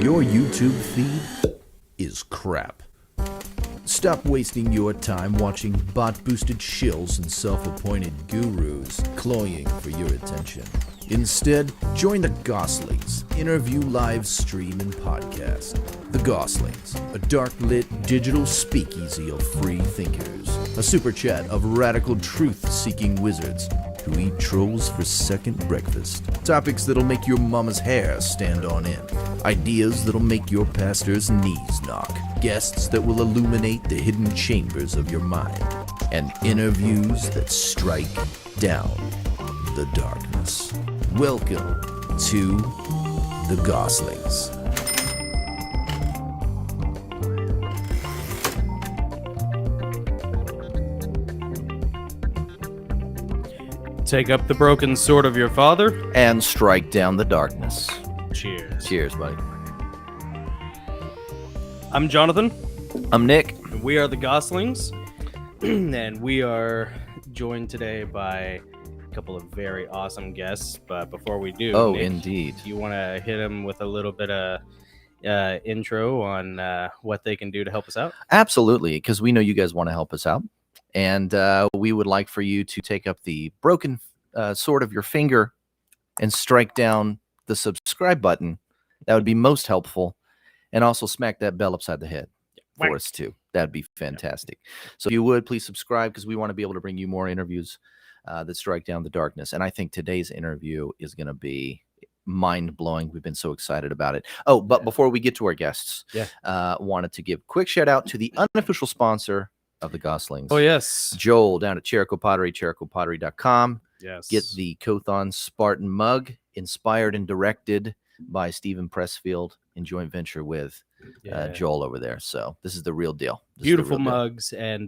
Your YouTube feed is crap. Stop wasting your time watching bot-boosted shills and self-appointed gurus cloying for your attention. Instead, join the Gosslings interview live stream and podcast. The Gosslings, a dark-lit digital speakeasy of free thinkers. A super chat of radical truth-seeking wizards who eat trolls for second breakfast. Topics that'll make your mama's hair stand on end. Ideas that'll make your pastor's knees knock. Guests that will illuminate the hidden chambers of your mind. And interviews that strike down the darkness. Welcome to the Gosslings. Take up the broken sword of your father And strike down the darkness. Cheers. Cheers, buddy. I'm Jonathan. I'm Nick. And we are the Gosslings. And we are joined today by a couple of very awesome guests. But before we do, Oh, Nick, indeed. do you want to hit them with a little bit of intro on what they can do to help us out? Absolutely, because we know you guys want to help us out. And we would like for you to take up the broken sword of your finger and strike down the subscribe button. That would be most helpful. And also smack that bell upside the head for us too. That'd be fantastic. So if you would, please subscribe, because we want to be able to bring you more interviews that strike down the darkness. And I think today's interview is going to be mind-blowing. We've been so excited about it. Oh, but before we get to our guests, wanted to give a quick shout out to the unofficial sponsor of the Gosslings. Oh, yes. Joel down at Cherico Pottery, ChericoPottery.com. Yes. Get the Kothon Spartan mug, inspired and directed by Stephen Pressfield in joint venture with Joel over there. So this is the real deal. Beautiful mugs, and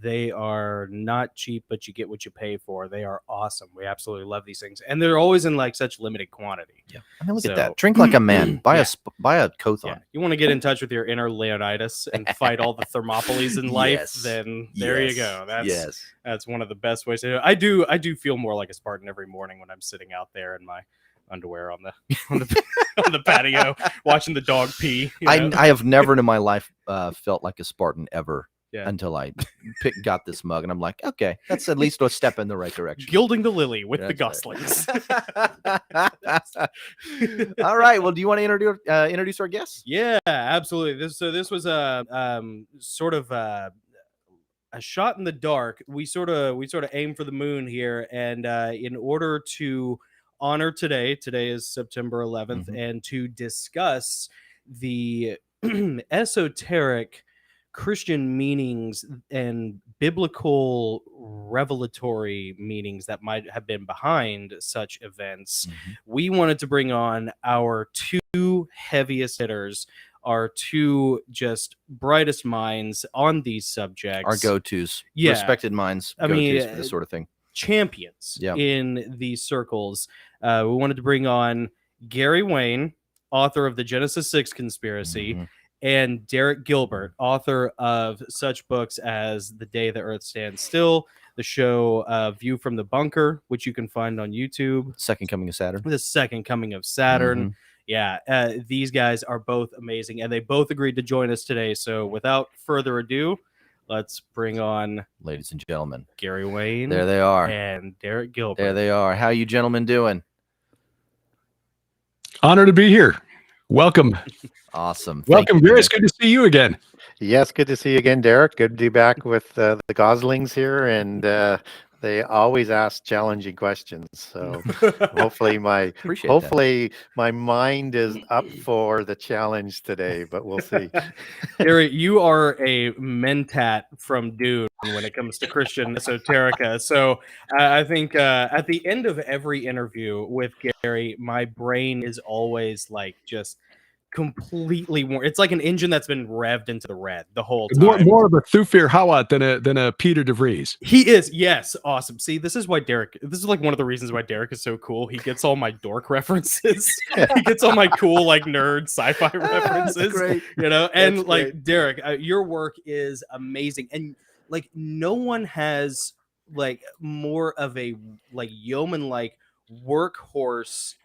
they are not cheap, but you get what you pay for. They are awesome. We absolutely love these things, and they're always in like such limited quantity. Yeah, I mean, look at that. Drink like a man. Buy a Kothon. Yeah. You want to get in touch with your inner Leonidas and fight all the Thermopolis in life? Then there you go. That's one of the best ways to do it. I do feel more like a Spartan every morning when I'm sitting out there in my underwear on the patio watching the dog pee. I have never in my life felt like a Spartan ever until I got this mug, and I'm like, okay, that's at least a step in the right direction. Gilding the lily with the Goslings. All right. Well, do you want to introduce our guests? Yeah, absolutely. This was a sort of a shot in the dark. We sort of aim for the moon here, and in order to honor today is September 11th, and to discuss the esoteric Christian meanings and biblical revelatory meanings that might have been behind such events, we wanted to bring on our two heaviest hitters, our two just brightest minds on these subjects. Our go-tos. Respected minds. Go-tos for this sort of thing. Champions in these circles. We wanted to bring on Gary Wayne, author of the Genesis 6 Conspiracy, and Derek Gilbert, author of such books as The Day the Earth Stands Still, the show View from the Bunker, which you can find on YouTube. Second Coming of Saturn. The Second Coming of Saturn. These guys are both amazing, and they both agreed to join us today. So without further ado, let's bring on, ladies and gentlemen, Gary Wayne. There they are. And Derek Gilbert. There they are. How you gentlemen doing? Honored to be here. Welcome. Awesome. Welcome, Gary. It's good to see you again. Yes, good to see you again, Derek. Good to be back with the Goslings here, and they always ask challenging questions. So hopefully my mind is up for the challenge today, but we'll see. Gary, you are a mentat from Dune when it comes to Christian esoterica. So I think at the end of every interview with Gary, my brain is always like just completely warm. It's like an engine that's been revved into the red the whole time. More of a Thufir Hawat than a Peter DeVries. He is, yes, awesome. See, this is like one of the reasons why Derek is so cool. He gets all my dork references. He gets all my cool like nerd sci-fi references. Great. And That's like great. Derek, your work is amazing, and like no one has like more of a like yeoman like workhorse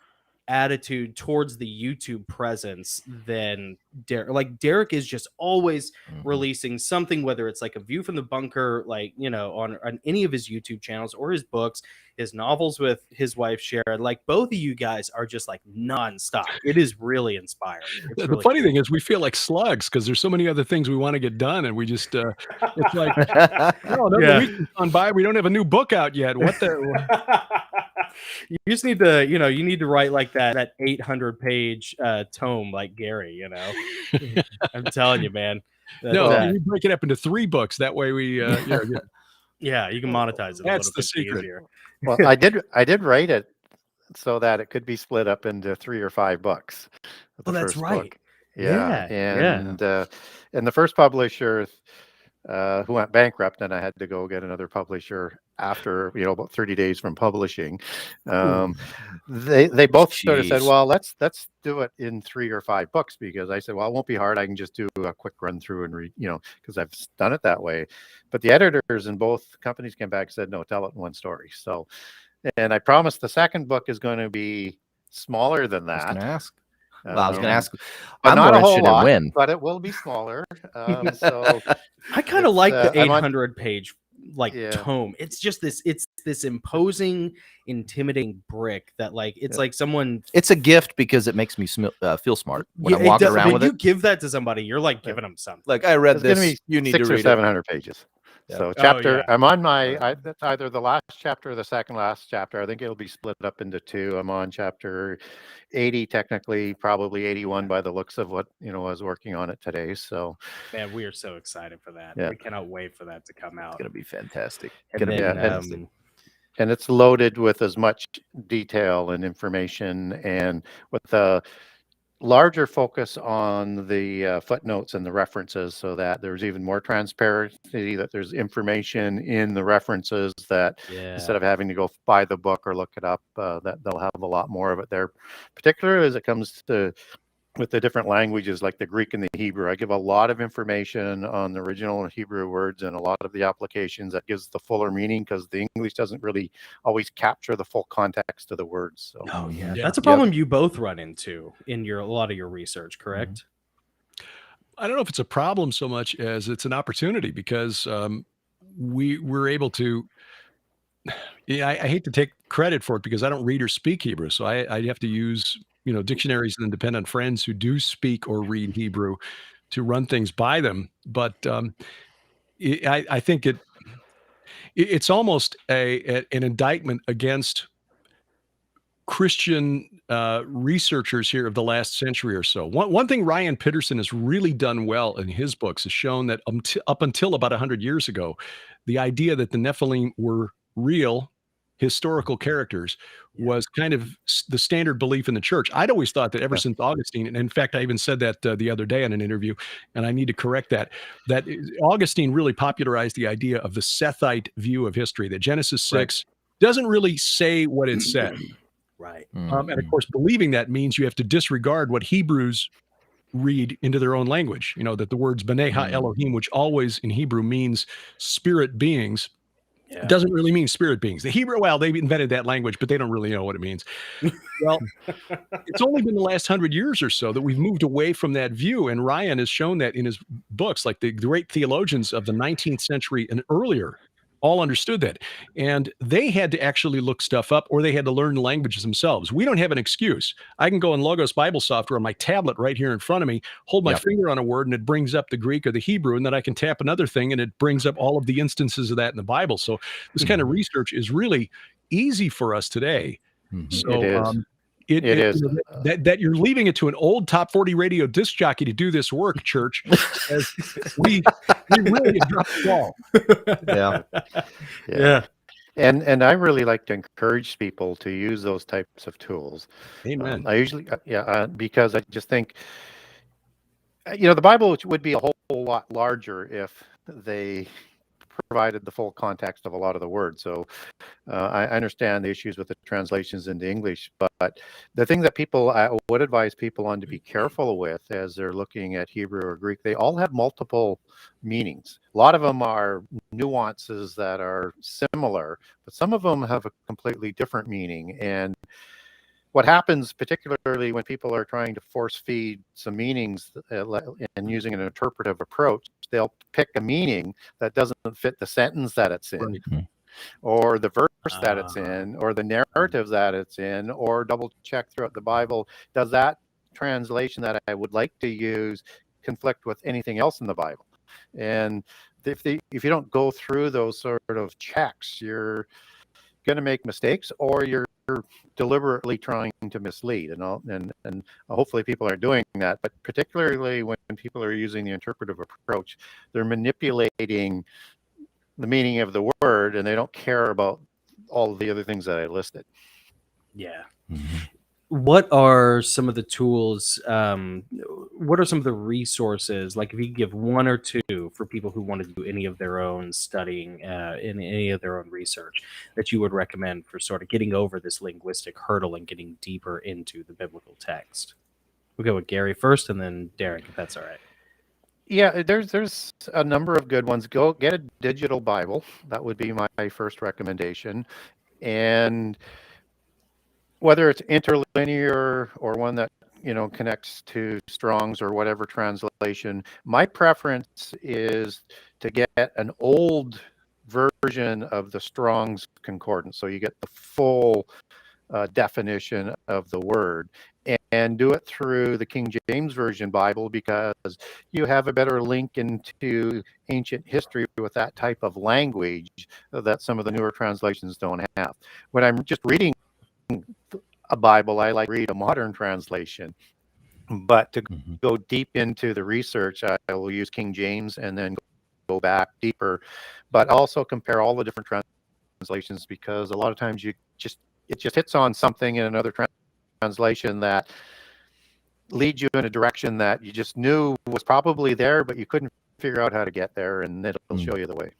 attitude towards the YouTube presence than Derek. Like Derek is just always releasing something, whether it's like a view from the bunker, like, you know, on any of his YouTube channels or his books, his novels with his wife Sharon. Like both of you guys are just like nonstop. It is really inspiring. It's The really funny cool. thing is we feel like slugs because there's so many other things we want to get done, and we just it's like, no, another Yeah. week has gone by. We don't have a new book out yet. What the? You just need to, you know, you need to write like that 800-page tome like Gary, you know. I'm telling you, man. No, we break it up into 3 books. That way we, yeah, you can monetize it. That's a little the bit secret. easier. Well, I did write it so that it could be split up into 3 or 5 books. Oh, that's right. Book. Yeah. And the first publisher who went bankrupt, and I had to go get another publisher after, you know, about 30 days from publishing. They both sort of said, well, let's do it in 3 or 5 books, because I said, well, it won't be hard. I can just do a quick run through and read, you know, because I've done it that way. But the editors in both companies came back and said, no, tell it in one story. So, and I promised the second book is going to be smaller than that. I was going to ask. Well, I was going to ask. I'm not a whole interested lot, in when, but it will be smaller. So I kind of like the I'm 800-page tome. It's just this imposing, intimidating brick that like it's like someone. It's a gift because it makes me feel smart when I'm walking around with it. You give that to somebody, you're like giving them something. Like, I read It's gonna this. be You need to 600 or read 700 pages. Yeah. So Oh, I'm on that's either the last chapter or the second last chapter. I think it'll be split up into 2. I'm on chapter 80, technically, probably 81 by the looks of what, you know, I was working on it today. So, Man, we are so excited for that. Yeah. We cannot wait for that to come out. It's going to be fantastic. And and it's loaded with as much detail and information, and with the larger focus on the footnotes and the references, so that there's even more transparency, that there's information in the references, that instead of having to go buy the book or look it up, that they'll have a lot more of it there, particularly as it comes to with the different languages like the Greek and the Hebrew. I give a lot of information on the original Hebrew words and a lot of the applications that gives the fuller meaning, because the English doesn't really always capture the full context of the words. So, oh yeah, that's a problem you both run into in a lot of your research, correct? I don't know if it's a problem so much as it's an opportunity, because we're able to. Yeah, I hate to take credit for it because I don't read or speak Hebrew, so I have to use, you know, dictionaries and depend on friends who do speak or read Hebrew to run things by them. But I think it's almost an indictment against Christian researchers here of the last century or so. One thing Ryan Pitterson has really done well in his books is shown that up until about 100 years ago, the idea that the Nephilim were real historical characters was kind of the standard belief in the church. I'd always thought that ever since Augustine, and in fact, I even said that the other day in an interview, and I need to correct that Augustine really popularized the idea of the Sethite view of history, that Genesis 6 doesn't really say what it said. Right. And of course, believing that means you have to disregard what Hebrews read into their own language. You know, that the words B'nai Ha-Elohim, which always in Hebrew means spirit beings, doesn't really mean spirit beings. The Hebrew, well, they invented that language, but they don't really know what it means. Well, it's only been the last 100 years or so that we've moved away from that view. And Ryan has shown that in his books, like the great theologians of the 19th century and earlier all understood that. And they had to actually look stuff up, or they had to learn languages themselves. We don't have an excuse. I can go in Logos Bible software on my tablet right here in front of me, hold my finger on a word, and it brings up the Greek or the Hebrew, and then I can tap another thing, and it brings up all of the instances of that in the Bible. So this kind of research is really easy for us today. So, it is. It is that you're leaving it to an old top 40 radio disc jockey to do this work, church. As we really have dropped the ball. Yeah. And I really like to encourage people to use those types of tools. Amen. I usually, because I just think, you know, the Bible would be a whole lot larger if they provided the full context of a lot of the words. So I understand the issues with the translations into English, but the thing that I would advise people on to be careful with as they're looking at Hebrew or Greek, they all have multiple meanings. A lot of them are nuances that are similar, but some of them have a completely different meaning. And what happens, particularly when people are trying to force feed some meanings and using an interpretive approach, they'll pick a meaning that doesn't fit the sentence that it's in, or the verse that it's in, or the narrative that it's in, or double check throughout the Bible. Does that translation that I would like to use conflict with anything else in the Bible? And if you don't go through those sort of checks, you're going to make mistakes, or you're deliberately trying to mislead. And hopefully people are doing that. But particularly when people are using the interpretive approach, they're manipulating the meaning of the word, and they don't care about all of the other things that I listed. Yeah. What are some of the tools? What are some of the resources? Like, if you could give one or two for people who want to do any of their own studying, in any of their own research, that you would recommend for sort of getting over this linguistic hurdle and getting deeper into the biblical text. We'll go with Gary first, and then Derek, if that's all right. Yeah, there's a number of good ones. Go get a digital Bible. That would be my first recommendation. And whether it's interlinear or one that connects to Strong's or whatever translation, my preference is to get an old version of the Strong's concordance, so you get the full definition of the word, and do it through the King James Version Bible, because you have a better link into ancient history with that type of language that some of the newer translations don't have. When I'm just reading a Bible, I like to read a modern translation. But to go deep into the research, I will use King James and then go back deeper, but also compare all the different translations, because a lot of times it just hits on something in another translation that leads you in a direction that you just knew was probably there, but you couldn't figure out how to get there, and it'll show you the way.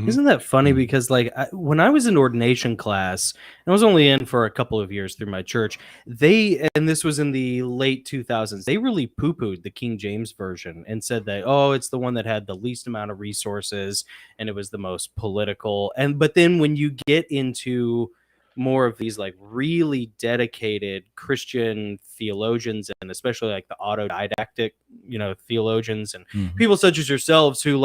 Isn't that funny? Because when I was in ordination class, and I was only in for a couple of years through my church, and this was in the late 2000s, they really poo-pooed the King James Version and said that, it's the one that had the least amount of resources, and it was the most political. But then when you get into more of these like really dedicated Christian theologians, and especially like the autodidactic, theologians and people such as yourselves, who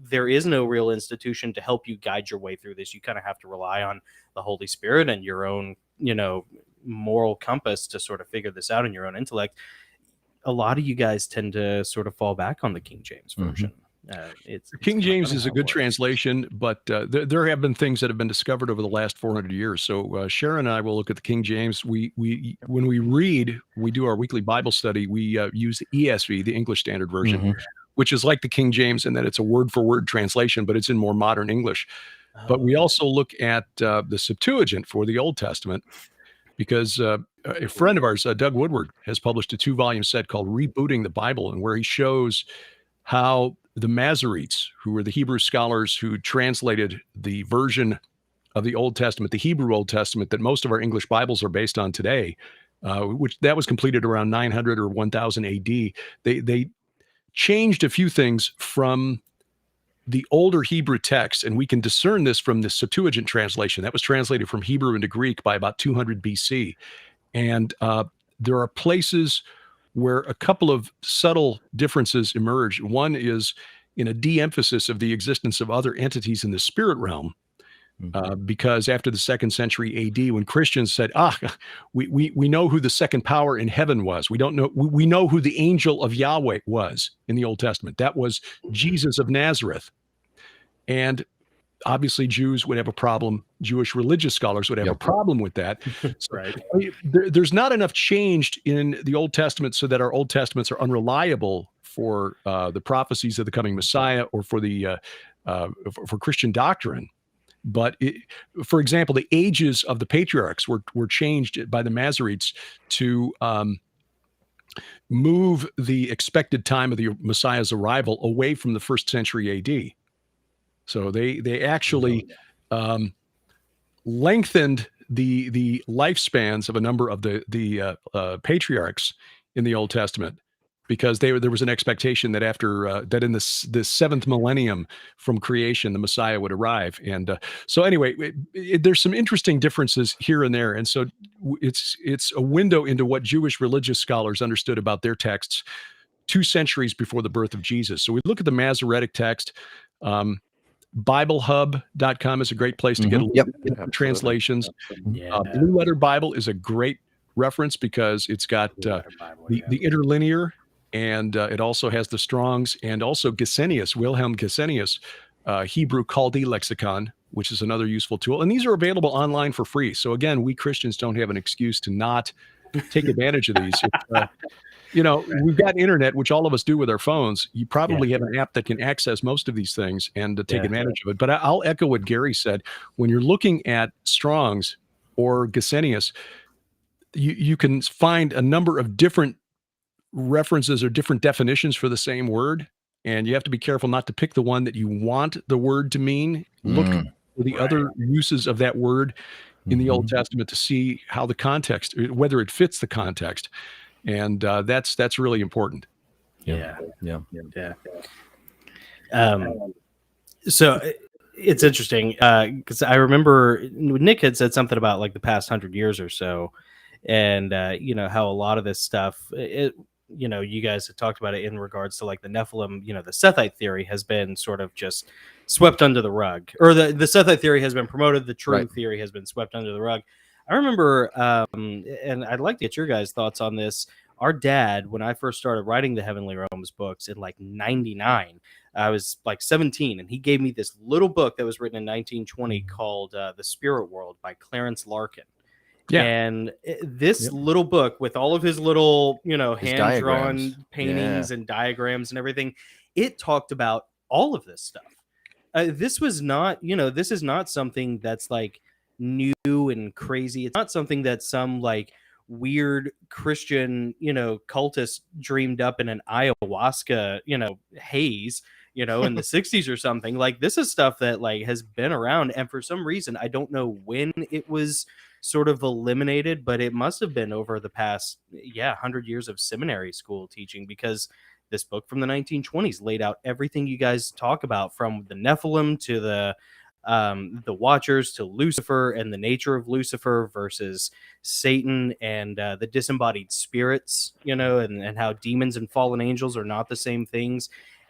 there is no real institution to help you guide your way through this. You kind of have to rely on the Holy Spirit and your own, moral compass to sort of figure this out in your own intellect. A lot of you guys tend to sort of fall back on the King James Version. King James is a good translation, but there have been things that have been discovered over the last 400 years. So Sharon and I will look at the King James. When we do our weekly Bible study, we use the ESV, the English Standard Version, which is like the King James in that it's a word-for-word translation, but it's in more modern English. But we also look at the Septuagint for the Old Testament, because a friend of ours, Doug Woodward, has published a 2-volume set called Rebooting the Bible, and where he shows how the Masoretes, who were the Hebrew scholars who translated the version of the Old Testament, the Hebrew Old Testament that most of our English Bibles are based on today, which that was completed around 900 or 1000 AD. They changed a few things from the older Hebrew text, and we can discern this from the Septuagint translation that was translated from Hebrew into Greek by about 200 BC. And there are places where a couple of subtle differences emerge. One is in a de-emphasis of the existence of other entities in the spirit realm, because after the 2nd century AD, when Christians said, we know who the second power in heaven was. We know who the angel of Yahweh was in the Old Testament. That was Jesus of Nazareth. And obviously Jews would have a problem. Jewish religious scholars would have a problem with that. Right. There's not enough changed in the Old Testament so that our Old Testaments are unreliable for the prophecies of the coming Messiah, or for the for Christian doctrine. But for example, the ages of the patriarchs were changed by the Masoretes to move the expected time of the Messiah's arrival away from the 1st century AD. So they actually lengthened the lifespans of a number of the patriarchs in the Old Testament because there was an expectation that after that in the seventh millennium from creation, the Messiah would arrive. And so anyway, there's some interesting differences here and there. And so it's a window into what Jewish religious scholars understood about their texts 2 centuries before the birth of Jesus. So we look at the Masoretic text. BibleHub.com is a great place to get a look at translations. Blue Letter Bible is a great reference because it's got the interlinear, and it also has the Strong's and also Gesenius, Wilhelm Gesenius, Hebrew Chaldee lexicon, which is another useful tool. And these are available online for free. So again, we Christians don't have an excuse to not take advantage of these. We've got internet, which all of us do with our phones. You probably have an app that can access most of these things and to take advantage of it. But I'll echo what Gary said. When you're looking at Strong's or Gesenius, you can find a number of different references or different definitions for the same word. And you have to be careful not to pick the one that you want the word to mean. Look for the other uses of that word in the Old Testament to see how the context, whether it fits the context. And that's really important. Yeah. So it's interesting because I remember Nick had said something about like the past 100 years or so, and how a lot of this stuff, you guys have talked about it in regards to like the Nephilim. The Sethite theory has been sort of just swept under the rug, or the Sethite theory has been promoted. The true theory has been swept under the rug. I remember, and I'd like to get your guys' thoughts on this. Our dad, when I first started writing the Heavenly Realms books in like 99, I was like 17, and he gave me this little book that was written in 1920 called The Spirit World by Clarence Larkin. Yeah. And this little book with all of his little, hand-drawn paintings and diagrams and everything, it talked about all of this stuff. This was not, this is not something that's like new and crazy. It's not something that some like weird Christian, cultist dreamed up in an ayahuasca, haze, in the 60s or something. Like, this is stuff that like has been around, and for some reason, I don't know when it was sort of eliminated, but it must have been over the past 100 years of seminary school teaching, because this book from the 1920s laid out everything you guys talk about, from the Nephilim to the Watchers to Lucifer, and the nature of Lucifer versus Satan, and the disembodied spirits, and how demons and fallen angels are not the same things.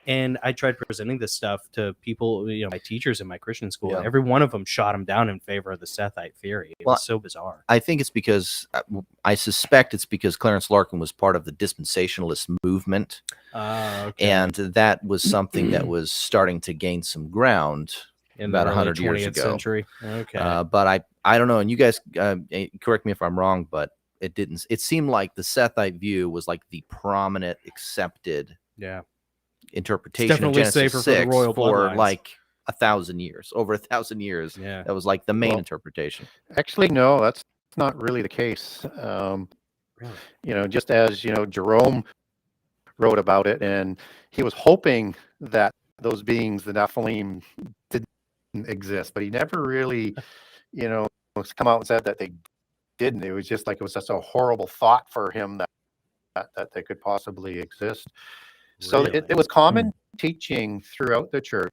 And I tried presenting this stuff to people, my teachers in my Christian school, and every one of them shot them down in favor of the Sethite theory. It was so bizarre. I think it's because, I suspect it's because Clarence Larkin was part of the dispensationalist movement. And that was something that was starting to gain some ground in about 100 years ago. Century. Okay. But I don't know. And you guys correct me if I'm wrong, but it seemed like the Sethite view was like the prominent, accepted interpretation of Genesis 6 for like 1,000 years, over 1,000 years. That was like the main interpretation. Actually, no, that's not really the case. Really? Just as, Jerome wrote about it, and he was hoping that those beings, the Nephilim, didn't exist, but he never really, come out and said that they didn't. It was just like, it was just a horrible thought for him that they could possibly exist. So really? It was common teaching throughout the church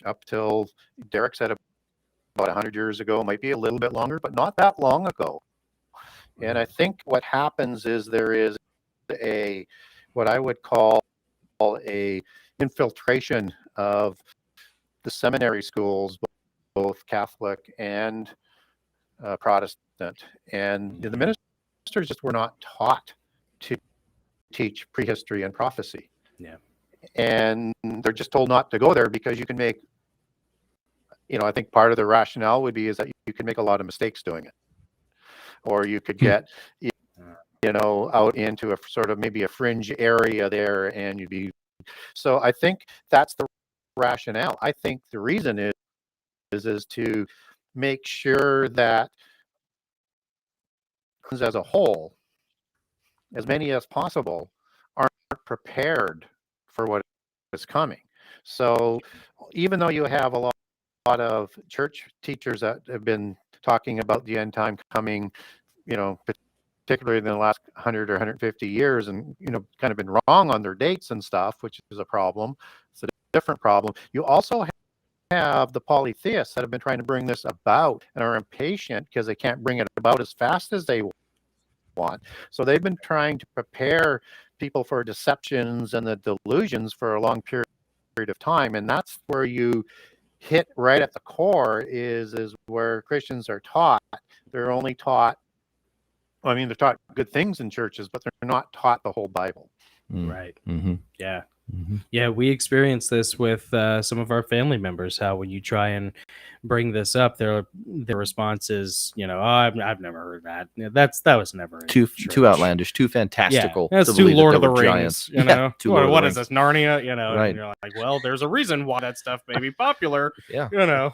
up till, Derek said, about 100 years ago, might be a little bit longer, but not that long ago. And I think what happens is there is what I would call a infiltration of the seminary schools, both Catholic and Protestant. And the ministers just were not taught to teach prehistory and prophecy. Yeah. And they're just told not to go there because you can make, I think part of the rationale would be is that you can make a lot of mistakes doing it. Or you could get, out into a sort of maybe a fringe area there, and you'd be. So I think that's the rationale. I think the reason is to make sure that as a whole, as many as possible, aren't prepared for what is coming. So even though you have a lot of church teachers that have been talking about the end time coming, particularly in the last 100 or 150 years, and kind of been wrong on their dates and stuff, which is a problem. It's a different problem. You also have the polytheists that have been trying to bring this about and are impatient because they can't bring it about as fast as they want. So they've been trying to prepare people for deceptions and the delusions for a long period of time, and that's where you hit right at the core is where Christians are taught. They're only taught, I mean, they're taught good things in churches, but they're not taught the whole Bible. Right. Mm-hmm. Yeah. Mm-hmm. Yeah, we experienced this with some of our family members. How when you try and bring this up, their response is, oh, I've never heard that. That was never in too church. Outlandish, too fantastical. Yeah, that's to too believe that Lord of there the were Rings. giants. Too Lord of the What is Rings. this, Narnia? Right. And you're like, well, there's a reason why that stuff may be popular. Yeah.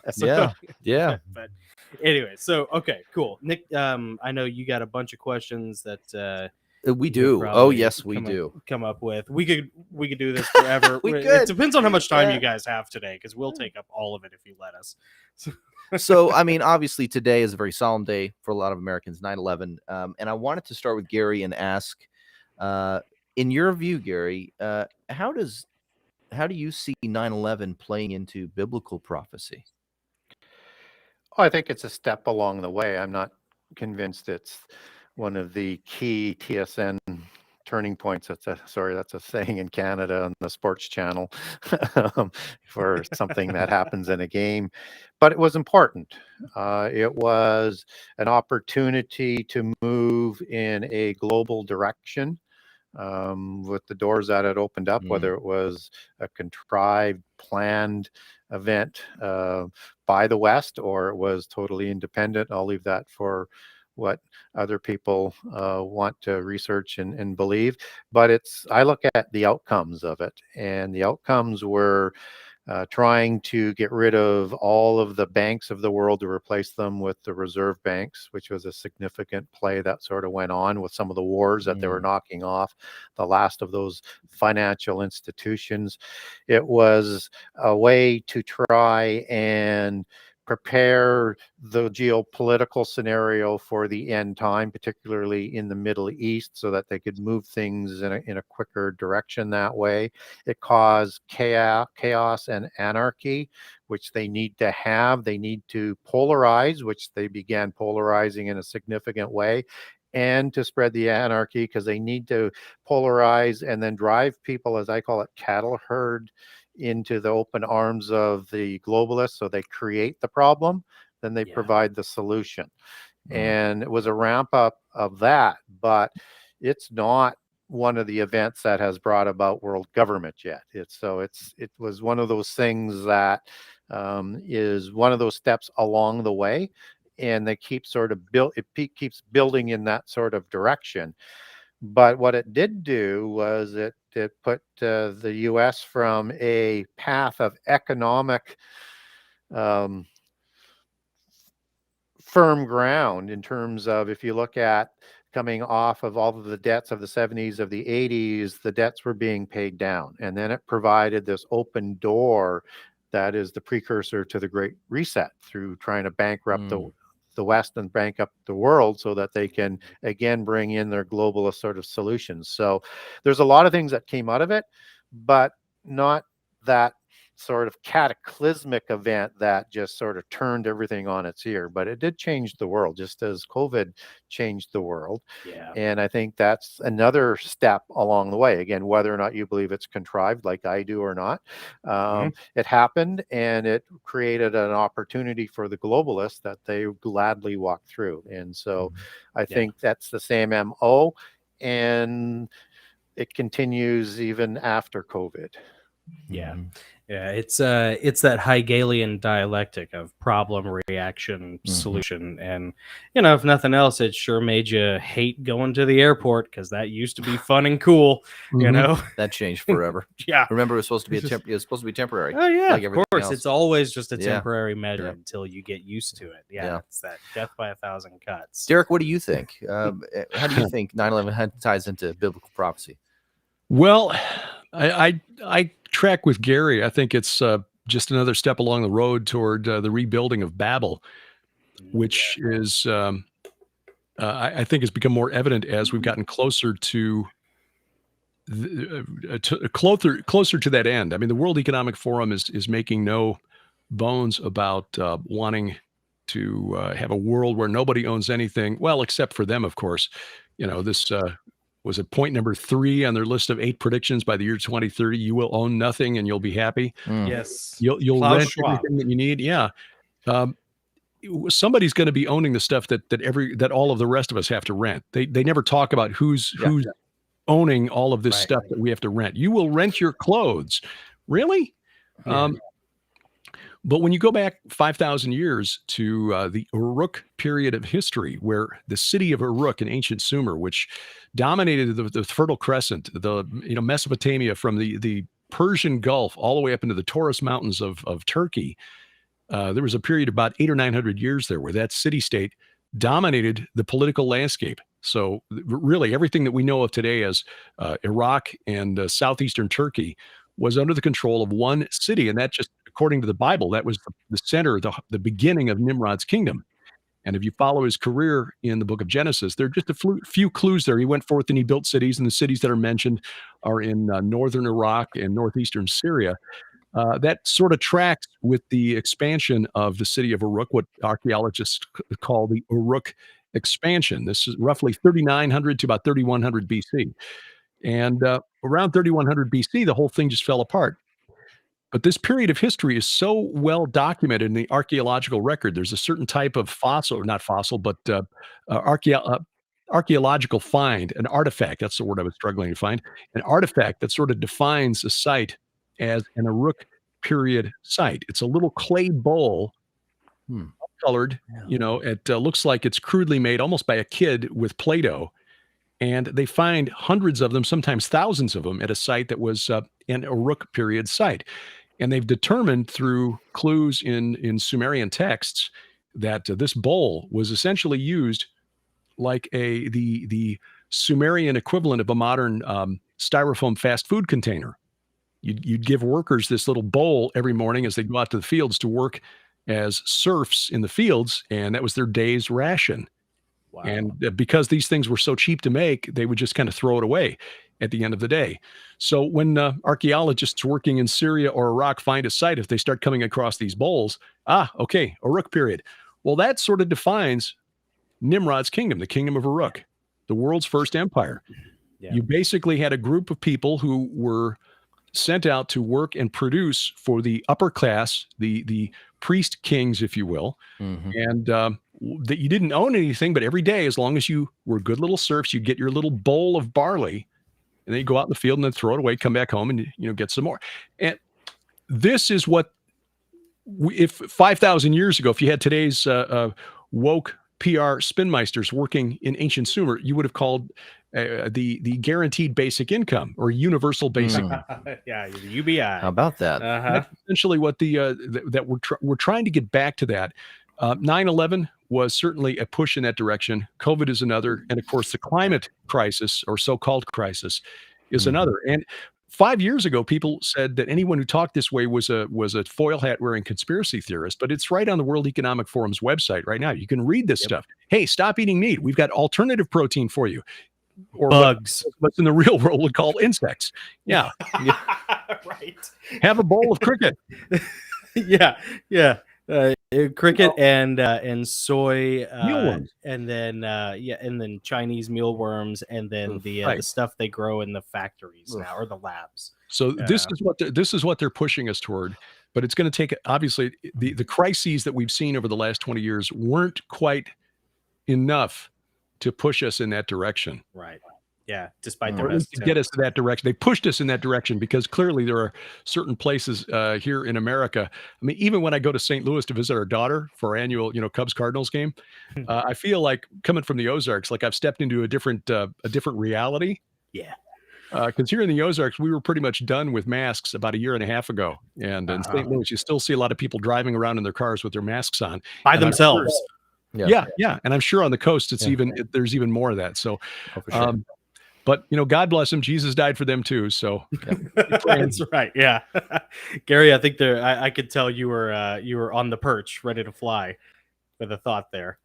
So, Yeah. But anyway, so okay, cool. Nick, I know you got a bunch of questions that. We You do. could Oh, probably yes, we do. come up with. We could do this forever. We It could. depends on how much time Yeah. you guys have today, because we'll take up all of it if you let us. So, I mean, obviously today is a very solemn day for a lot of Americans, 9/11. And I wanted to start with Gary and ask, in your view, Gary, how do you see 9/11 playing into biblical prophecy? Oh, I think it's a step along the way. I'm not convinced it's one of the key TSN turning points. That's a saying in Canada on the sports channel for something that happens in a game. But it was important. It was an opportunity to move in a global direction with the doors that had opened up, whether it was a contrived, planned event by the West or it was totally independent. I'll leave that for what other people want to research and believe. But I look at the outcomes of it, and the outcomes were trying to get rid of all of the banks of the world to replace them with the reserve banks, which was a significant play that sort of went on with some of the wars that they were knocking off the last of those financial institutions. It was a way to try and prepare the geopolitical scenario for the end time, particularly in the Middle East, so that they could move things in a quicker direction that way. It caused chaos and anarchy, which they need to have. They need to polarize, which they began polarizing in a significant way, and to spread the anarchy, because they need to polarize and then drive people, as I call it, cattle herd, into the open arms of the globalists. So they create the problem, then they provide the solution. And it was a ramp up of that, but it's not one of the events that has brought about world government yet. It was one of those things that is one of those steps along the way, and they keep sort of keeps building in that sort of direction. But what it did do was it put the U.S. from a path of economic firm ground, in terms of, if you look at coming off of all of the debts of the 70s, of the 80s, the debts were being paid down. And then it provided this open door that is the precursor to the Great Reset, through trying to bankrupt the West and bankrupt the world, so that they can again bring in their globalist sort of solutions. So there's a lot of things that came out of it, but not that sort of cataclysmic event that just sort of turned everything on its ear. But it did change the world, just as COVID changed the world. And I think that's another step along the way. Again, whether or not you believe it's contrived, like I do, or not, it happened, and it created an opportunity for the globalists that they gladly walked through. And so I think that's the same MO, and it continues even after COVID. Yeah, it's that Hegelian dialectic of problem, reaction, solution. And if nothing else, it sure made you hate going to the airport, because that used to be fun and cool. That changed forever. Remember, it was supposed to be temporary. Oh yeah, like of course. else. It's always just a temporary measure until you get used to it. It's that death by 1,000 cuts. Derek, what do you think? How do you think 9/11 ties into biblical prophecy? Well, I track with Gary. I think it's just another step along the road toward the rebuilding of Babel, which is I think has become more evident as we've gotten closer to closer to that end. I mean, the World Economic Forum is making no bones about wanting to have a world where nobody owns anything. Well, except for them, of course. This was at point number 3 on their list of 8 predictions by the year 2030. You will own nothing and you'll be happy. Yes. You'll Klaus rent Schwab. everything that you need. Yeah. Somebody's going to be owning the stuff that all of the rest of us have to rent. They never talk about who's owning all of this stuff that we have to rent. You will rent your clothes. Really? Yeah. But when you go back 5,000 years to the Uruk period of history, where the city of Uruk in ancient Sumer, which dominated the Fertile Crescent, Mesopotamia from the Persian Gulf all the way up into the Taurus Mountains of Turkey, there was a period of about 800 or 900 years there where that city-state dominated the political landscape. So really everything that we know of today as Iraq and southeastern Turkey was under the control of one city. And that just, according to the Bible, that was the center, the beginning of Nimrod's kingdom. And if you follow his career in the book of Genesis, there are just a few clues there. He went forth and he built cities, and the cities that are mentioned are in northern Iraq and northeastern Syria. That sort of tracks with the expansion of the city of Uruk, what archaeologists call the Uruk expansion. This is roughly 3,900 to about 3,100 BC. And around 3,100 BC, the whole thing just fell apart. But this period of history is so well documented in the archaeological record. There's a certain type of fossil, or not fossil, but archaeological find, an artifact. That's the word I was struggling to find. An artifact that sort of defines a site as an Uruk period site. It's a little clay bowl, colored. It looks like it's crudely made, almost by a kid with Play-Doh. And they find hundreds of them, sometimes thousands of them, at a site that was an Uruk period site. And they've determined through clues in Sumerian texts that this bowl was essentially used like the Sumerian equivalent of a modern styrofoam fast food container. You'd give workers this little bowl every morning as they go out to the fields to work as serfs in the fields, and that was their day's ration. Wow. And because these things were so cheap to make, they would just kind of throw it away at the end of the day. So when archaeologists working in Syria or Iraq find a site, if they start coming across these bowls, okay, Uruk period. Well, that sort of defines Nimrod's kingdom, the kingdom of Uruk, the world's first empire. Yeah. You basically had a group of people who were sent out to work and produce for the upper class, the priest kings, if you will, and that you didn't own anything, but every day, as long as you were good little serfs, you get your little bowl of barley, and then you go out in the field and then throw it away, come back home, and get some more. And this is what, if 5,000 years ago, if you had today's woke PR spinmeisters working in ancient Sumer, you would have called the guaranteed basic income or universal basic. Yeah, the UBI. How about that? That's essentially what that we're trying to get back to that. 9/11 was certainly a push in that direction. COVID is another, and of course the climate crisis, or so-called crisis, is another. And 5 years ago, people said that anyone who talked this way was a foil hat wearing conspiracy theorist, but it's right on the World Economic Forum's website right now. You can read this stuff. Hey, stop eating meat. We've got alternative protein for you. Or bugs. What's in the real world would call insects. Yeah. Right. Have a bowl of cricket. Yeah. Cricket and soy, mealworms. and then Chinese mealworms, and then the stuff they grow in the factories now, or the labs. So this is what they're pushing us toward, but it's going to take, obviously, the crises that we've seen over the last 20 years weren't quite enough to push us in that direction. Right. Yeah, despite the or rest to get us to that direction. They pushed us in that direction because clearly there are certain places here in America. I mean, even when I go to St. Louis to visit our daughter for our annual, Cubs Cardinals game, I feel like coming from the Ozarks, like I've stepped into a different reality. Yeah. Because here in the Ozarks, we were pretty much done with masks about a year and a half ago. And in St. Louis, you still see a lot of people driving around in their cars with their masks on. By themselves. Yeah. And I'm sure on the coast, there's even more of that. So, but God bless them. Jesus died for them too. So that's right. Yeah, Gary, I think I could tell you were on the perch, ready to fly, with a thought there.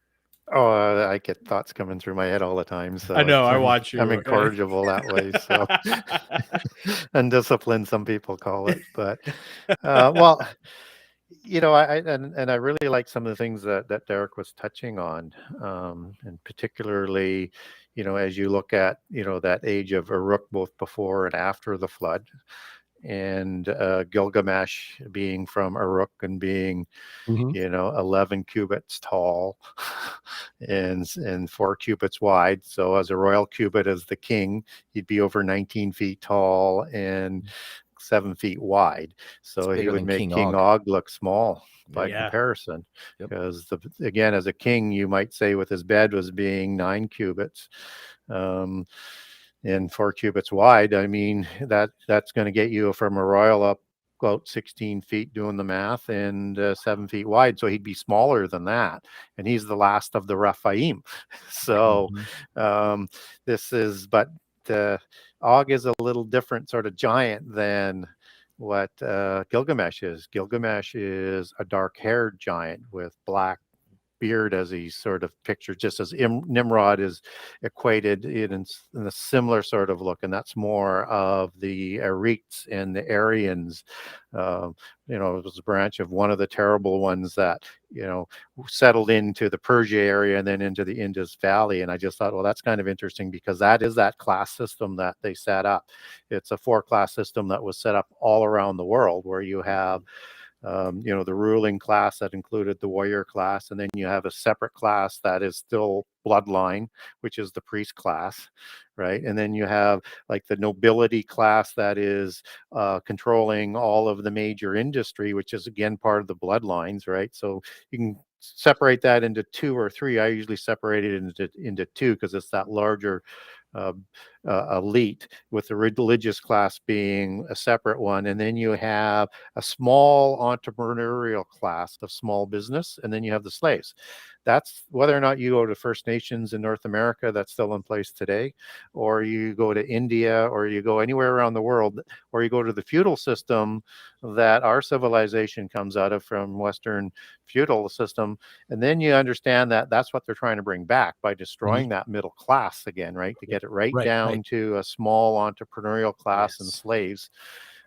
Oh, I get thoughts coming through my head all the time. So I know. I watch you. I'm incorrigible that way. So undisciplined, some people call it. But well, I really like some of the things that Derek was touching on, and particularly, as you look at that age of Uruk, both before and after the flood, and Gilgamesh being from Uruk and being 11 cubits tall and 4 cubits wide. So as a royal cubit as the king, he'd be over 19 feet tall and 7 feet wide. So he would make King Og look small by comparison. Because again, as a king, you might say with his bed was being 9 cubits. And 4 cubits wide. I mean, that's going to get you from a royal up about 16 feet doing the math, and 7 feet wide. So he'd be smaller than that. And he's the last of the Rephaim. So but Og is a little different sort of giant than what Gilgamesh is. Gilgamesh is a dark-haired giant with black beard, as he sort of pictured, just as Nimrod is equated in a similar sort of look, and that's more of the Ariks and the Aryans. It was a branch of one of the terrible ones that settled into the Persia area and then into the Indus Valley. And I just thought, well, that's kind of interesting, because that is that class system that they set up. It's a 4-class system that was set up all around the world, where you have the ruling class that included the warrior class, and then you have a separate class that is still bloodline, which is the priest class, right? And then you have like the nobility class that is controlling all of the major industry, which is again part of the bloodlines, right? So you can separate that into 2 or 3. I usually separate it into 2, because it's that larger elite, with the religious class being a separate one. And then you have a small entrepreneurial class of small business, and then you have the slaves. That's whether or not you go to First Nations in North America, that's still in place today, or you go to India, or you go anywhere around the world, or you go to the feudal system that our civilization comes out of, from Western feudal system. And then you understand that that's what they're trying to bring back by destroying that middle class again, right? To get it right down to a small entrepreneurial class and slaves.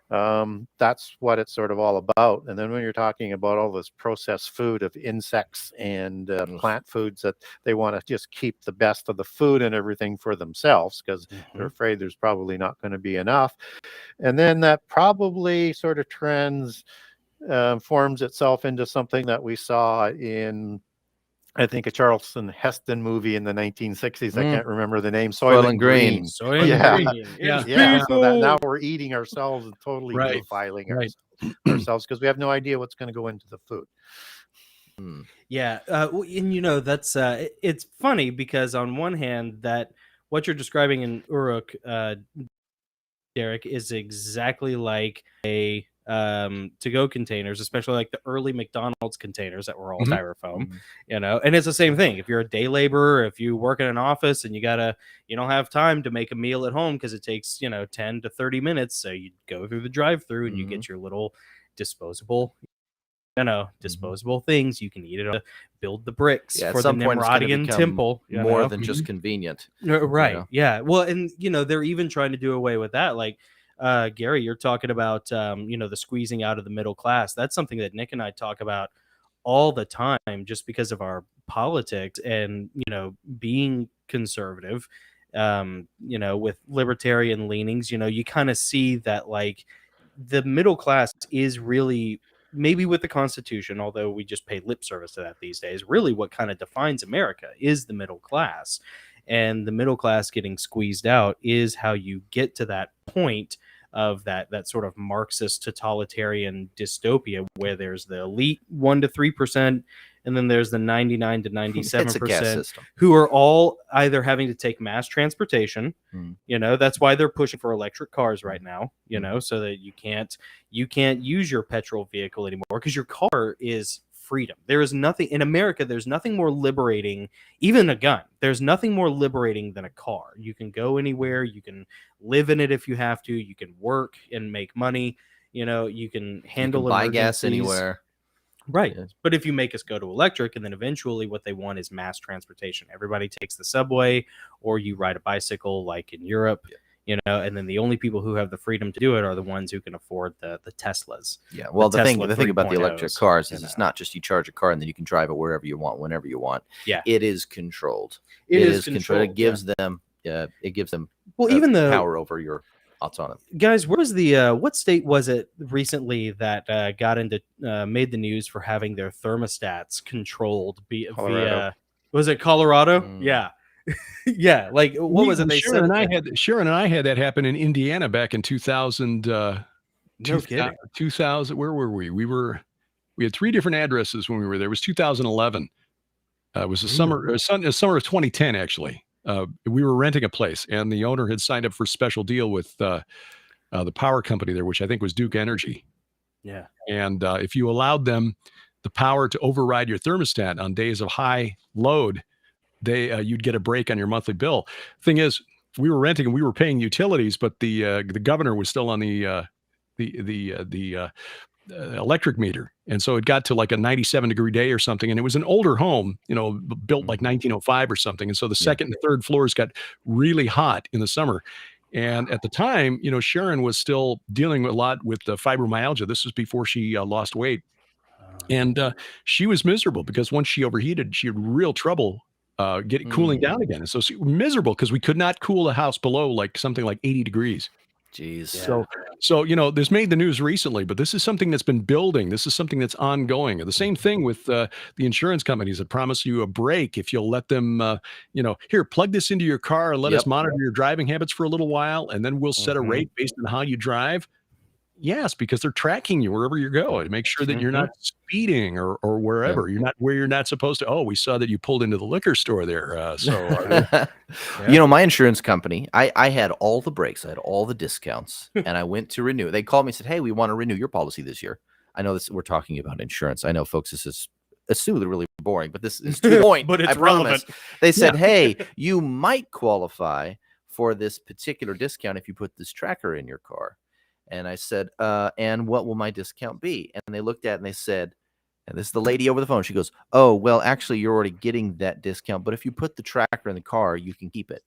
That's what it's sort of all about. And then when you're talking about all this processed food of insects and plant foods, that they want to just keep the best of the food and everything for themselves, because they're afraid there's probably not going to be enough. And then that probably sort of forms itself into something that we saw in, I think, a Charlton Heston movie in the 1960s. I can't remember the name. Soylent Green. Soylent Green. Yeah. So that now we're eating ourselves and totally defiling ourselves, because we have no idea what's going to go into the food. Yeah. And that's it's funny, because on one hand, that what you're describing in Uruk, Derek, is exactly like a to-go containers, especially like the early McDonald's containers that were all styrofoam, and it's the same thing. If you're a day laborer, if you work in an office and you don't have time to make a meal at home because it takes 10 to 30 minutes, so you go through the drive-through and you get your little disposable things. You can eat it to build the bricks for the Nimrodian temple. More than just convenient, right? Yeah. Well, and they're even trying to do away with that, like. Gary, you're talking about the squeezing out of the middle class. That's something that Nick and I talk about all the time, just because of our politics and being conservative, with libertarian leanings. You kind of see that, like, the middle class is really, maybe with the Constitution, although we just pay lip service to that these days, really what kind of defines America is the middle class. And the middle class getting squeezed out is how you get to that point of that sort of Marxist totalitarian dystopia, where there's the elite 1 to 3%, and then there's the 99 to 97% who are all either having to take mass transportation. That's why they're pushing for electric cars right now, so that you can't use your petrol vehicle anymore, because your car is freedom. There is nothing in America. There's nothing more liberating, even a gun. There's nothing more liberating than a car. You can go anywhere. You can live in it if you have to. You can work and make money. You can handle buy gas anywhere. Right. Yes. But if you make us go to electric, and then eventually what they want is mass transportation. Everybody takes the subway, or you ride a bicycle like in Europe, and then the only people who have the freedom to do it are the ones who can afford the Teslas. Yeah. Well, the thing about the electric 3.0s, cars is it's not just you charge a car and then you can drive it wherever you want, whenever you want. Yeah. It is controlled. It is controlled. It gives them well, even the power over your autonomy. Guys, where was the what state was it recently that got into made the news for having their thermostats controlled via was it Colorado? Yeah. Yeah, like what was it they Sharon said? Sharon and I had that happen in Indiana back in 2000 No kidding. 2000 where were we? We had 3 different addresses when we were there. It was 2011. It was a summer of 2010 actually. We were renting a place, and the owner had signed up for a special deal with the power company there, which I think was Duke Energy. Yeah. And if you allowed them the power to override your thermostat on days of high load, you'd get a break on your monthly bill. Thing is, we were renting and we were paying utilities, but the governor was still on the electric meter, and so it got to like a 97-degree day or something, and it was an older home, built like 1905 or something, and so the second and third floors got really hot in the summer. And at the time, Sharon was still dealing a lot with fibromyalgia. This was before she lost weight, and she was miserable because once she overheated, she had real trouble cooling down again. And so she was miserable because we could not cool the house below like something like 80 degrees. Jeez. Yeah. So this made the news recently, but this is something that's been building. This is something that's ongoing. The same thing with the insurance companies that promise you a break if you'll let them, here, plug this into your car and let us monitor your driving habits for a little while, and then we'll set a rate based on how you drive. Yes, because they're tracking you wherever you go to make sure that you're not speeding or wherever. You're not where you're not supposed to. Oh, we saw that you pulled into the liquor store there. My insurance company, I had all the breaks. I had all the discounts, and I went to renew. They called me and said, hey, we want to renew your policy this year. I know we're talking about insurance. I know, folks, this is really boring, but this is to the point. But it's I promise. relevant. They said, hey, you might qualify for this particular discount if you put this tracker in your car. And I said, and what will my discount be? And they looked at it and they said, and this is the lady over the phone. She goes, oh, well, actually, you're already getting that discount. But if you put the tracker in the car, you can keep it.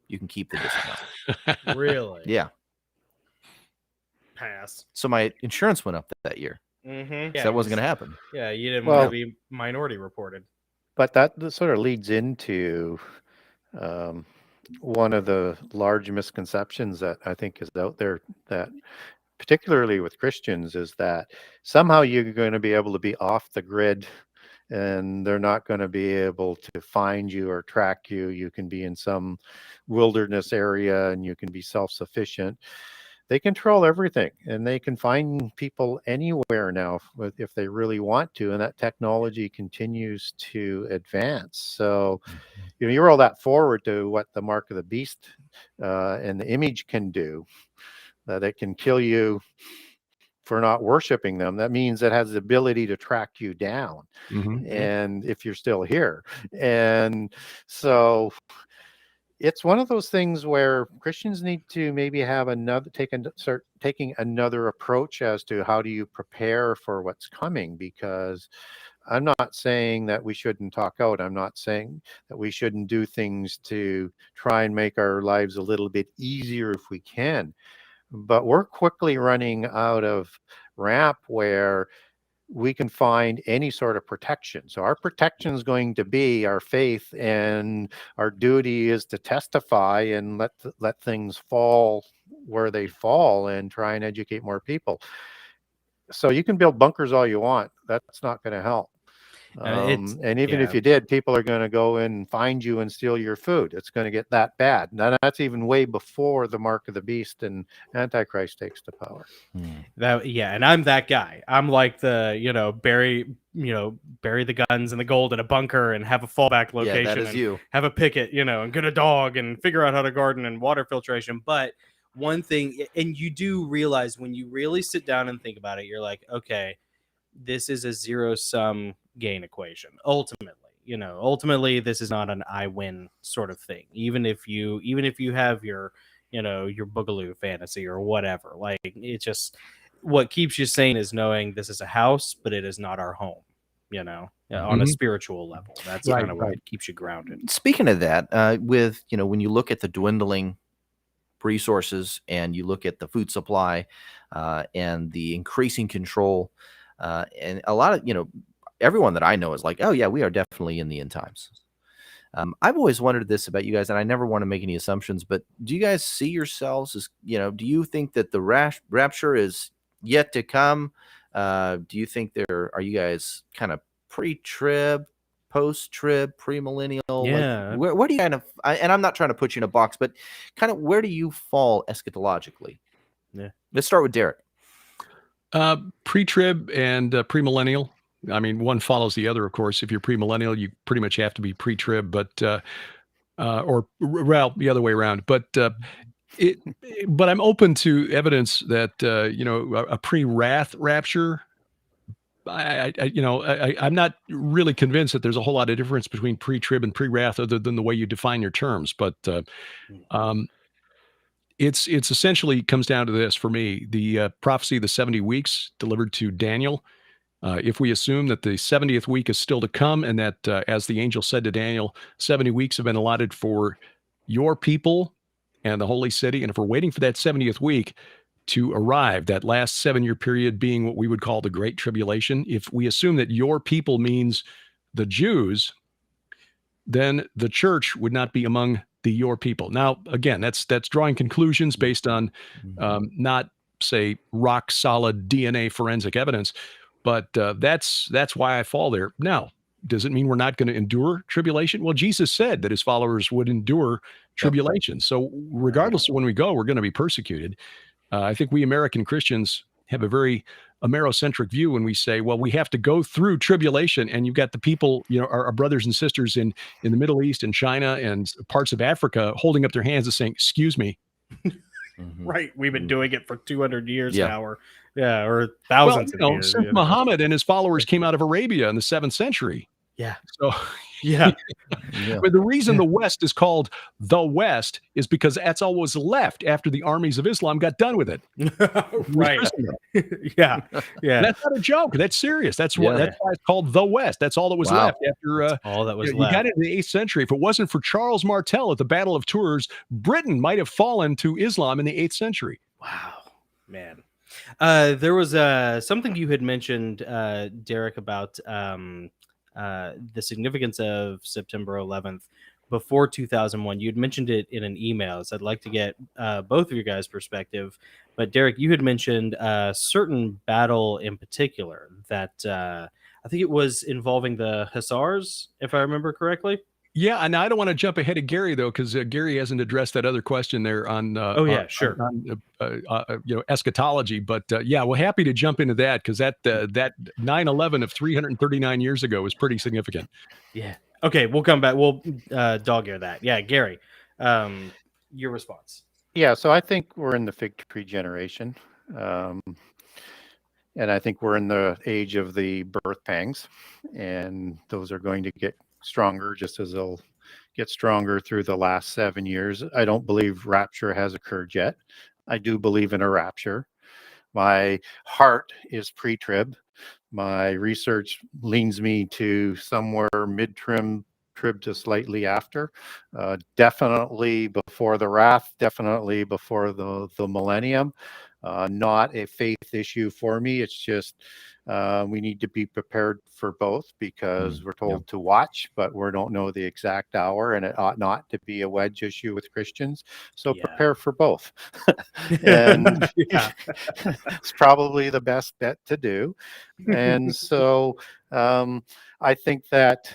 You can keep the discount. Really? Yeah. Pass. So my insurance went up that year. Mm-hmm. So that wasn't going to happen. Yeah, you didn't want to be minority reported. But that sort of leads into one of the large misconceptions that I think is out there, that particularly with Christians, is that somehow you're going to be able to be off the grid and they're not going to be able to find you or track you. You can be in some wilderness area and you can be self-sufficient. They control everything, and they can find people anywhere now if they really want to, and that technology continues to advance. So, you roll that forward to what the mark of the beast and the image can do. That it can kill you for not worshiping them. That means it has the ability to track you down, and if you're still here. And so it's one of those things where Christians need to maybe have start taking another approach as to how do you prepare for what's coming, because I'm not saying that we shouldn't talk out. I'm not saying that we shouldn't do things to try and make our lives a little bit easier if we can. But we're quickly running out of ramp where we can find any sort of protection. So our protection is going to be our faith, and our duty is to testify and let things fall where they fall and try and educate more people. So you can build bunkers all you want. That's not going to help. And even if you did, people are going to go and find you and steal your food. It's going to get that bad. Now, that's even way before the mark of the beast and Antichrist takes the power. And I'm that guy. I'm like the, bury the guns and the gold in a bunker and have a fallback location. Yeah, that is you. Have a picket, and get a dog and figure out how to garden and water filtration. But one thing, and you do realize when you really sit down and think about it, you're like, okay, this is a zero-sum gain equation. Ultimately, this is not an I win sort of thing. Even if you have your, your boogaloo fantasy or whatever, like it just, what keeps you sane is knowing this is a house, but it is not our home, you know, on a spiritual level. That's kind of what keeps you grounded. Speaking of that, with, you know, when you look at the dwindling resources and you look at the food supply and the increasing control, and a lot of, you know, everyone that I know is like, oh yeah, we are definitely in the end times. I've always wondered this about you guys, and I never want to make any assumptions, but do you guys see yourselves as, you know, do you think that the rapture is yet to come? Do you think are you guys kind of pre-trib, post-trib, premillennial? Yeah. Like, where do you kind of, and I'm not trying to put you in a box, but kind of where do you fall eschatologically? Yeah. Let's start with Derek. Pre-trib and premillennial. I mean, one follows the other, of course. If you're premillennial, you pretty much have to be pre-trib, but or well, the other way around. But but I'm open to evidence that you know, a pre-wrath rapture. I'm not really convinced that there's a whole lot of difference between pre-trib and pre-wrath, other than the way you define your terms. But it's essentially comes down to this for me: the prophecy of the 70 weeks delivered to Daniel. If we assume that the 70th week is still to come, and that, as the angel said to Daniel, 70 weeks have been allotted for your people and the holy city, and if we're waiting for that 70th week to arrive, that last 7-year period being what we would call the Great Tribulation, if we assume that your people means the Jews, then the church would not be among the your people. Now, again, that's drawing conclusions based on not, say, rock solid DNA forensic evidence. But that's why I fall there. Now, does it mean we're not going to endure tribulation? Well, Jesus said that his followers would endure tribulation. So regardless of when we go, we're going to be persecuted. I think we American Christians have a very Amerocentric view when we say, well, we have to go through tribulation. And you've got the people, you know, our brothers and sisters in the Middle East and China and parts of Africa holding up their hands and saying, excuse me. Right. We've been doing it for 200 years now, or thousands of years. Since Muhammad and his followers came out of Arabia in the 7th century. Yeah. So, yeah. But the reason the West is called the West is because that's all was left after the armies of Islam got done with it. Right. Yeah. Yeah. That's not a joke. That's serious. That's why it's called the West. That's all that was left after all that was left. You got into the 8th century. If it wasn't for Charles Martel at the Battle of Tours, Britain might have fallen to Islam in the 8th century. Wow, man. There was something you had mentioned, Derek, about the significance of September 11th before 2001. You had mentioned it in an email, so I'd like to get both of your guys' perspective. But Derek, you had mentioned a certain battle in particular that I think it was involving the Hussars, if I remember correctly. Yeah, and I don't want to jump ahead of Gary though, because Gary hasn't addressed that other question there on. Eschatology. But yeah, we're happy to jump into that because that 9/11 of 339 years ago was pretty significant. Yeah. Okay, we'll come back. We'll dog ear that. Yeah, Gary, your response. Yeah, so I think we're in the fig tree generation, and I think we're in the age of the birth pangs, and those are going to get stronger, just as they'll get stronger through the last 7 years. I don't believe rapture has occurred yet. I do believe in a rapture. My heart is pre-trib. My research leans me to somewhere mid-trib to slightly after. Definitely before the wrath, definitely before the millennium. Not a faith issue for me. It's just we need to be prepared for both, because we're told to watch, but we don't know the exact hour, and it ought not to be a wedge issue with Christians. So prepare for both. And it's probably the best bet to do. And so I think that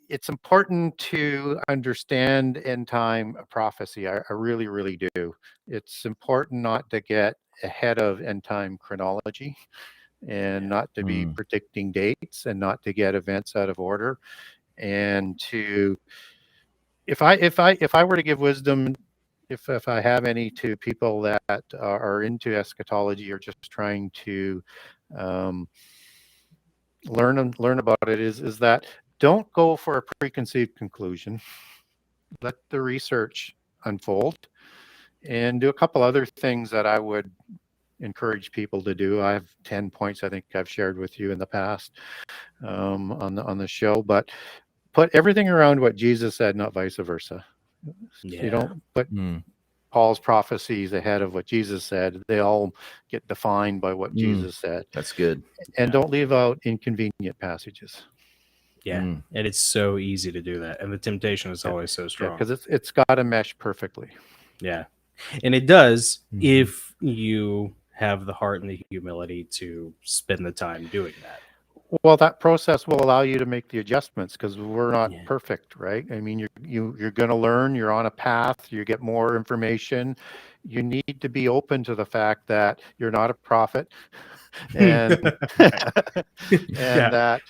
it's important to understand end time prophecy. I really, really do. It's important not to get ahead of end time chronology, and not to be predicting dates, and not to get events out of order. And to, if I were to give wisdom, if I have any, to people that are into eschatology or just trying to learn about it, is that don't go for a preconceived conclusion. Let the research unfold, and do a couple other things that I would encourage people to do. I have 10 points I think I've shared with you in the past on the show, but put everything around what Jesus said, not vice versa. You don't put Paul's prophecies ahead of what Jesus said. They all get defined by what Jesus said. That's good. And don't leave out inconvenient passages. And it's so easy to do that, and the temptation is always so strong. Because it's got to mesh perfectly. And it does if you have the heart and the humility to spend the time doing that. Well, that process will allow you to make the adjustments, because we're not perfect, right? I mean, you're going to learn. You're on a path. You get more information. You need to be open to the fact that you're not a prophet, and that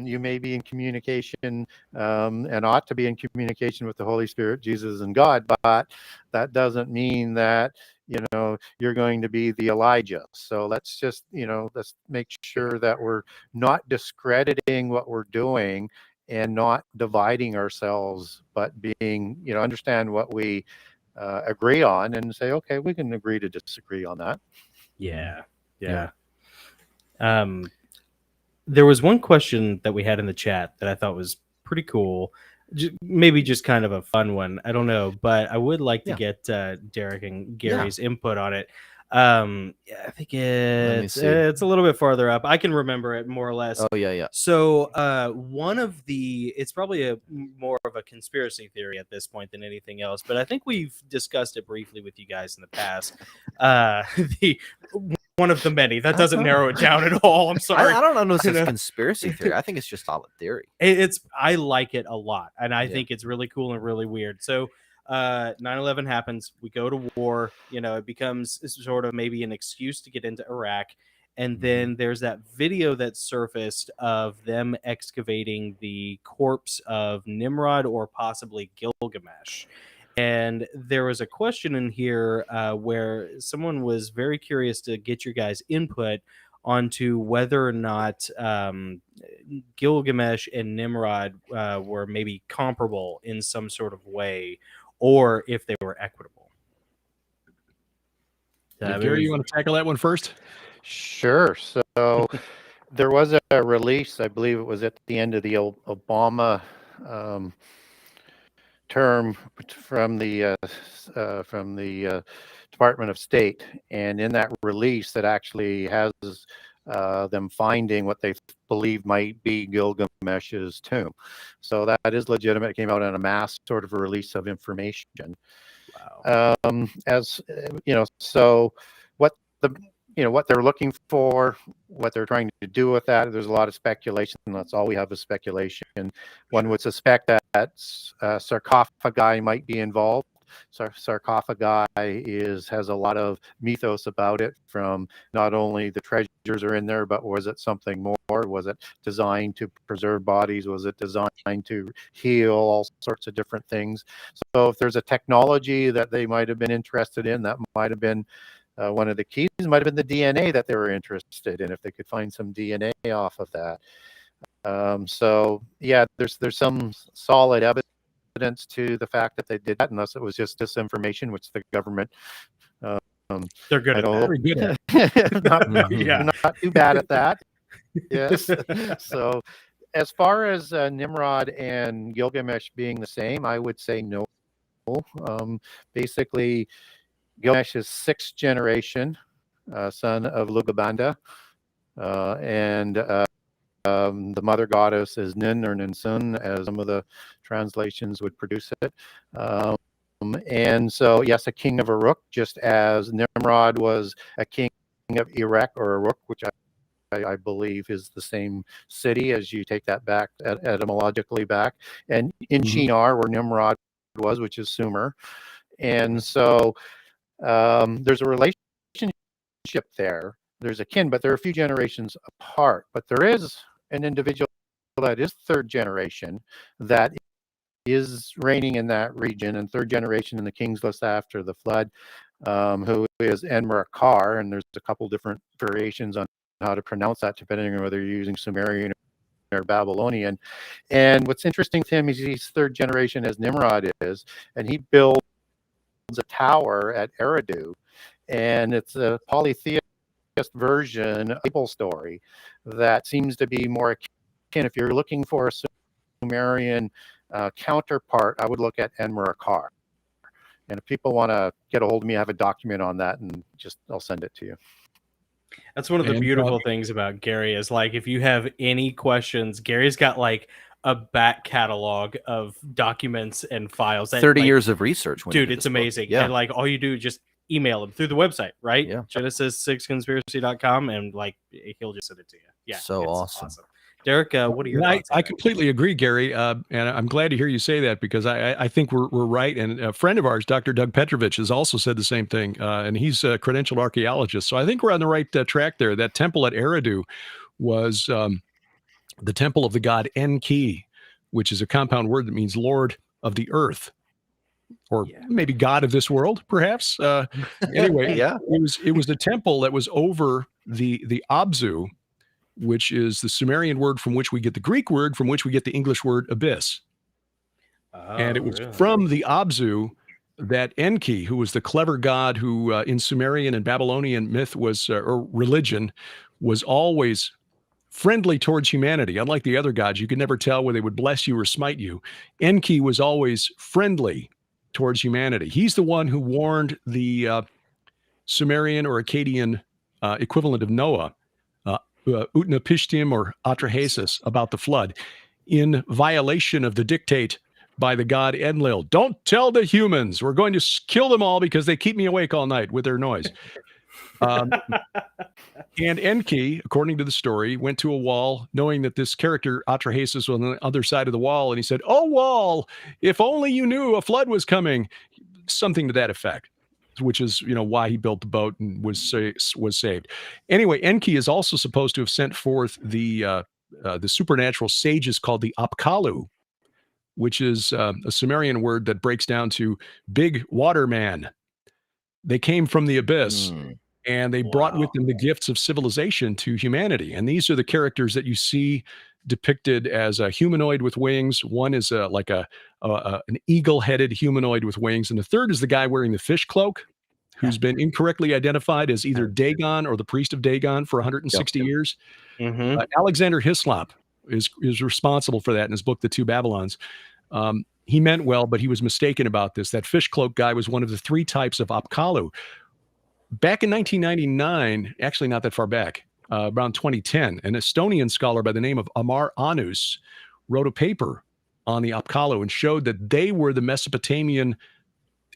you may be in communication and ought to be in communication with the Holy Spirit, Jesus, and God, but that doesn't mean that you're going to be the Elijah. So let's just let's make sure that we're not discrediting what we're doing and not dividing ourselves, but being understand what we agree on and say, okay, we can agree to disagree on that. There was one question that we had in the chat that I thought was pretty cool. Maybe just kind of a fun one. I don't know, but I would like to get Derek and Gary's input on it. I think it's a little bit farther up. I can remember it more or less. Oh, yeah. So it's probably more of a conspiracy theory at this point than anything else, but I think we've discussed it briefly with you guys in the past. One of the many. That doesn't narrow it down at all. I'm sorry. I don't know if it's conspiracy theory. I think it's just solid theory. I like it a lot, and I think it's really cool and really weird. So 9/11 happens. We go to war. It becomes sort of maybe an excuse to get into Iraq. And then there's that video that surfaced of them excavating the corpse of Nimrod or possibly Gilgamesh. And there was a question in here where someone was very curious to get your guys' input onto whether or not Gilgamesh and Nimrod were maybe comparable in some sort of way, or if they were equitable. Gary, you want to tackle that one first? Sure. So there was a release, I believe it was at the end of the Obama term from the Department of State, and in that release it actually has them finding what they believe might be Gilgamesh's tomb. So that is legitimate. It came out in a mass sort of a release of information. Wow. So what they're looking for, what they're trying to do with that, there's a lot of speculation. That's all we have is speculation. One would suspect that sarcophagi might be involved. Sarcophagi has a lot of mythos about it, from not only the treasures are in there, but was it something more? Was it designed to preserve bodies? Was it designed to heal? All sorts of different things. So if there's a technology that they might have been interested in, that might have been one of the keys. Might have been the DNA that they were interested in, if they could find some DNA off of that. There's some solid evidence to the fact that they did that, unless it was just disinformation, which the government they're good at that. not too bad at that. Yes. So as far as Nimrod and Gilgamesh being the same, I would say no. Basically, Gilgamesh is 6th generation son of Lugabanda, and the mother goddess is Nin or Ninsun, as some of the translations would produce it. And so, yes, a king of Uruk, just as Nimrod was a king of Uruk or Uruk, which I believe is the same city, as you take that back etymologically back, and in Shinar, where Nimrod was, which is Sumer. And so there's a relationship there. There's a kin, but they're a few generations apart. But there is an individual that is 3rd generation that is reigning in that region, and 3rd generation in the king's list after the flood, who is Enmerakar, and there's a couple different variations on how to pronounce that, depending on whether you're using Sumerian or Babylonian. And what's interesting to him is he's 3rd generation as Nimrod is, and he builds a tower at Eridu, and it's a polytheist version Babel story that seems to be more akin. If you're looking for a Sumerian counterpart, I would look at Enmerkar. And if people want to get a hold of me, I have a document on that, and I'll send it to you. That's one of the beautiful things about Gary is, like, if you have any questions, Gary's got like a back catalog of documents and files. 30 years of research. Dude, it's amazing. Yeah. And like all you do is just email him through the website, right? Yeah. Genesis6conspiracy.com, and like he'll just send it to you. Yeah. So awesome. Derek, what are your thoughts? I completely agree, Gary, and I'm glad to hear you say that, because I think we're right. And a friend of ours, Dr. Doug Petrovich, has also said the same thing, and he's a credentialed archaeologist. So I think we're on the right track there. That temple at Eridu was the temple of the god Enki, which is a compound word that means Lord of the Earth, or maybe God of this world, perhaps. Anyway, it was the temple that was over the Abzu, which is the Sumerian word from which we get the Greek word, from which we get the English word abyss. And it was from the Abzu that Enki, who was the clever god who in Sumerian and Babylonian myth was, or religion, was always friendly towards humanity. Unlike the other gods, you could never tell whether they would bless you or smite you. Enki was always friendly towards humanity. He's the one who warned the Sumerian or Akkadian equivalent of Noah, Utnapishtim or Atrahasis, about the flood, in violation of the dictate by the god Enlil. Don't tell the humans. We're going to kill them all because they keep me awake all night with their noise. And Enki, according to the story, went to a wall knowing that this character Atrahasis was on the other side of the wall, and he said, "Oh, wall, if only you knew a flood was coming." Something to that effect, which is, why he built the boat and was saved. Anyway, Enki is also supposed to have sent forth the supernatural sages called the Apkallu, which is a Sumerian word that breaks down to big water man. They came from the abyss, and they brought with them the gifts of civilization to humanity. And these are the characters that you see depicted as a humanoid with wings. One is like an eagle-headed humanoid with wings, and the third is the guy wearing the fish cloak, who's been incorrectly identified as either Dagon or the priest of Dagon for 160 years. Alexander Hislop is responsible for that in his book, The Two Babylons. He meant well, but he was mistaken about this. That fish cloak guy was one of the three types of Apkallu. Back in 1999, actually not that far back, around 2010, an Estonian scholar by the name of Amar Anus wrote a paper on the Apkallu and showed that they were the Mesopotamian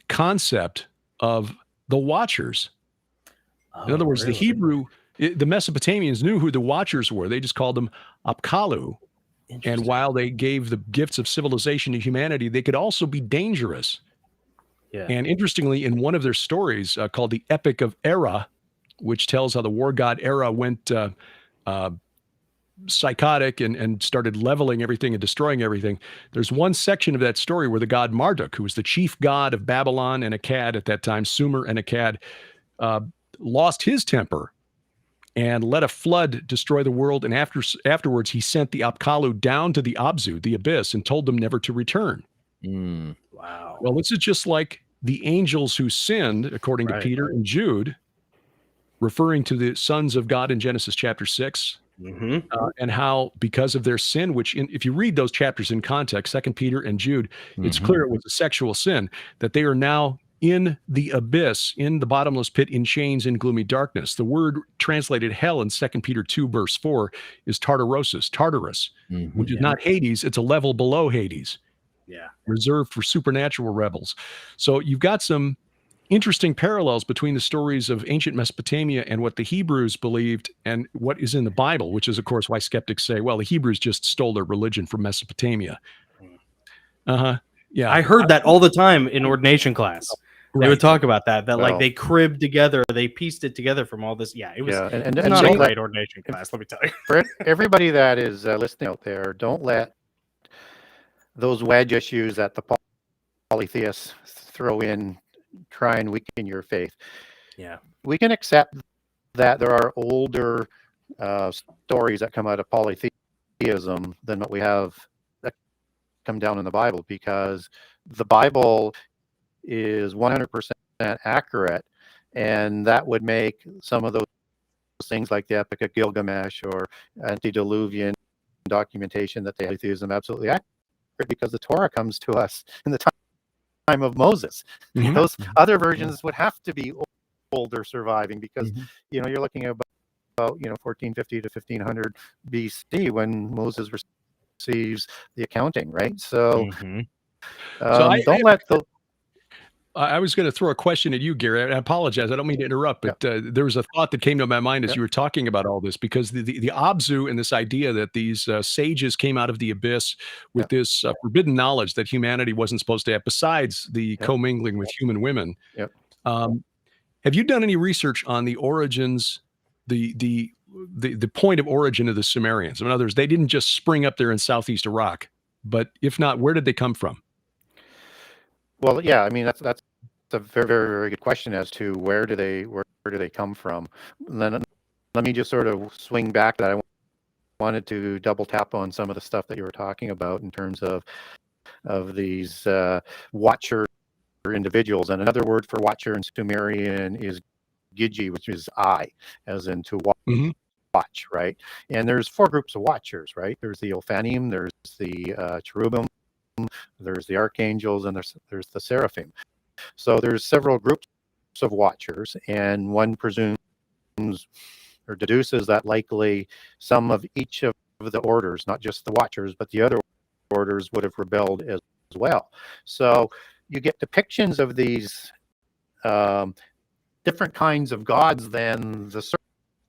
concept of the Watchers. In other words, the Mesopotamians knew who the Watchers were. They just called them Apkallu. And while they gave the gifts of civilization to humanity, they could also be dangerous. And interestingly, in one of their stories called the Epic of Era, which tells how the war god Era went psychotic and started leveling everything and destroying everything, there's one section of that story where the god Marduk, who was the chief god of Babylon and Akkad at that time, Sumer and Akkad, lost his temper and let a flood destroy the world. And afterwards, he sent the Apkallu down to the Abzu, the abyss, and told them never to return. Wow. Well, this is just like the angels who sinned, according to Peter and Jude, referring to the sons of God in Genesis chapter 6, and how because of their sin, which if you read those chapters in context, 2 Peter and Jude, it's clear it was a sexual sin, that they are now in the abyss, in the bottomless pit, in chains, in gloomy darkness. The word translated hell in 2 Peter 2, verse 4 is Tartarus, which is not Hades. It's a level below Hades. Reserved for supernatural rebels. So you've got some interesting parallels between the stories of ancient Mesopotamia and what the Hebrews believed and what is in the Bible, which is, of course, why skeptics say, well, the Hebrews just stole their religion from Mesopotamia. Yeah. I heard that all the time in ordination class. They would talk about that like they cribbed together, they pieced it together from all this. Yeah, it was and not a great ordination class, let me tell you. For everybody that is listening out there, don't let those wedge issues that the polytheists throw in try and weaken your faith. We can accept that there are older stories that come out of polytheism than what we have that come down in the Bible, because the Bible is 100% accurate, and that would make some of those things like the Epic of Gilgamesh or antediluvian documentation that they polytheism absolutely accurate, because the Torah comes to us in the time of Moses. Mhm. Those other versions would have to be older surviving, because you're looking at about 1450 to 1500 BC when Moses receives the accounting, right? So, don't let the I was going to throw a question at you, Gary. I apologize. I don't mean to interrupt, but there was a thought that came to my mind as you were talking about all this, because the Abzu and this idea that these sages came out of the abyss with this forbidden knowledge that humanity wasn't supposed to have, besides the commingling with human women. Have you done any research on the origins, the point of origin of the Sumerians? In other words, they didn't just spring up there in Southeast Iraq, but if not, where did they come from? Well, yeah, I mean that's a very, very, very good question as to where do they come from. And then let me just sort of swing back that I wanted to double tap on some of the stuff that you were talking about in terms of these watcher individuals. And another word for watcher in Sumerian is Giji, which is eye, as in to watch, right? And there's 4 groups of watchers, right? There's the Ophanim, there's the cherubim, there's the archangels, and there's the seraphim. So there's several groups of watchers, and one presumes or deduces that likely some of each of the orders, not just the watchers, but the other orders, would have rebelled as well. So you get depictions of these different kinds of gods than the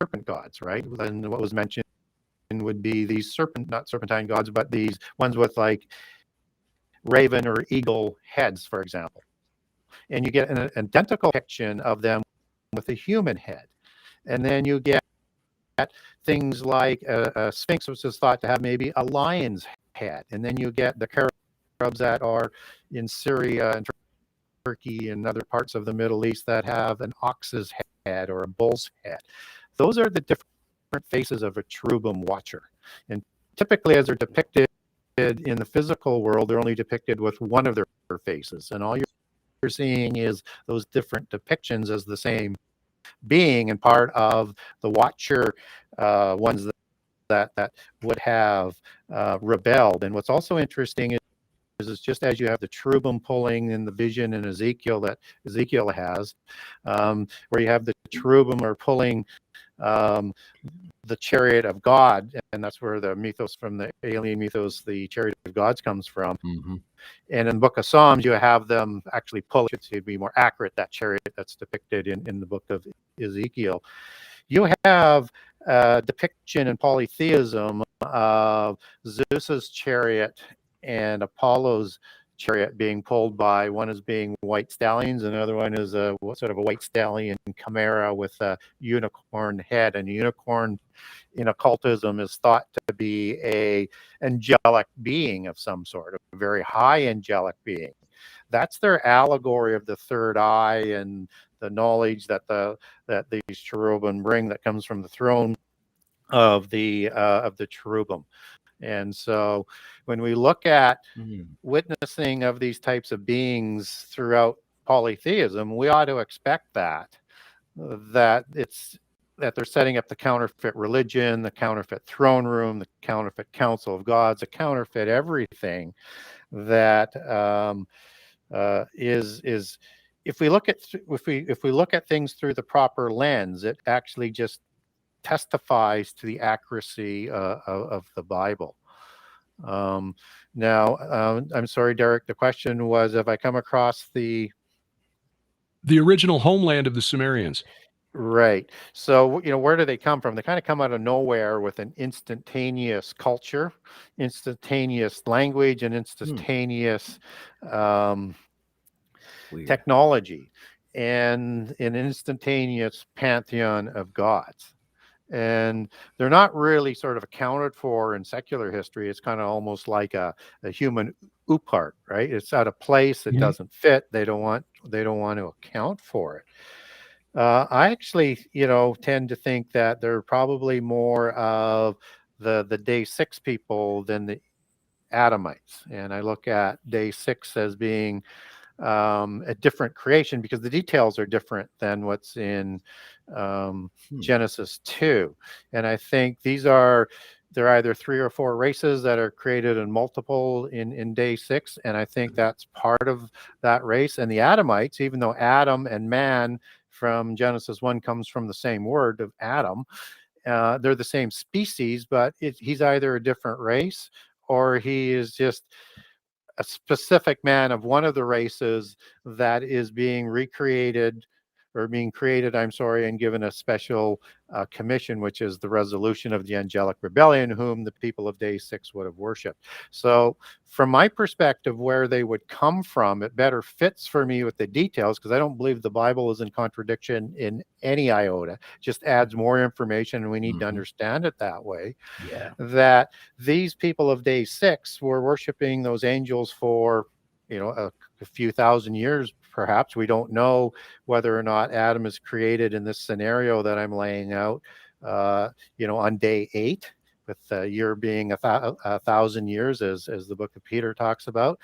serpent gods, right? Then what was mentioned would be these not serpentine gods, but these ones with like raven or eagle heads, for example. And you get an identical depiction of them with a human head. And then you get things like a sphinx, which is thought to have maybe a lion's head. And then you get the cherubs that are in Syria and Turkey and other parts of the Middle East that have an ox's head or a bull's head. Those are the different faces of a cherubim watcher. And typically, as they're depicted in the physical world, they're only depicted with one of their faces. And all you're seeing is those different depictions as the same being, and part of the watcher ones that would have rebelled. And what's also interesting is just as you have the cherubim pulling in the vision in Ezekiel that Ezekiel has, where you have the cherubim are pulling the chariot of God, and that's where the mythos from the alien mythos, the chariot of gods, comes from. And in the book of Psalms, you have them actually pull it to be more accurate, that chariot that's depicted in the book of Ezekiel. You have a depiction in polytheism of Zeus's chariot and Apollo's chariot being pulled by, one is being white stallions, and another one is a sort of a white stallion chimera with a unicorn head. And a unicorn in occultism is thought to be a angelic being of some sort, a very high angelic being. That's their allegory of the third eye and the knowledge that these cherubim bring, that comes from the throne of the cherubim. And so when we look at witnessing of these types of beings throughout polytheism, we ought to expect that they're setting up the counterfeit religion, the counterfeit throne room, the counterfeit council of gods, the counterfeit everything that is if we look at things through the proper lens, it actually just testifies to the accuracy of the Bible. Now, I'm sorry, Derek, the question was, have I come across the original homeland of the Sumerians? Right. So, where do they come from? They kind of come out of nowhere with an instantaneous culture, instantaneous language, and instantaneous technology, and an instantaneous pantheon of gods. And they're not really sort of accounted for in secular history. It's kind of almost like a human oopart, right? It's out of place. It doesn't fit. They don't want to account for it. I actually, tend to think that they're probably more of the day 6 people than the Adamites. And I look at day 6 as being a different creation, because the details are different than what's in Genesis 2. And I think they're either 3 or 4 races that are created in multiple in day 6. And I think that's part of that race. And the Adamites, even though Adam and man from Genesis 1 comes from the same word of Adam, they're the same species, but he's either a different race or he is just a specific man of one of the races that is being recreated or being created, I'm sorry, and given a special commission, which is the resolution of the angelic rebellion, whom the people of day 6 would have worshipped. So from my perspective, where they would come from, it better fits for me with the details, because I don't believe the Bible is in contradiction in any iota. It just adds more information, and we need to understand it that way. Yeah. That these people of day 6 were worshiping those angels for, a few thousand years, perhaps. We don't know whether or not Adam is created in this scenario that I'm laying out, on day 8, with the year being a 1,000 years, as the book of Peter talks about,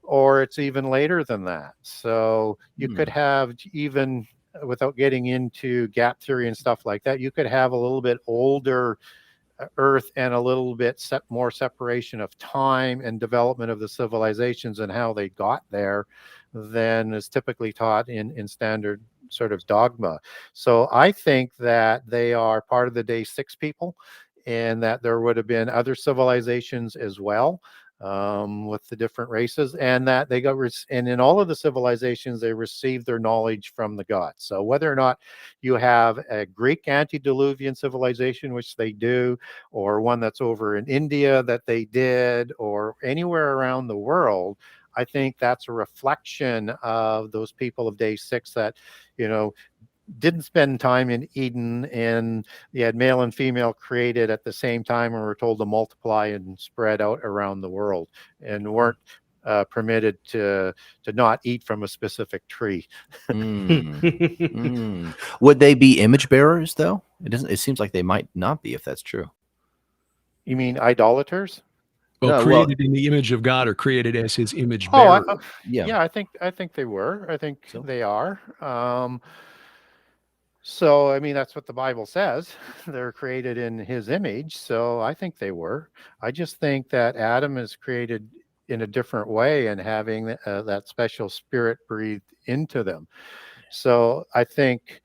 or it's even later than that. So you could have, even without getting into gap theory and stuff like that, you could have a little bit older Earth and a little bit more separation of time and development of the civilizations and how they got there than is typically taught in standard sort of dogma. So I think that they are part of the day 6 people, and that there would have been other civilizations as well, with the different races, and that they and in all of the civilizations, they received their knowledge from the gods. So whether or not you have a Greek antediluvian civilization, which they do, or one that's over in India that they did, or anywhere around the world, I think that's a reflection of those people of day 6 that, didn't spend time in Eden, and you had male and female created at the same time and were told to multiply and spread out around the world, and weren't permitted to not eat from a specific tree. Would they be image bearers, though? It seems like they might not be, if that's true. You mean idolaters? Well, No, created in the image of God, or created as his image bearer. Yeah, I think they were. I think so. They are. So, I mean, that's what the Bible says. They're created in his image. So I think they were. I just think that Adam is created in a different way, and having that special spirit breathed into them. So I think,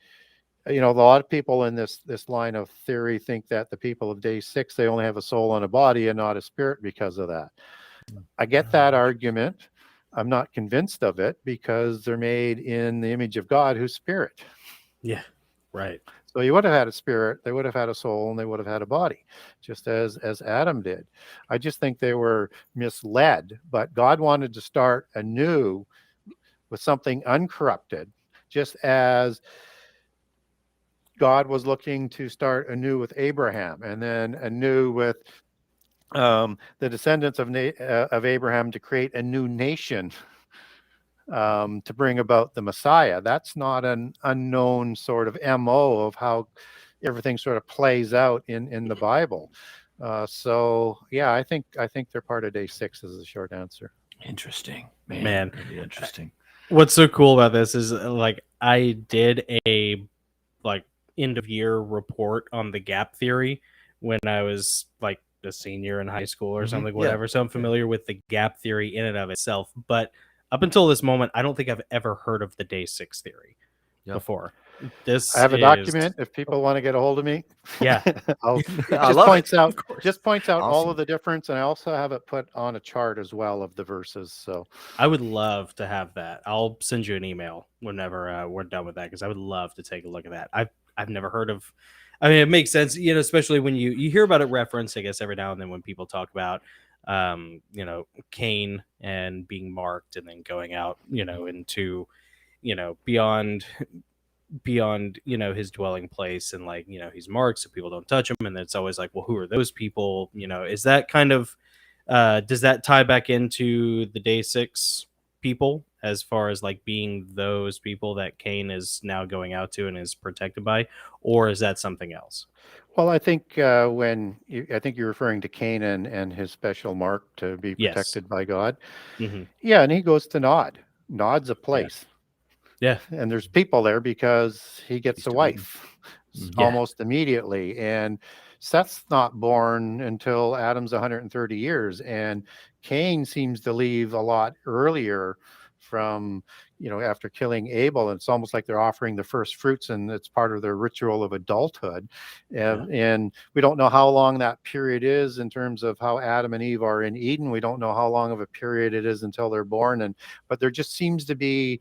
a lot of people in this line of theory think that the people of day 6, they only have a soul and a body and not a spirit because of that. I get that argument. I'm not convinced of it, because they're made in the image of God, who's spirit. Yeah. Right. So you would have had a spirit, they would have had a soul, and they would have had a body, just as Adam did. I just think they were misled, but God wanted to start anew with something uncorrupted, just as God was looking to start anew with Abraham, and then anew with the descendants of Abraham, to create a new nation, to bring about the Messiah. That's not an unknown sort of MO of how everything sort of plays out in the Bible. So yeah, I think they're part of day 6 is the short answer. Interesting, man. Really interesting. What's so cool about this is, I did a end of year report on the gap theory when I was a senior in high school or something, whatever. So I'm familiar with the gap theory in and of itself, but up until this moment, I don't think I've ever heard of the day 6 theory before. I have a document if people want to get a hold of me. Yeah. Just points out all of the difference, and I also have it put on a chart as well of the verses. So I would love to have that. I'll send you an email whenever we're done with that, because I would love to take a look at that. I've never heard of. I mean, it makes sense, especially when you hear about it referenced, I guess, every now and then when people talk about Cain and being marked, and then going out, into, beyond his dwelling place, and he's marked so people don't touch him, and it's always well, who are those people? Is that kind of does that tie back into the day 6 people, as far as being those people that Cain is now going out to and is protected by, or is that something else? Well, I think I think you're referring to Canaan and his special mark to be protected by God. Mm-hmm. Yeah, and he goes to Nod. Nod's a place. Yeah. And there's people there because he gets a wife almost immediately. And Seth's not born until Adam's 130 years. And Cain seems to leave a lot earlier from, after killing Abel. It's almost like they're offering the first fruits, and it's part of their ritual of adulthood. And we don't know how long that period is in terms of how Adam and Eve are in Eden. We don't know how long of a period it is until they're born. But there just seems to be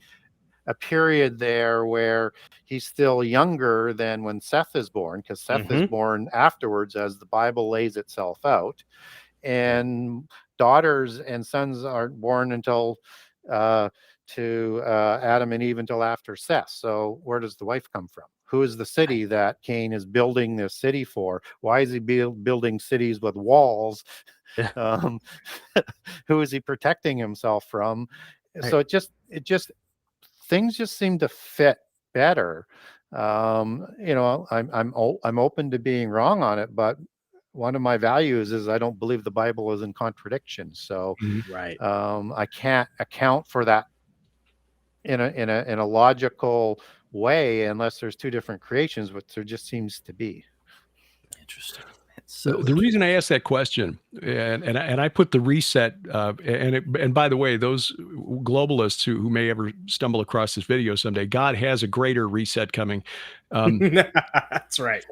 a period there where he's still younger than when Seth is born, because Seth is born afterwards as the Bible lays itself out. And daughters and sons aren't born until to Adam and Eve until after Seth. So where does the wife come from? Who is the city that Cain is building this city for? Why is he building cities with walls? Who is he protecting himself from? So it just things just seem to fit better. I'm open to being wrong on it, but one of my values is I don't believe the Bible is in contradiction. So I can't account for that in a logical way unless there's two different creations, which there just seems to be. Interesting. So the reason I asked that question, and I put the reset, and by the way, those globalists who may ever stumble across this video someday, God has a greater reset coming. That's right.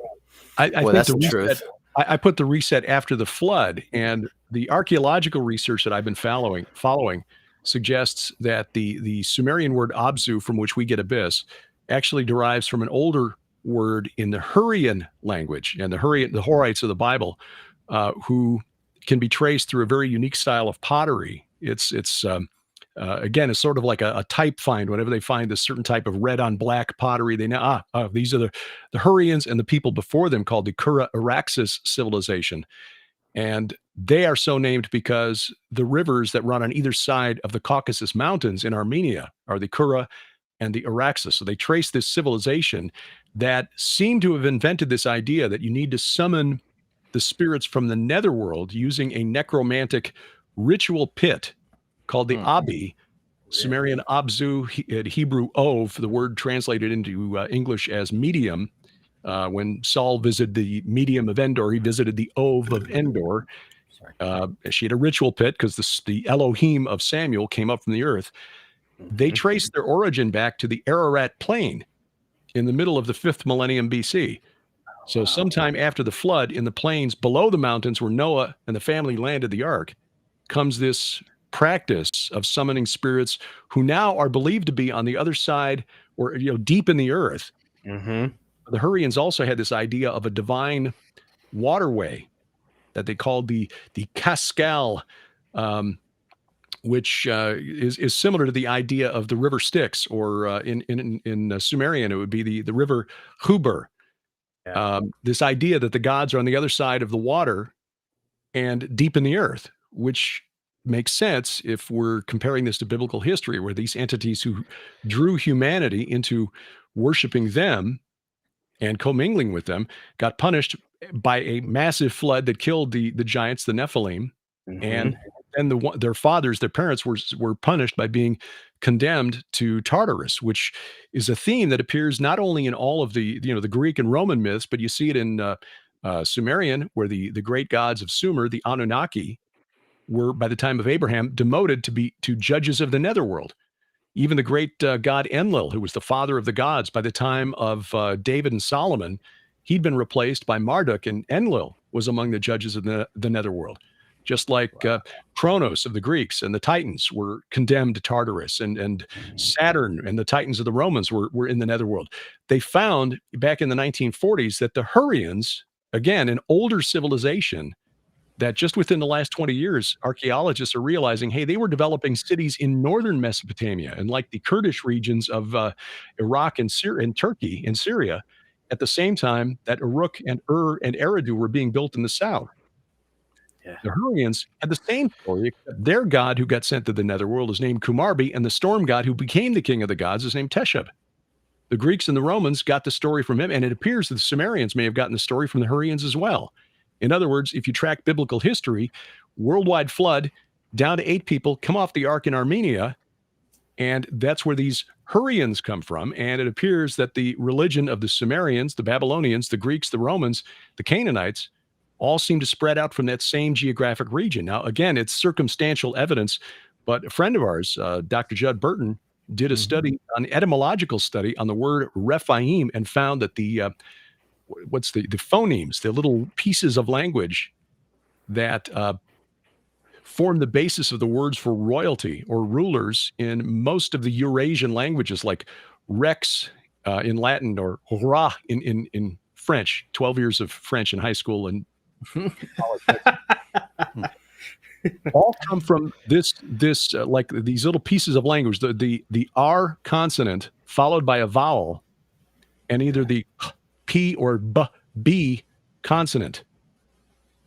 I think that's the truth. I put the reset after the flood, and the archaeological research that I've been following suggests that the Sumerian word Abzu, from which we get abyss, actually derives from an older word in the Hurrian language, and the Horites of the Bible, who can be traced through a very unique style of pottery. It's again, it's sort of like a type find. Whenever they find this certain type of red on black pottery, they know, these are the Hurrians and the people before them, called the Kura-Araxes civilization. And they are so named because the rivers that run on either side of the Caucasus Mountains in Armenia are the Kura and the Araxes. So they trace this civilization that seemed to have invented this idea that you need to summon the spirits from the netherworld using a necromantic ritual pit called the Abi, Sumerian Abzu, Hebrew Ov, the word translated into English as medium. When Saul visited the medium of Endor, he visited the Ov of Endor. She had a ritual pit because the Elohim of Samuel came up from the earth. They traced their origin back to the Ararat Plain in the middle of the 5th millennium BC. So sometime after the flood, in the plains below the mountains where Noah and the family landed the ark, comes this practice of summoning spirits who now are believed to be on the other side, or deep in the earth. The Hurrians also had this idea of a divine waterway that they called the Cascal, which is similar to the idea of the river Styx, or in Sumerian, it would be the river Huber. This idea that the gods are on the other side of the water and deep in the earth, which makes sense if we're comparing this to biblical history, where these entities who drew humanity into worshiping them and commingling with them got punished by a massive flood that killed the giants, the Nephilim, and then their fathers, their parents, were punished by being condemned to Tartarus, which is a theme that appears not only in all of the the Greek and Roman myths, but you see it in Sumerian, where the great gods of Sumer, the Anunnaki, were by the time of Abraham demoted to judges of the netherworld. Even the great god Enlil, who was the father of the gods, by the time of David and Solomon, he'd been replaced by Marduk, and Enlil was among the judges of the netherworld. Just like Kronos of the Greeks and the Titans were condemned to Tartarus, and Saturn and the Titans of the Romans were in the netherworld. They found back in the 1940s that the Hurrians, again, an older civilization, that just within the last 20 years, archaeologists are realizing, hey, they were developing cities in northern Mesopotamia and like the Kurdish regions of Iraq and Turkey and Syria, at the same time that Uruk and and Eridu were being built in the south. The Hurrians had the same story, except their god who got sent to the netherworld is named Kumarbi, and the storm god who became the king of the gods is named Teshub. The Greeks and the Romans got the story from him, and it appears that the Sumerians may have gotten the story from the Hurrians as well. In other words, if you track biblical history, worldwide flood, down to 8 people come off the ark in Armenia, And that's where these Hurrians come from. And it appears that the religion of the Sumerians, the Babylonians, the Greeks, the Romans, the Canaanites, all seem to spread out from that same geographic region. Now, again, it's circumstantial evidence, but a friend of ours, Dr. Judd Burton, did a study, an etymological study on the word Rephaim, and found that the phonemes, the little pieces of language that form the basis of the words for royalty or rulers in most of the Eurasian languages, like Rex in Latin or Ra in French. 12 years of French in high school and all come from this like these little pieces of language. The R consonant followed by a vowel, and either the P or B consonant.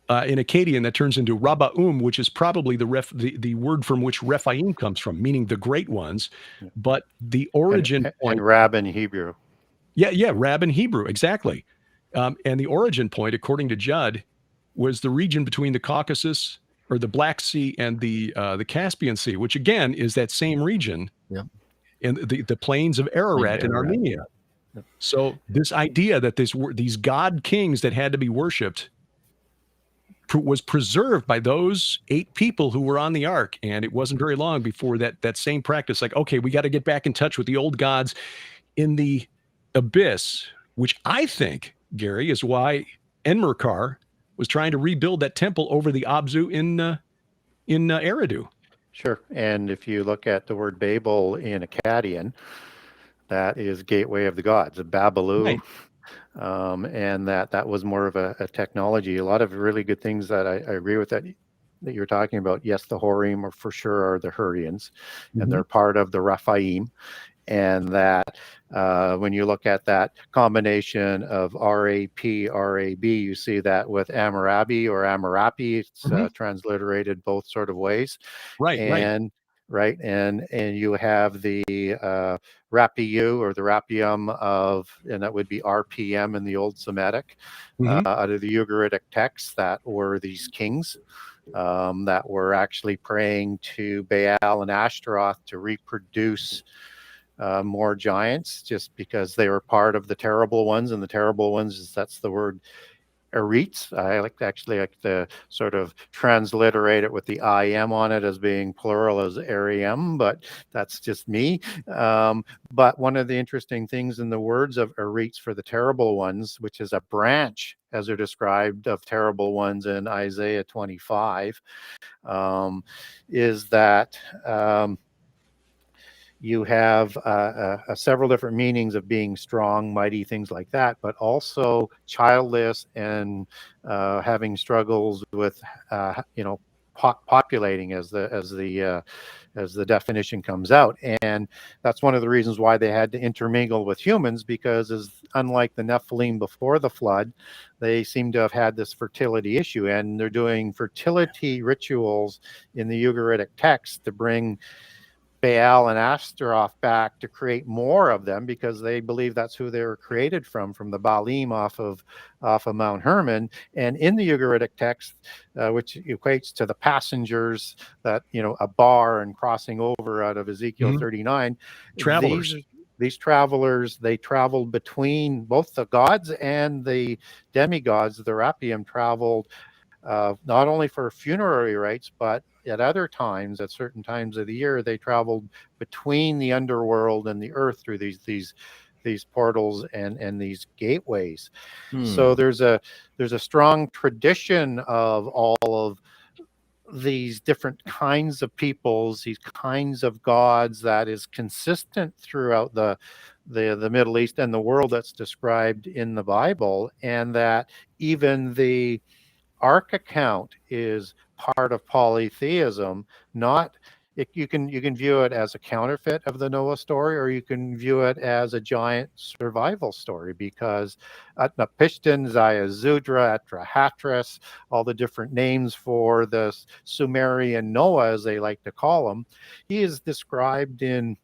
In Akkadian, that turns into Rabbaum, which is probably the word from which Rephaim comes from, meaning the great ones. But the origin point, and Rab in Hebrew. Yeah, Rab in Hebrew, exactly. And the origin point, according to Judd, was the region between the Caucasus or the Black Sea and the Caspian Sea, which again is that same region, in the plains of Ararat in Armenia. So this idea that these god kings that had to be worshipped was preserved by those 8 people who were on the ark. And it wasn't very long before that same practice, like, okay, we got to get back in touch with the old gods in the abyss, which I think, Gary, is why Enmerkar was trying to rebuild that temple over the Abzu in Eridu. Sure. And if you look at the word Babel in Akkadian, that is gateway of the gods, Babalu. Right. And that was more of a technology. A lot of really good things that I agree with that you're talking about. Yes, the Horim are for sure are the Hurrians, and they're part of the Rephaim. And that when you look at that combination of R-A-P, R-A-B, you see that with Amarabi or Amarapi. It's transliterated both sort of ways. Right. And you have the Rapiu or the Rapium and that would be RPM in the Old Semitic, out of the Ugaritic texts, that were these kings that were actually praying to Baal and Ashtaroth to reproduce more giants, just because they were part of the terrible ones. And the terrible ones, that's the word Eretz. I like to sort of transliterate it with the IM on it as being plural as Ariam, but that's just me. But one of the interesting things in the words of Eretz for the terrible ones, which is a branch, as they're described, of terrible ones in Isaiah 25, is that you have several different meanings of being strong, mighty, things like that, but also childless and having struggles with, populating as the definition comes out. And that's one of the reasons why they had to intermingle with humans, because unlike the Nephilim before the flood, they seem to have had this fertility issue, and they're doing fertility rituals in the Ugaritic text to bring Baal and Ashtaroth back, to create more of them, because they believe that's who they were created from the Baalim off of Mount Hermon. And in the Ugaritic text, which equates to the passengers, that, a bar and crossing over out of Ezekiel 39, travelers. These travelers, they traveled between both the gods and the demigods. The Rapium traveled not only for funerary rites, but at other times, at certain times of the year, they traveled between the underworld and the earth through these portals and these gateways. So there's a strong tradition of all of these different kinds of peoples, these kinds of gods, that is consistent throughout the Middle East and the world that's described in the Bible, and that even the Ark account is part of polytheism. You can view it as a counterfeit of the Noah story, or you can view it as a giant survival story, because Utnapishtim, Ziusudra, Atrahasis, all the different names for the Sumerian Noah, as they like to call him, he is described in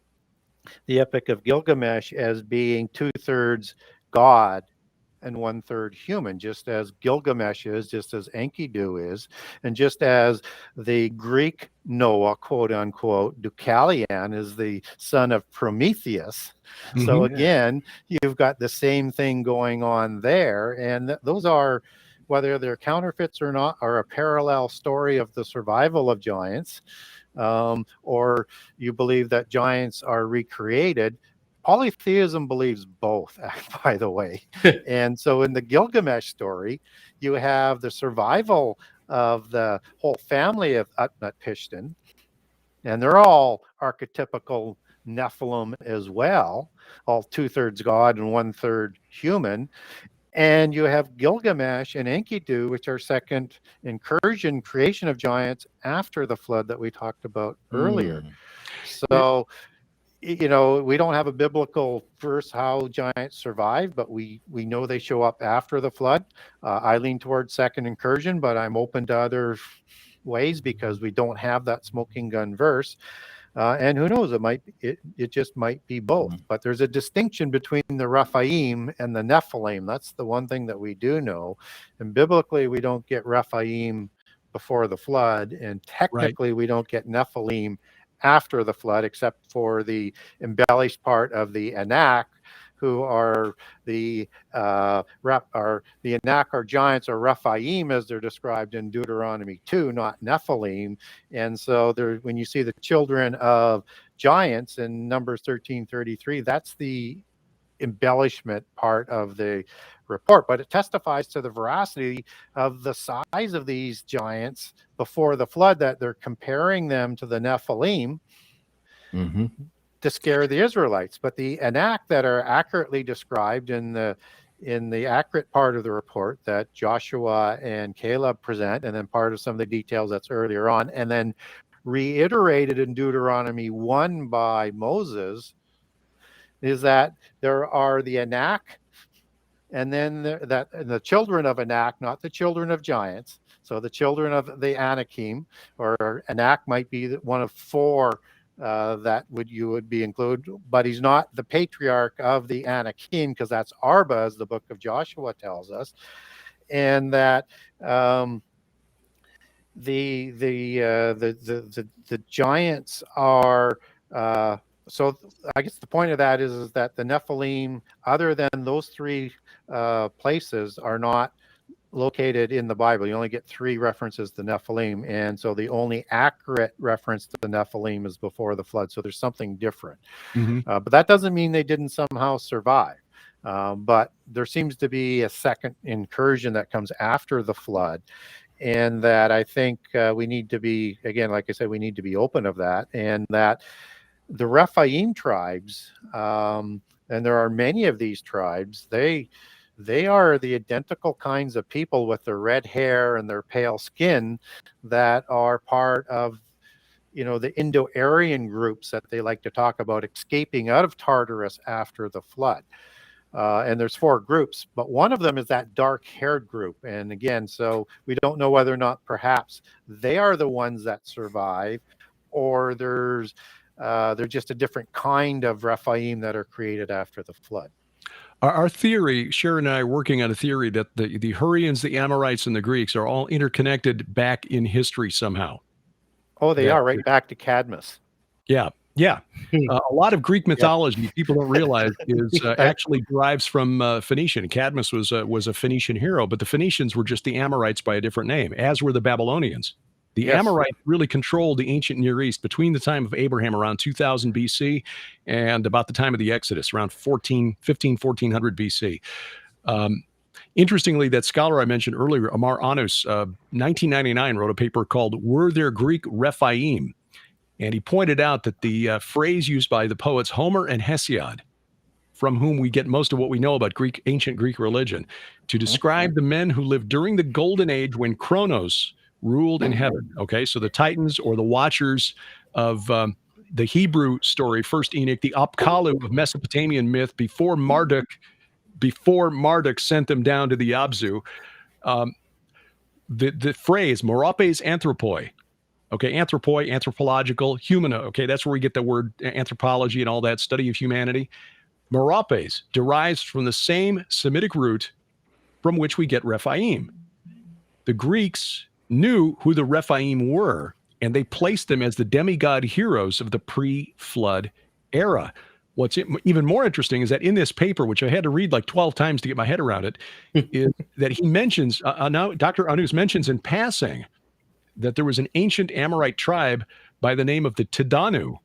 the Epic of Gilgamesh as being 2/3 God and 1/3 human, just as Gilgamesh is, just as Enkidu is, and just as the Greek Noah, quote unquote, Deucalion, is the son of Prometheus. So again, you've got the same thing going on there, and those are, whether they're counterfeits or not, are a parallel story of the survival of giants, or you believe that giants are recreated. Polytheism believes both, by the way. And so in the Gilgamesh story, you have the survival of the whole family of Utnapishtim, and they're all archetypical Nephilim as well, all 2/3 God and 1/3 human. And you have Gilgamesh and Enkidu, which are second incursion, creation of giants after the flood that we talked about earlier. So, you know, we don't have a biblical verse how giants survive, but we know they show up after the flood. I lean towards second incursion, but I'm open to other ways because we don't have that smoking gun verse. And who knows, it just might be both. But there's a distinction between the Rephaim and the Nephilim. That's the one thing that we do know. And biblically, we don't get Rephaim before the flood, and technically we don't get Nephilim after the flood, except for the embellished part of the Anak, who are the Anak are giants, or Rephaim as they're described in Deuteronomy 2, not Nephilim. And so when you see the children of giants in Numbers 13:33, that's the embellishment part of the report, but it testifies to the veracity of the size of these giants before the flood, that they're comparing them to the Nephilim to scare the Israelites. But the Anak that are accurately described in the accurate part of the report that Joshua and Caleb present, and then part of some of the details that's earlier on, and then reiterated in Deuteronomy 1 by Moses, is that there are the Anak, and then the children of Anak, not the children of giants. So the children of the Anakim, or Anak might be one of 4 that would be included, but he's not the patriarch of the Anakim, because that's Arba, as the book of Joshua tells us. And that the giants are so I guess the point of that is that the Nephilim, other than those 3 places, are not located in the Bible. You only get 3 references to Nephilim, and so the only accurate reference to the Nephilim is before the flood. So there's something different. But that doesn't mean they didn't somehow survive. But there seems to be a second incursion that comes after the flood, and that I think we need to be, again, like I said, we need to be open of that, and that the Rephaim tribes, and there are many of these tribes, they are the identical kinds of people with their red hair and their pale skin that are part of, you know, the Indo-Aryan groups that they like to talk about escaping out of Tartarus after the flood. And there's 4 groups, but one of them is that dark-haired group. And again, so we don't know whether or not perhaps they are the ones that survive, or they're just a different kind of Rephaim that are created after the flood. Our theory, Sharon and I are working on a theory that the Hurrians, the Amorites, and the Greeks are all interconnected back in history somehow. Oh, they are, right back to Cadmus. Yeah. A lot of Greek mythology, people don't realize, is actually derives from Phoenician. Cadmus was a Phoenician hero, but the Phoenicians were just the Amorites by a different name, as were the Babylonians. The Amorites really controlled the ancient Near East between the time of Abraham, around 2000 BC, and about the time of the Exodus, around 1400 BC. Interestingly, that scholar I mentioned earlier, Amar Anus, 1999, wrote a paper called "Were There Greek Rephaim?" And he pointed out that the phrase used by the poets Homer and Hesiod, from whom we get most of what we know about ancient Greek religion, to describe the men who lived during the golden age when Kronos ruled in heaven. Okay, so the Titans, or the Watchers of the Hebrew story, First Enoch, the Apkallu of Mesopotamian myth, before Marduk sent them down to the Abzu. The phrase Moropes Anthropoi, okay, anthropoi, anthropological, humana, okay, that's where we get the word anthropology and all that study of humanity. Moropes derives from the same Semitic root from which we get Rephaim. The Greeks knew who the Rephaim were, and they placed them as the demigod heroes of the pre-flood era. What's even more interesting is that in this paper, which I had to read like 12 times to get my head around it, is that he mentions, now Dr. Anus mentions in passing that there was an ancient Amorite tribe by the name of the Tidanu,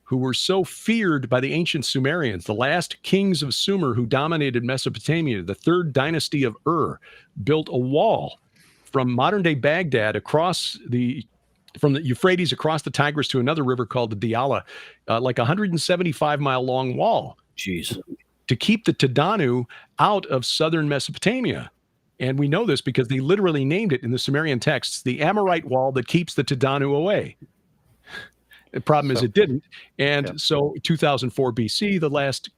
who were so feared by the ancient Sumerians, the last kings of Sumer who dominated Mesopotamia. The third dynasty of built a wall from modern-day Baghdad from the Euphrates across the Tigris to another river called the Diyala, like a 175-mile long wall. Jeez. To keep the Tidanu out of southern Mesopotamia. And we know this because they literally named it in the Sumerian texts, the Amorite wall that keeps the Tidanu away. The problem is it didn't. And so 2004 BC, the last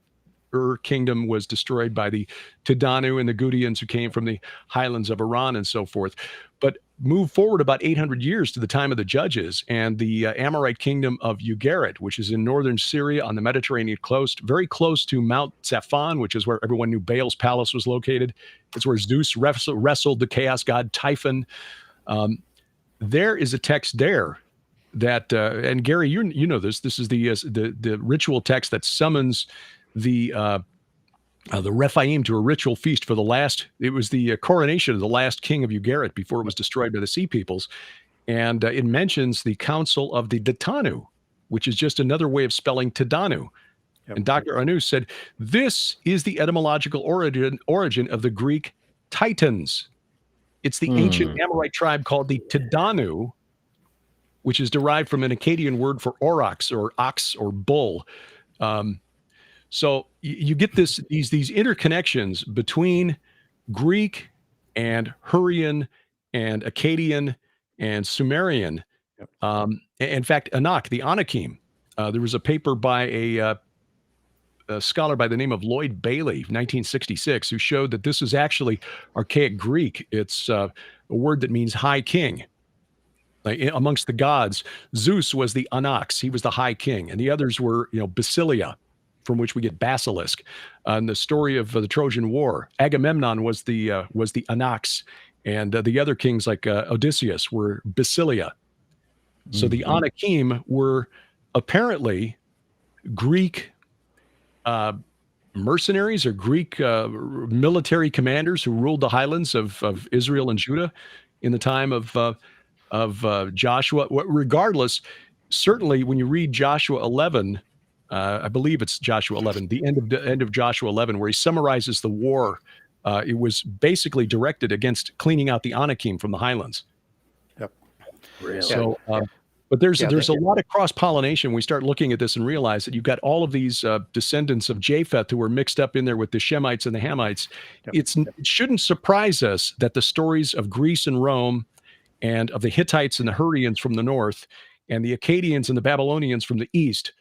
kingdom was destroyed by the Tidanu and the Gudians who came from the highlands of Iran and so forth. But move forward about 800 years to the time of the Judges, and the Amorite kingdom of Ugarit, which is in northern Syria on the Mediterranean coast, very close to Mount Zaphon, which is where everyone knew Baal's palace was located. It's where Zeus wrestled the chaos god Typhon. There is a text there that, and Gary, you know this. This is the ritual text that summons the Rephaim to a ritual feast for it was the coronation of the last king of Ugarit before it was destroyed by the Sea Peoples. And it mentions the council of the Datanu, which is just another way of spelling Tidanu. Yep. And Dr. Anus said, this is the etymological origin of the Greek Titans. It's the ancient Amorite tribe called the Tidanu, which is derived from an Akkadian word for aurochs or ox or bull. So you get these interconnections between Greek and Hurrian and Akkadian and Sumerian. In fact, Anak, the Anakim, there was a paper by a scholar by the name of Lloyd Bailey, 1966, who showed that this is actually archaic Greek. It's a word that means high king. Like amongst the gods, Zeus was the Anax. He was the high king. And the others were, Basilia, from which we get basilisk. In the story of the Trojan War, Agamemnon was the Anax, and the other kings like Odysseus were Basilia. So the Anakim were apparently Greek mercenaries or Greek military commanders who ruled the highlands of Israel and Judah in the time of Joshua. Regardless, certainly when you read Joshua 11. I believe it's Joshua 11, the end of Joshua 11, where he summarizes the war. It was basically directed against cleaning out the Anakim from the highlands. Yep. Really? So, but there's a lot of cross-pollination. We start looking at this and realize that you've got all of these descendants of Japheth who were mixed up in there with the Shemites and the Hamites. It shouldn't surprise us that the stories of Greece and Rome and of the Hittites and the Hurrians from the north and the Akkadians and the Babylonians from the east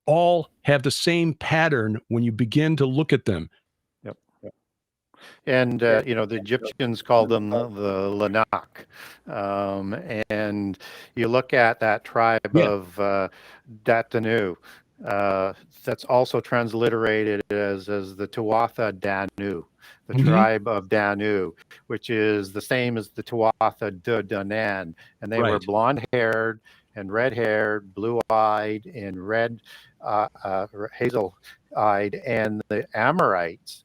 all have the same pattern when you begin to look at them. Yep. And, the Egyptians called them the Lanakh. And you look at that tribe of Datanu, that's also transliterated as the Tuatha Danu, the tribe of Danu, which is the same as the Tuatha De Danann. And they were blonde-haired and red-haired, blue-eyed, and red hazel-eyed, and the Amorites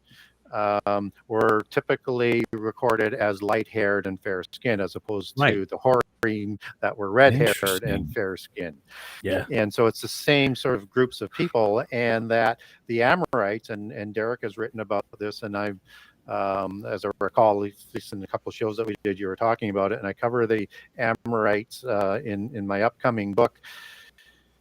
were typically recorded as light-haired and fair-skinned, as opposed to the Horim that were red-haired and fair-skinned. Yeah, and so it's the same sort of groups of people, and that the Amorites, and Derek has written about this, and I've as I recall, at least in a couple of shows that we did, you were talking about it, and I cover the Amorites in my upcoming book.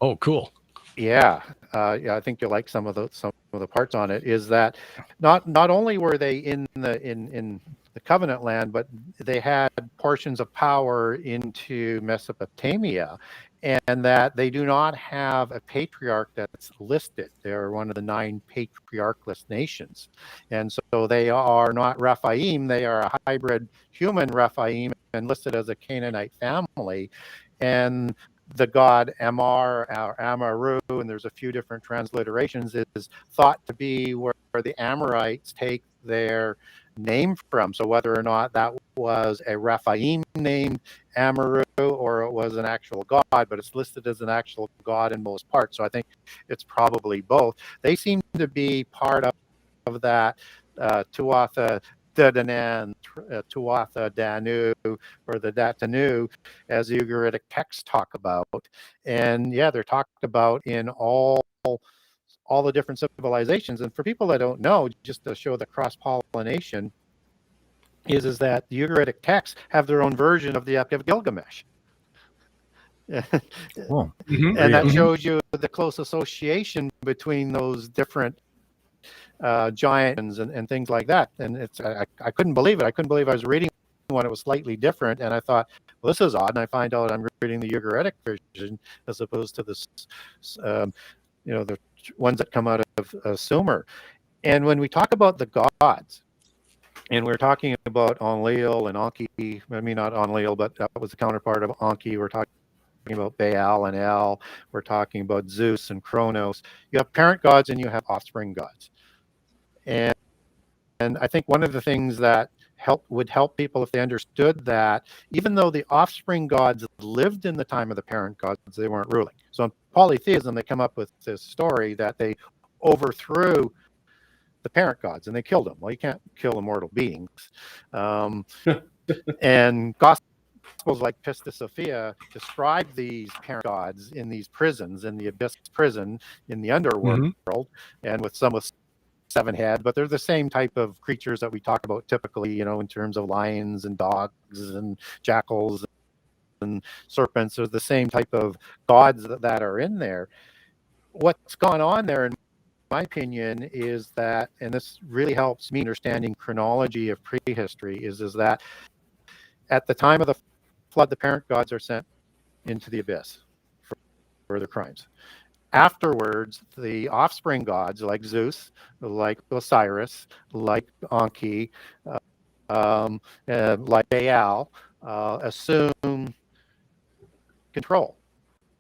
Oh, cool. Yeah, I think you'll like some of the parts on it. Is that not only were they in the covenant land, but they had portions of power into Mesopotamia, and that they do not have a patriarch that's listed. They're one of the 9 patriarchless nations. And so they are not Rephaim, they are a hybrid human Rephaim and listed as a Canaanite family. And the god Amar or Amaru, and there's a few different transliterations, is thought to be where the Amorites take their name from. So whether or not that was a Raphaim named Amaru or it was an actual god, but it's listed as an actual god in most parts. So I think it's probably both. They seem to be part of that Tuatha Dadanan, Tuatha Danu, or the Datanu, as the Ugaritic texts talk about. And yeah, they're talked about in all the different civilizations. And for people that don't know, just to show the cross-pollination, is that the Ugaritic texts have their own version of the Epic of Gilgamesh. Oh. And that shows you the close association between those different giants and things like that. And it's I couldn't believe it. I couldn't believe I was reading one. It was slightly different, and I thought, well, this is odd. And I find out I'm reading the Ugaritic version as opposed to this, the ones that come out of Sumer. And when we talk about the gods, and we're talking about Enlil and Enki, I mean not Enlil, but that was the counterpart of Enki. We're talking about Baal and El. We're talking about Zeus and Kronos. You have parent gods and you have offspring gods. And I think one of the things that would help people if they understood that, even though the offspring gods lived in the time of the parent gods, they weren't ruling. So in polytheism, they come up with this story that they overthrew the parent gods and they killed them. Well, you can't kill immortal beings. And Gospels like Pistis Sophia describe these parent gods in these prisons, in the abyss prison, in the underworld, and with some with 7 heads, but they're the same type of creatures that we talk about typically, in terms of lions and dogs and jackals and serpents. They're the same type of gods that are in there. What's gone on there, in my opinion, is that, and this really helps me understanding chronology of prehistory, is that at the time of the flood, the parent gods are sent into the abyss for their crimes. Afterwards, the offspring gods like Zeus, like Osiris, like Enki, like Baal, assume control.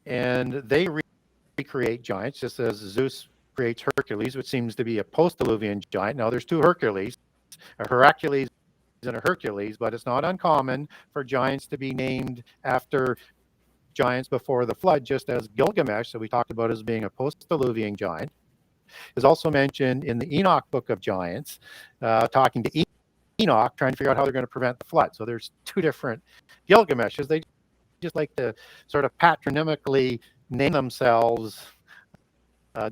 And they recreate giants, just as Zeus creates Hercules, which seems to be a post-Diluvian giant. Now, there's 2 Hercules, a Hercules and a Hercules, but it's not uncommon for giants to be named after giants before the flood, just as Gilgamesh, so we talked about as being a post-Diluvian giant, is also mentioned in the Enoch book of giants, talking to Enoch, trying to figure out how they're going to prevent the flood. So there's 2 different Gilgameshes. They just like to sort of patronymically name themselves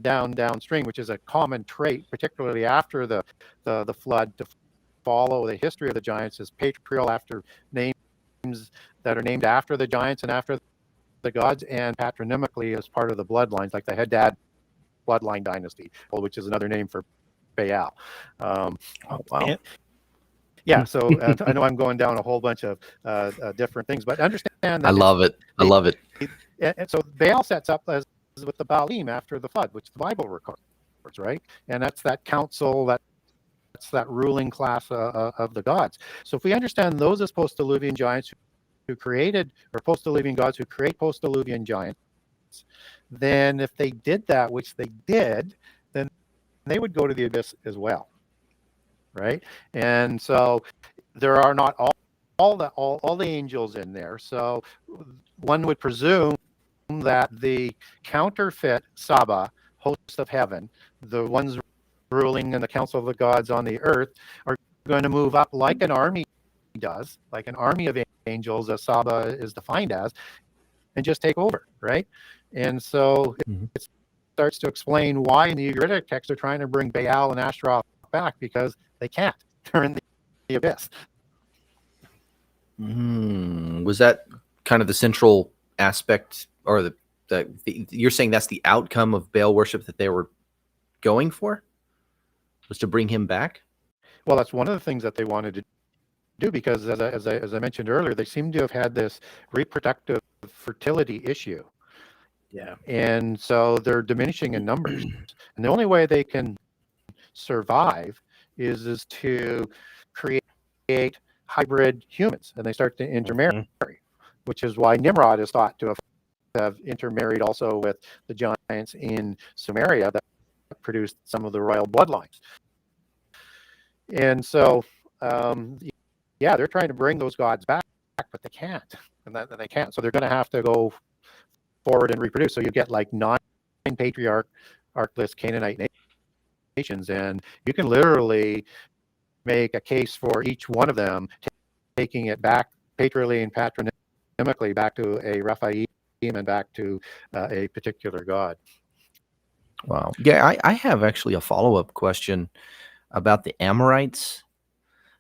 downstream, which is a common trait, particularly after the flood, to follow the history of the giants as patrial after names that are named after the giants and after the gods, and patronymically as part of the bloodlines, like the Hadad bloodline dynasty, which is another name for Baal. Oh, wow. Yeah, so I know I'm going down a whole bunch of different things, but understand that I love it. I love it. And so Baal sets up as with the Baalim after the flood, which the Bible records, right? And that's that council, that's that ruling class of the gods. So if we understand those as post-Diluvian giants who created, or post-Diluvian gods who create post-Diluvian giants, then if they did that, which they did, then they would go to the abyss as well, right? And so there are not all the angels in there. So one would presume that the counterfeit Saba, hosts of heaven, the ones ruling in the council of the gods on the earth, are going to move up like an army does, like an army of angels, as Saba is defined as, and just take over, right? And so it starts to explain why in the Ugaritic text they're trying to bring Baal and Ashtaroth back, because they can't. They're in the abyss. Was that kind of the central aspect, or you're saying that's the outcome of Baal worship that they were going for, was to bring him back? Well, that's one of the things that they wanted to do, because as I mentioned earlier, they seem to have had this reproductive fertility issue. Yeah. And so they're diminishing in numbers. And the only way they can survive is to create hybrid humans, and they start to intermarry, which is why Nimrod is thought to have intermarried also with the giants in Sumeria that produced some of the royal bloodlines. And so yeah, they're trying to bring those gods back, but they can't, and they can't. So they're going to have to go forward and reproduce. So you get like 9 patriarchless Canaanite nations, and you can literally make a case for each one of them, taking it back patriarchally and patronymically back to a Raphaim and back to a particular god. Wow. Yeah, I have actually a follow-up question about the Amorites,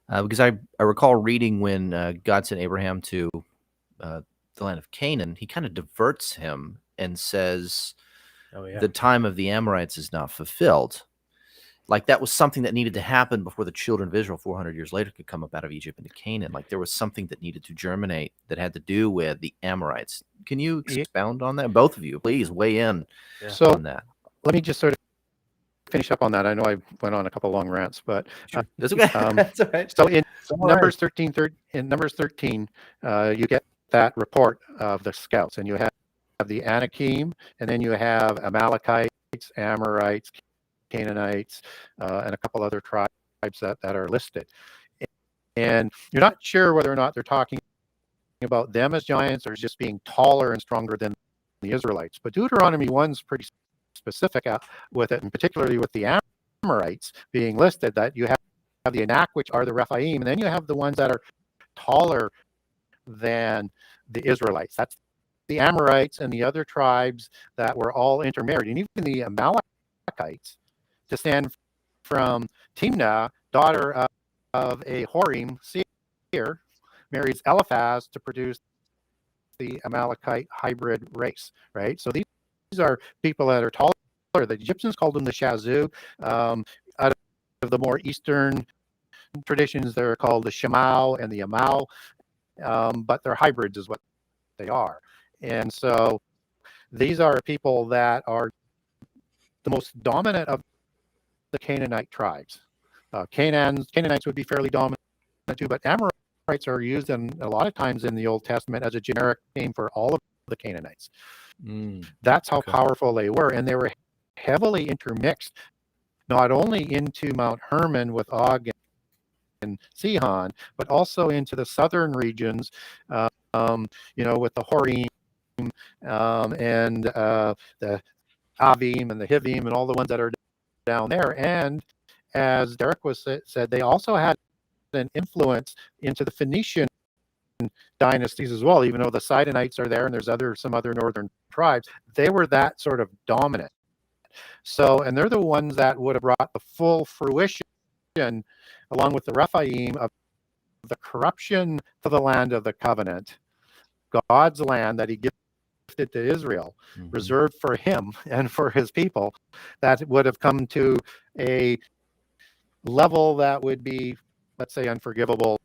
because I recall reading when God sent Abraham to the land of Canaan, he kind of diverts him and says, the time of the Amorites is not fulfilled. Like that was something that needed to happen before the children of Israel 400 years later could come up out of Egypt into Canaan. Like there was something that needed to germinate that had to do with the Amorites. Can you expound on that? Both of you, please weigh in on that. Let me just sort of finish up on that. I know I went on a couple long rants, but that's okay. That's all right. So in Numbers 13, you get that report of the scouts, and you have the Anakim, and then you have Amalekites, Amorites, Canaanites, and a couple other tribes that are listed. And you're not sure whether or not they're talking about them as giants or just being taller and stronger than the Israelites. But Deuteronomy 1's pretty specific with it, and particularly with the Amorites being listed, that you have the Anak, which are the Rephaim, and then you have the ones that are taller than the Israelites. That's the Amorites and the other tribes that were all intermarried. And even the Amalekites, to stand from Timnah, daughter of a Horim seer, marries Eliphaz to produce the Amalekite hybrid race, right? So these are people that are taller. The Egyptians called them the Shazu. Out of the more Eastern traditions, they're called the Shemau and the Amal, but they're hybrids is what they are. And so these are people that are the most dominant of the Canaanite tribes. Canaanites would be fairly dominant too, but Amorites are used a lot of times in the Old Testament as a generic name for all of the Canaanites. That's how powerful they were, and they were heavily intermixed, not only into Mount Hermon with Og and Sihon, but also into the southern regions, with the Horim and the Avim and the Hivim and all the ones that are down there. And as Derek said, they also had an influence into the Phoenician dynasties as well. Even though the Sidonites are there and there's some other northern tribes, they were that sort of dominant. So, and they're the ones that would have brought the full fruition, along with the Rephaim, of the corruption to the land of the covenant, God's land that he gifted to Israel, reserved for him and for his people, that would have come to a level that would be, let's say, unforgivable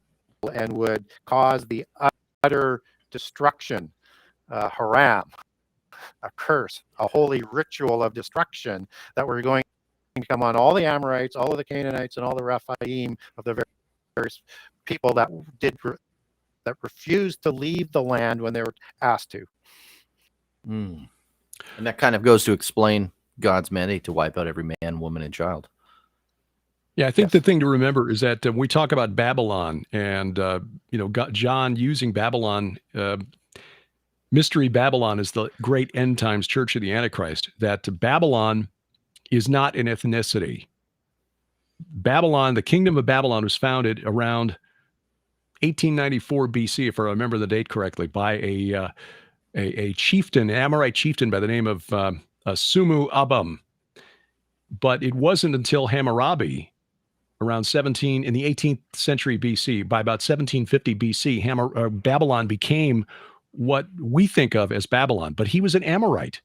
and would cause the utter destruction, haram, a curse, a holy ritual of destruction that were going to come on all the Amorites, all of the Canaanites, and all the Rephaim of the various people that refused to leave the land when they were asked to. And that kind of goes to explain God's mandate to wipe out every man, woman, and child. Yeah, I think the thing to remember is that we talk about Babylon and, John using Babylon. Mystery Babylon is the great end times church of the Antichrist, that Babylon is not an ethnicity. Babylon, the kingdom of Babylon, was founded around 1894 BC, if I remember the date correctly, by a chieftain, an Amorite chieftain by the name of Sumu Abum. But it wasn't until Hammurabi, around in the 18th century BC, by about 1750 BC, Babylon became what we think of as Babylon, but he was an Amorite.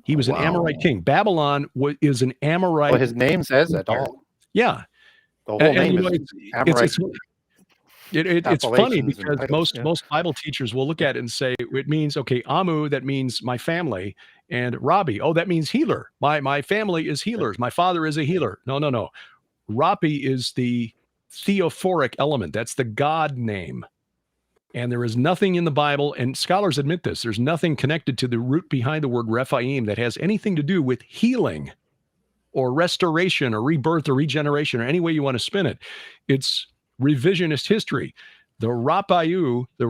He was an Amorite king. Babylon is an Amorite. Well, his name says it all. Yeah. The whole name is Amorite. It's funny because most Bible teachers will look at it and say, it means, okay, Amu, that means my family, and Rabbi, oh, that means healer. My family is healers. My father is a healer. No. Rabbi is the theophoric element. That's the God name. And there is nothing in the Bible, and scholars admit this, there's nothing connected to the root behind the word Rephaim that has anything to do with healing or restoration or rebirth or regeneration or any way you want to spin it. It's revisionist history. The Rapayuma, the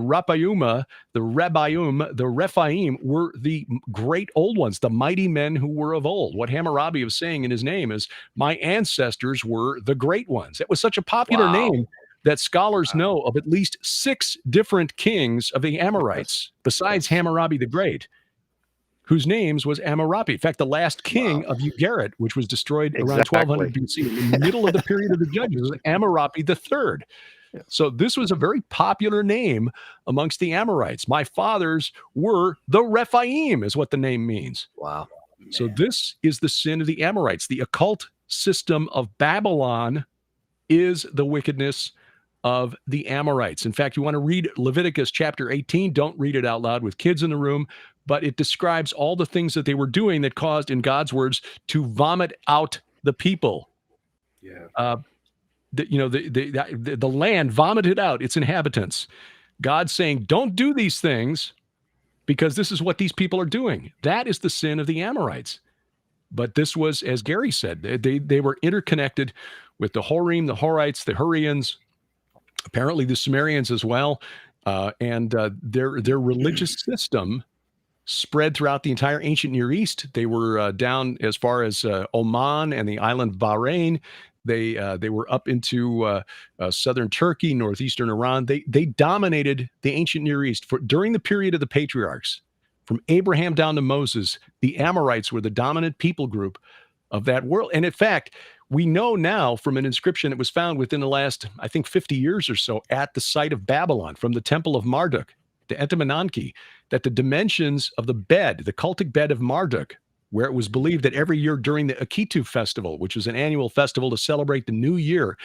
Rabayum, the Rephaim were the great old ones, the mighty men who were of old. What Hammurabi was saying in his name is, my ancestors were the great ones. It was such a popular name that scholars know of at least 6 different kings of the Amorites, besides Hammurabi the Great, whose names was Hammurabi. In fact, the last king of Ugarit, which was destroyed around 1200 BC, in the middle of the period of the Judges, was Hammurabi III. So this was a very popular name amongst the Amorites. My fathers were the Rephaim, is what the name means. Wow. So this is the sin of the Amorites. The occult system of Babylon is the wickedness of the Amorites. In fact, you want to read Leviticus chapter 18. Don't read it out loud with kids in the room, but it describes all the things that they were doing that caused, in God's words, to vomit out the people. Yeah. The land vomited out its inhabitants. God saying, don't do these things because this is what these people are doing. That is the sin of the Amorites. But this was, as Gary said, they were interconnected with the Horim, the Horites, the Hurrians, apparently the Sumerians as well. And their religious system spread throughout the entire ancient Near East. They were down as far as Oman and the island of Bahrain. They were up into southern Turkey, northeastern Iran. They dominated the ancient Near East during the period of the patriarchs. From Abraham down to Moses, the Amorites were the dominant people group of that world. And in fact, we know now from an inscription that was found within the last, I think, 50 years or so at the site of Babylon, from the temple of Marduk, the Etymonanke, that the dimensions of the bed, the cultic bed of Marduk, where it was believed that every year during the Akitu festival, which was an annual festival to celebrate the new year,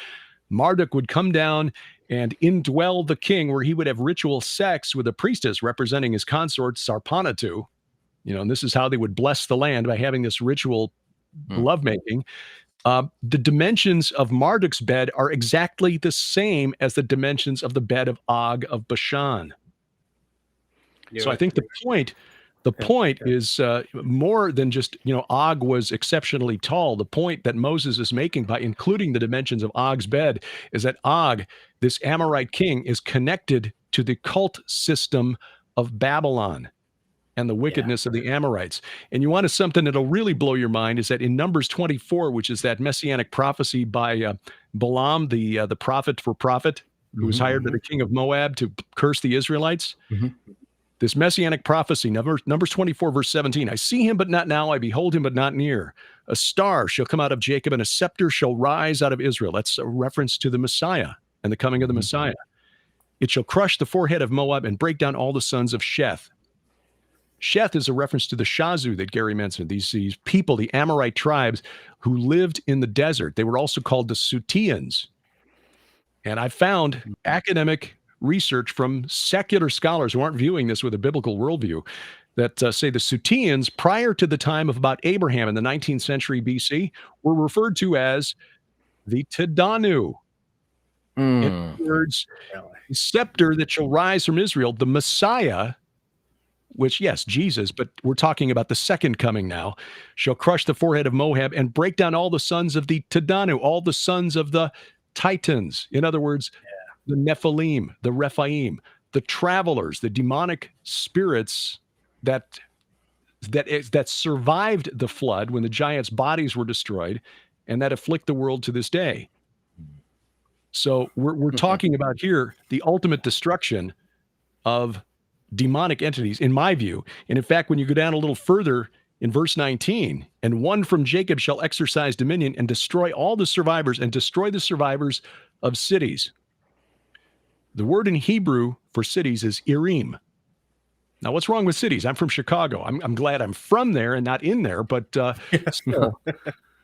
Marduk would come down and indwell the king, where he would have ritual sex with a priestess representing his consort Sarpanatu. And this is how they would bless the land, by having this ritual lovemaking. The dimensions of Marduk's bed are exactly the same as the dimensions of the bed of Og of Bashan. So I think the point is more than just, Og was exceptionally tall. The point that Moses is making by including the dimensions of Og's bed is that Og, this Amorite king, is connected to the cult system of Babylon and the wickedness of the Amorites. And you want something that'll really blow your mind is that in Numbers 24, which is that messianic prophecy by Balaam, the prophet for profit, who was hired by the king of Moab to curse the Israelites. This messianic prophecy, Numbers 24, verse 17, I see him, but not now. I behold him, but not near. A star shall come out of Jacob, and a scepter shall rise out of Israel. That's a reference to the Messiah and the coming of the Messiah. It shall crush the forehead of Moab and break down all the sons of Sheth. Sheth is a reference to the Shazu that Gary mentioned, these people, the Amorite tribes who lived in the desert. They were also called the Suteans. And I found academic research from secular scholars who aren't viewing this with a biblical worldview that say the Suteans, prior to the time of about Abraham in the 19th century BC, were referred to as the Tadanu. In other words, the scepter that shall rise from Israel, the Messiah, which, yes, Jesus, but we're talking about the second coming now, shall crush the forehead of Moab and break down all the sons of the Tadanu, all the sons of the Titans. In other words, the Nephilim, the Rephaim, the travelers, the demonic spirits that survived the flood when the giants' bodies were destroyed and that afflict the world to this day. So we're talking about here the ultimate destruction of demonic entities, in my view. And in fact, when you go down a little further in verse 19, and one from Jacob shall exercise dominion and destroy all the survivors and destroy the survivors of cities. The word in Hebrew for cities is Irim. Now, what's wrong with cities? I'm from Chicago. I'm glad I'm from there and not in there, but still,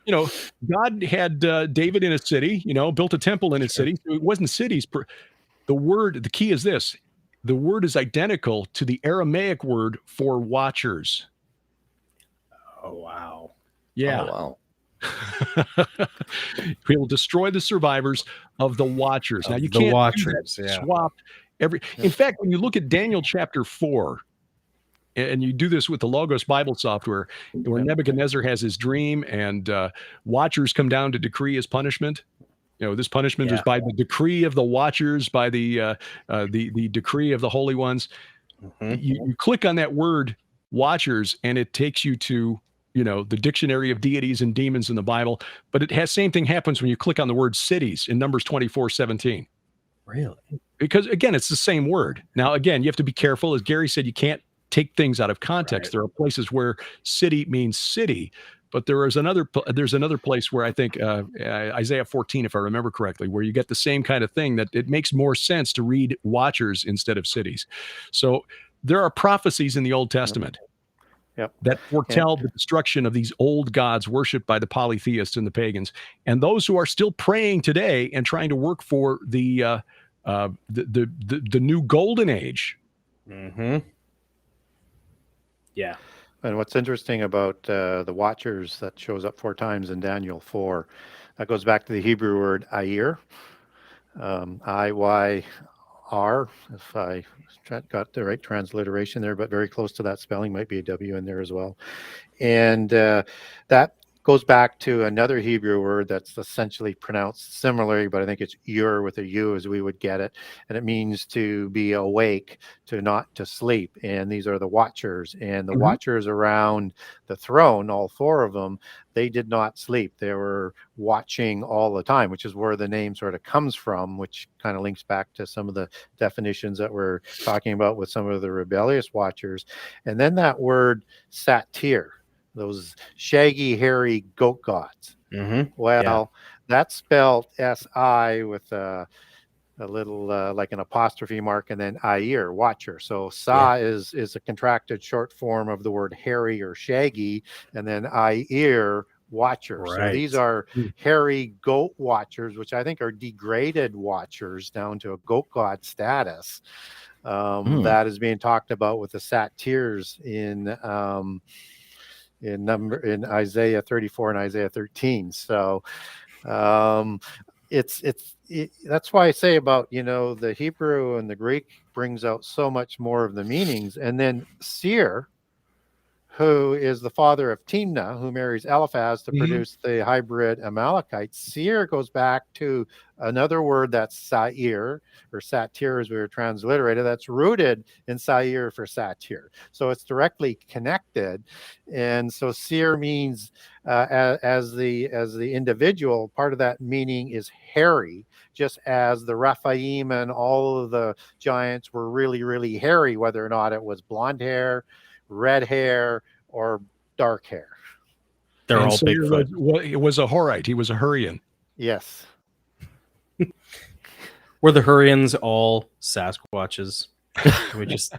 God had David in a city, built a temple in a city. So it wasn't cities. The key is this. The word is identical to the Aramaic word for watchers. Oh, wow. Yeah. Oh, wow. He will destroy the survivors of the watchers. Now you can't swap every. In fact, when you look at Daniel chapter 4, and you do this with the Logos Bible software, where Nebuchadnezzar has his dream and watchers come down to decree his punishment. This punishment is by the decree of the watchers, by the decree of the holy ones. You click on that word watchers, and it takes you to the dictionary of deities and demons in the Bible. But it has same thing happens when you click on the word cities in Numbers 24:17. Really? Because again, it's the same word. Now, again, you have to be careful. As Gary said, you can't take things out of context. Right. There are places where city means city, but there's another place where I think Isaiah 14, if I remember correctly, where you get the same kind of thing, that it makes more sense to read watchers instead of cities. So there are prophecies in the Old Testament that foretell the destruction of these old gods worshipped by the polytheists and the pagans, and those who are still praying today and trying to work for the new golden age. Yeah. And what's interesting about the watchers that shows up 4 times in Daniel 4, that goes back to the Hebrew word ayir, I-Y-R, if I got the right transliteration there, but very close to that spelling, might be a W in there as well. And that goes back to another Hebrew word that's essentially pronounced similarly, but I think it's Ur with a U as we would get it. And it means to be awake, not to sleep. And these are the watchers. And the watchers around the throne, all 4 of them, they did not sleep. They were watching all the time, which is where the name sort of comes from, which kind of links back to some of the definitions that we're talking about with some of the rebellious watchers. And then that word satyr, those shaggy, hairy goat gods. Well, that's spelled S-I with a little like an apostrophe mark, and then Ayir, watcher. So Sa is a contracted short form of the word hairy or shaggy, and then Ayir, watcher. Right. So these are hairy goat watchers, which I think are degraded watchers down to a goat god status. That is being talked about with the satyrs in Isaiah 34 and Isaiah 13. So it's that's why I say about the Hebrew and the Greek brings out so much more of the meanings. And then Seir, who is the father of Timnah, who marries Eliphaz to produce the hybrid Amalekites. Seir goes back to another word that's Sair, or satyr as we were transliterated, that's rooted in Sair for satyr. So it's directly connected. And so Seir means as the individual, part of that meaning is hairy, just as the Rephaim and all of the giants were really, really hairy, whether or not it was blonde hair, red hair, or dark hair. They're all Bigfoot. It was a Horite. He was a Hurrian. Yes. Were the Hurrians all Sasquatches? We just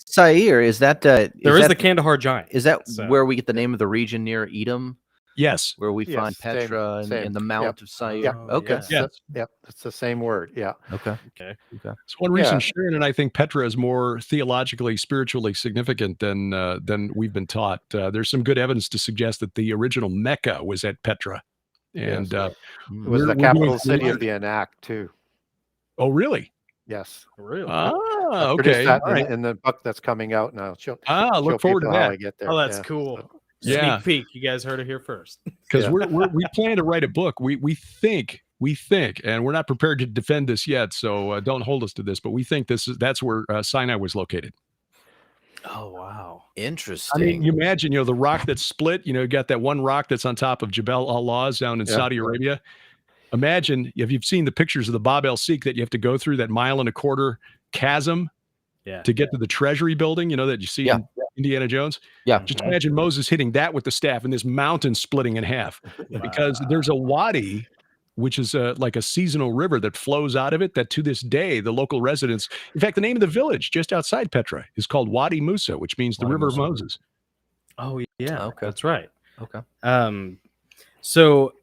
Sair, is that there is the Kandahar giant? Is that where we get the name of the region near Edom? Yes, where we find Petra and the Mount of Sair. Yep. Okay. Yep. It's the same word. Yeah. Okay. So one reason Sharon and I think Petra is more theologically, spiritually significant than we've been taught. There's some good evidence to suggest that the original Mecca was at Petra, and it was the capital city of the Anak too. Oh, really? Yes. Really? Okay. That in the book that's coming out now. Look forward to that. How I get there. Oh, that's cool. So. Yeah. Sneak peek. You guys heard it here first. Because we plan to write a book. We think, and we're not prepared to defend this yet, so don't hold us to this. But we think that's where Sinai was located. Oh wow, interesting. I mean, you imagine, the rock that's split. You got that one rock that's on top of Jebel al-Lawz down in Saudi Arabia. Imagine if you've seen the pictures of the Babel Seek that you have to go through that 1.25 mile chasm to get to the treasury building, that you see in Indiana Jones. Yeah. Just imagine Moses hitting that with the staff and this mountain splitting in half. Because there's a wadi, which is like a seasonal river that flows out of it, that to this day, the local residents, in fact, the name of the village just outside Petra is called Wadi Musa, which means the river of Moses. Oh yeah. Okay. That's right. Okay. So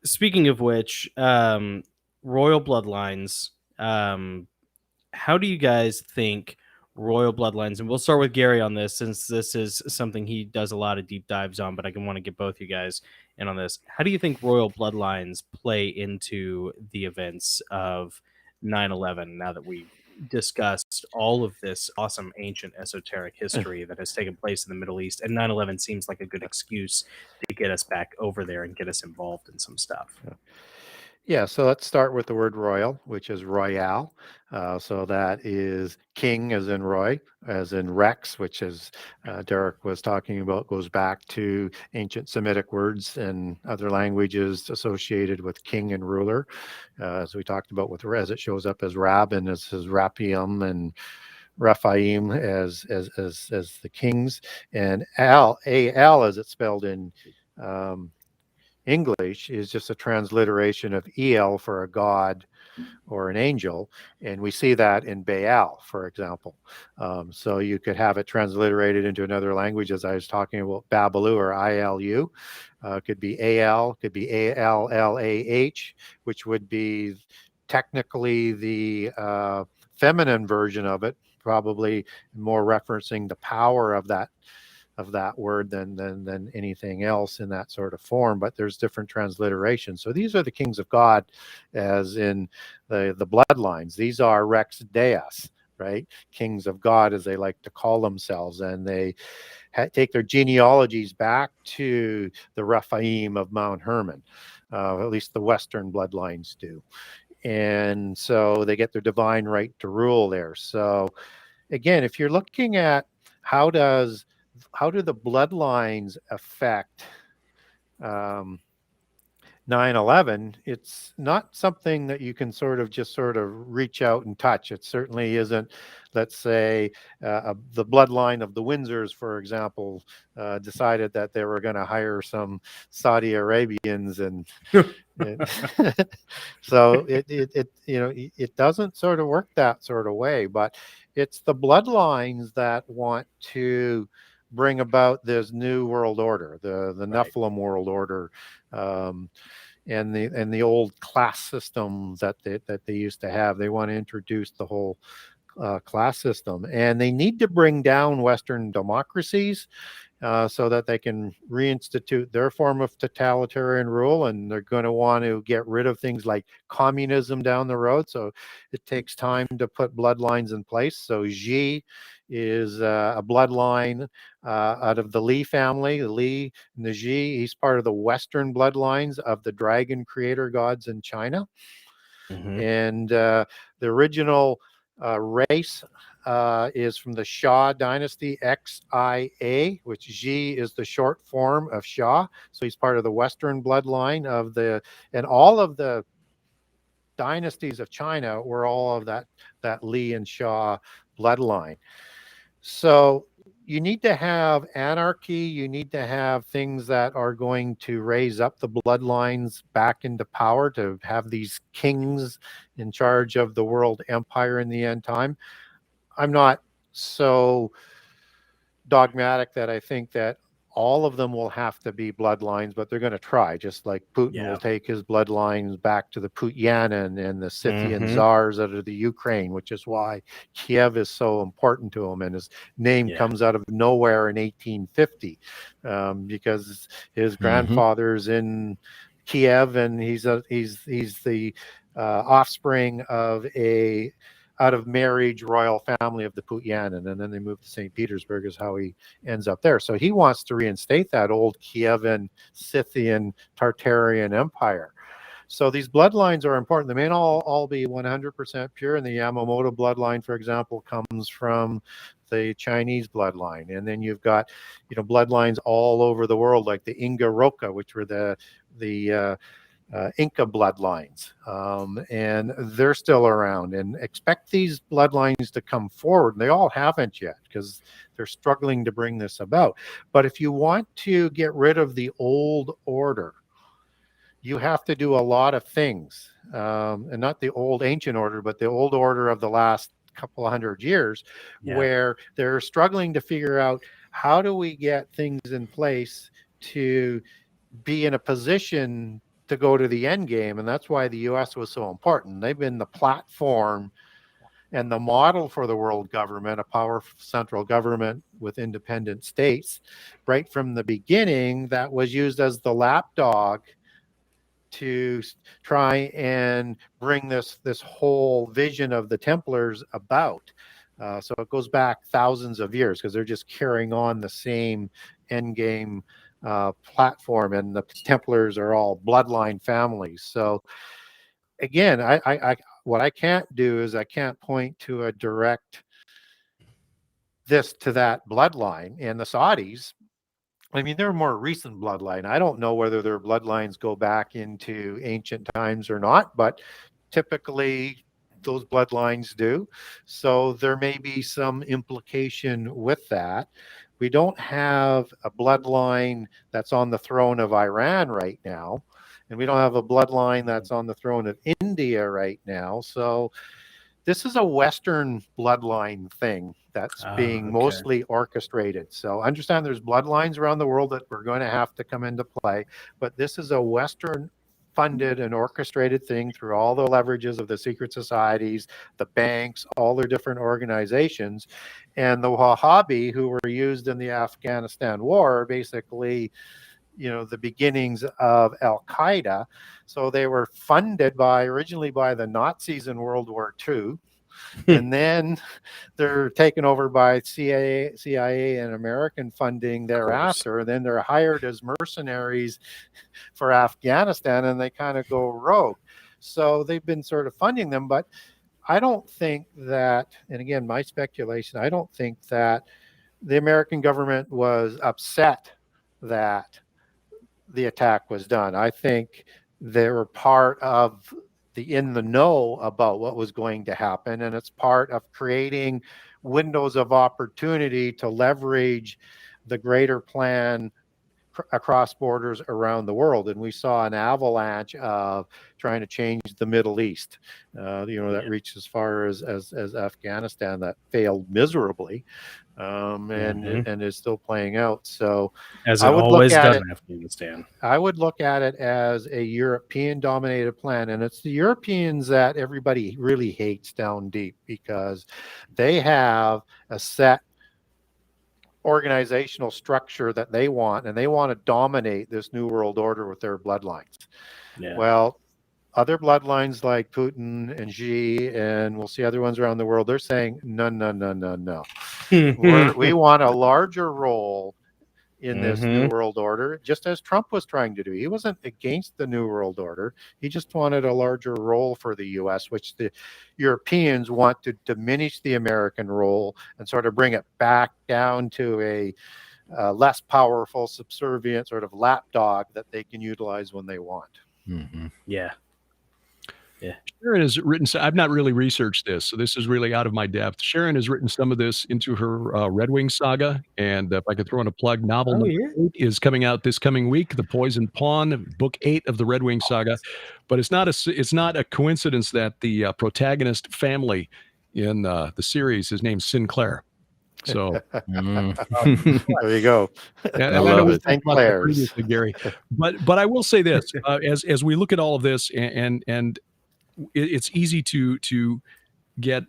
speaking of which, royal bloodlines, how do you guys think royal bloodlines, and we'll start with Gary on this since this is something he does a lot of deep dives on, but I want to get both you guys in on this. How do you think royal bloodlines play into the events of 9/11 now that we discussed all of this awesome ancient esoteric history that has taken place in the Middle East, and 9/11 seems like a good excuse to get us back over there and get us involved in some stuff. Yeah, so let's start with the word royal, which is royale. So that is king as in Roy, as in Rex, which is Derek was talking about, goes back to ancient Semitic words and other languages associated with king and ruler. As we talked about, with as it shows up as Rab and as Rapium and Raphaim as the kings, and Al as it's spelled in English is just a transliteration of El for a god or an angel, and we see that in Baal, for example. So you could have it transliterated into another language, as I was talking about, Babalu or Ilu. Could be Al, could be Allah, which would be technically the feminine version of it, probably more referencing the power of that word than anything else in that sort of form, but there's different transliterations. So these are the kings of God, as in the bloodlines. These are Rex Deus, right? Kings of God, as they like to call themselves, and they take their genealogies back to the Rephaim of Mount Hermon. At least the Western bloodlines do. And so they get their divine right to rule there. So again, if you're looking at how do the bloodlines affect 9/11, it's not something that you can sort of reach out and touch. It certainly isn't, let's say, the bloodline of the Windsors, for example, decided that they were going to hire some Saudi Arabians and so it doesn't sort of work that sort of way, but it's the bloodlines that want to bring about this new world order, the Right. Nephilim world order, and the old class system that they used to have. They want to introduce the whole class system, and they need to bring down Western democracies so that they can reinstitute their form of totalitarian rule, and they're going to want to get rid of things like communism down the road. So it takes time to put bloodlines in place. So Xi is a bloodline out of the Li family. The Li and the Xi, he's part of the Western bloodlines of the dragon creator gods in China. Mm-hmm. And the original race is from the Shah dynasty, XIA, which Xi is the short form of Shah. So he's part of the Western bloodline and all of the dynasties of China were all of that Li and Shah bloodline. So you need to have anarchy. You need to have things that are going to raise up the bloodlines back into power, to have these kings in charge of the world empire in the end time. I'm not so dogmatic that I think that all of them will have to be bloodlines, but they're going to try, just like Putin will take his bloodlines back to the Putyanin and the Scythian czars out of the Ukraine, which is why Kiev is so important to him. And his name comes out of nowhere in 1850 because his grandfather's in Kiev, and he's the offspring of out of marriage royal family of the Putyanin, and then they moved to St. Petersburg is how he ends up there. So he wants to reinstate that old Kievan, Scythian, Tartarian empire. So these bloodlines are important. They may not all be 100% pure, and the Yamamoto bloodline, for example, comes from the Chinese bloodline. And then you've got, bloodlines all over the world, like the Inga Roka, which were the Inca bloodlines, and they're still around, and expect these bloodlines to come forward. And they all haven't yet because they're struggling to bring this about. But if you want to get rid of the old order, you have to do a lot of things, and not the old ancient order, but the old order of the last couple of 100 years, where they're struggling to figure out, how do we get things in place to be in a position to go to the end game. And that's why the US was so important. They've been the platform and the model for the world government, a powerful central government with independent states, right from the beginning, that was used as the lapdog to try and bring this whole vision of the Templars about. So it goes back thousands of years because they're just carrying on the same endgame platform, and the Templars are all bloodline families. So again, I what I can't do is I can't point to a direct this to that bloodline. And the Saudis, I mean, they're a more recent bloodline. I don't know whether their bloodlines go back into ancient times or not, but typically those bloodlines do. So there may be some implication with that. We don't have a bloodline that's on the throne of Iran right now, and we don't have a bloodline that's on the throne of India right now. So this is a Western bloodline thing that's being mostly orchestrated. So understand there's bloodlines around the world that we're going to have to come into play, but this is a Western funded and orchestrated thing through all the leverages of the secret societies, the banks, all their different organizations. And the Wahhabi, who were used in the Afghanistan war, basically, you know, the beginnings of Al-Qaeda. So they were funded originally by the Nazis in World War II. And then they're taken over by CIA and American funding thereafter. And then they're hired as mercenaries for Afghanistan, and they kind of go rogue. So they've been sort of funding them. But I don't think that, and again, my speculation, I don't think that the American government was upset that the attack was done. I think they were part of in the know about what was going to happen, and it's part of creating windows of opportunity to leverage the greater plan across borders around the world. And we saw an avalanche of trying to change the Middle East, that reached as far as Afghanistan, that failed miserably, and is still playing out. So as it always does in Afghanistan, I would look at it as a European dominated plan, and it's the Europeans that everybody really hates down deep because they have a set organizational structure that they want, and they want to dominate this new world order with their bloodlines. Well, other bloodlines like Putin and Xi, and we'll see other ones around the world, they're saying no. We want a larger role in this new world order, just as Trump was trying to do. He wasn't against the new world order. He just wanted a larger role for the US, which the Europeans want to diminish the American role and sort of bring it back down to a less powerful, subservient sort of lapdog that they can utilize when they want. Yeah. Sharon has written, I've not really researched this, so this is really out of my depth. Sharon has written some of this into her Red Wing saga, and if I could throw in a plug, novel number 8 is coming out this coming week, The Poisoned Pawn, book 8 of the Red Wing saga. But it's not a coincidence that the protagonist family in the series is named Sinclair. So there you go. I love it. Sinclair's, Gary. But I will say this, as we look at all of this, and it's easy to get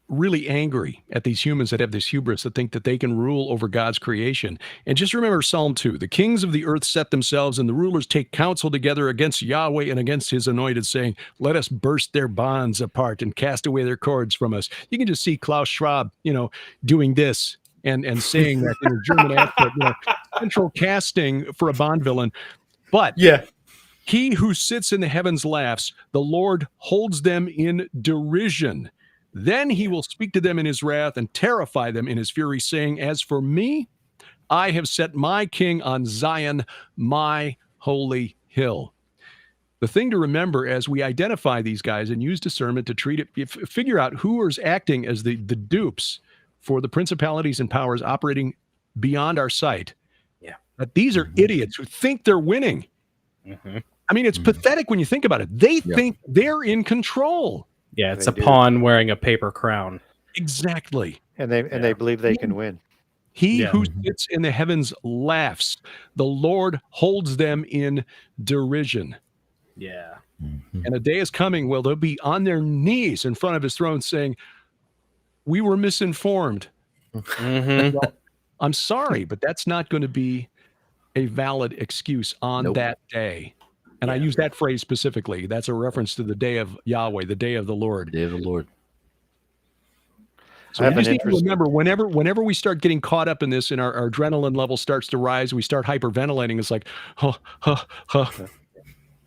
really angry at these humans that have this hubris that think that they can rule over God's creation. And just remember Psalm 2, the kings of the earth set themselves, and the rulers take counsel together against Yahweh and against his anointed, saying, let us burst their bonds apart and cast away their cords from us. You can just see Klaus Schwab, doing this and saying that in a German accent, central casting for a Bond villain. But he who sits in the heavens laughs, the Lord holds them in derision. Then he will speak to them in his wrath and terrify them in his fury, saying, as for me, I have set my king on Zion, my holy hill. The thing to remember as we identify these guys and use discernment to figure out who is acting as the dupes for the principalities and powers operating beyond our sight. That these are idiots who think they're winning. I mean, it's pathetic when you think about it. They think they're in control. Yeah, it's a pawn wearing a paper crown. Exactly. And they believe they can win. He who sits in the heavens laughs. The Lord holds them in derision. Yeah. And a day is coming where they'll be on their knees in front of his throne saying, we were misinformed. Well, I'm sorry, but that's not going to be a valid excuse on that day. And I use that phrase specifically. That's a reference to the day of Yahweh, the day of the Lord. The day of the Lord. So we just need to remember, whenever we start getting caught up in this and our adrenaline level starts to rise, we start hyperventilating. It's like,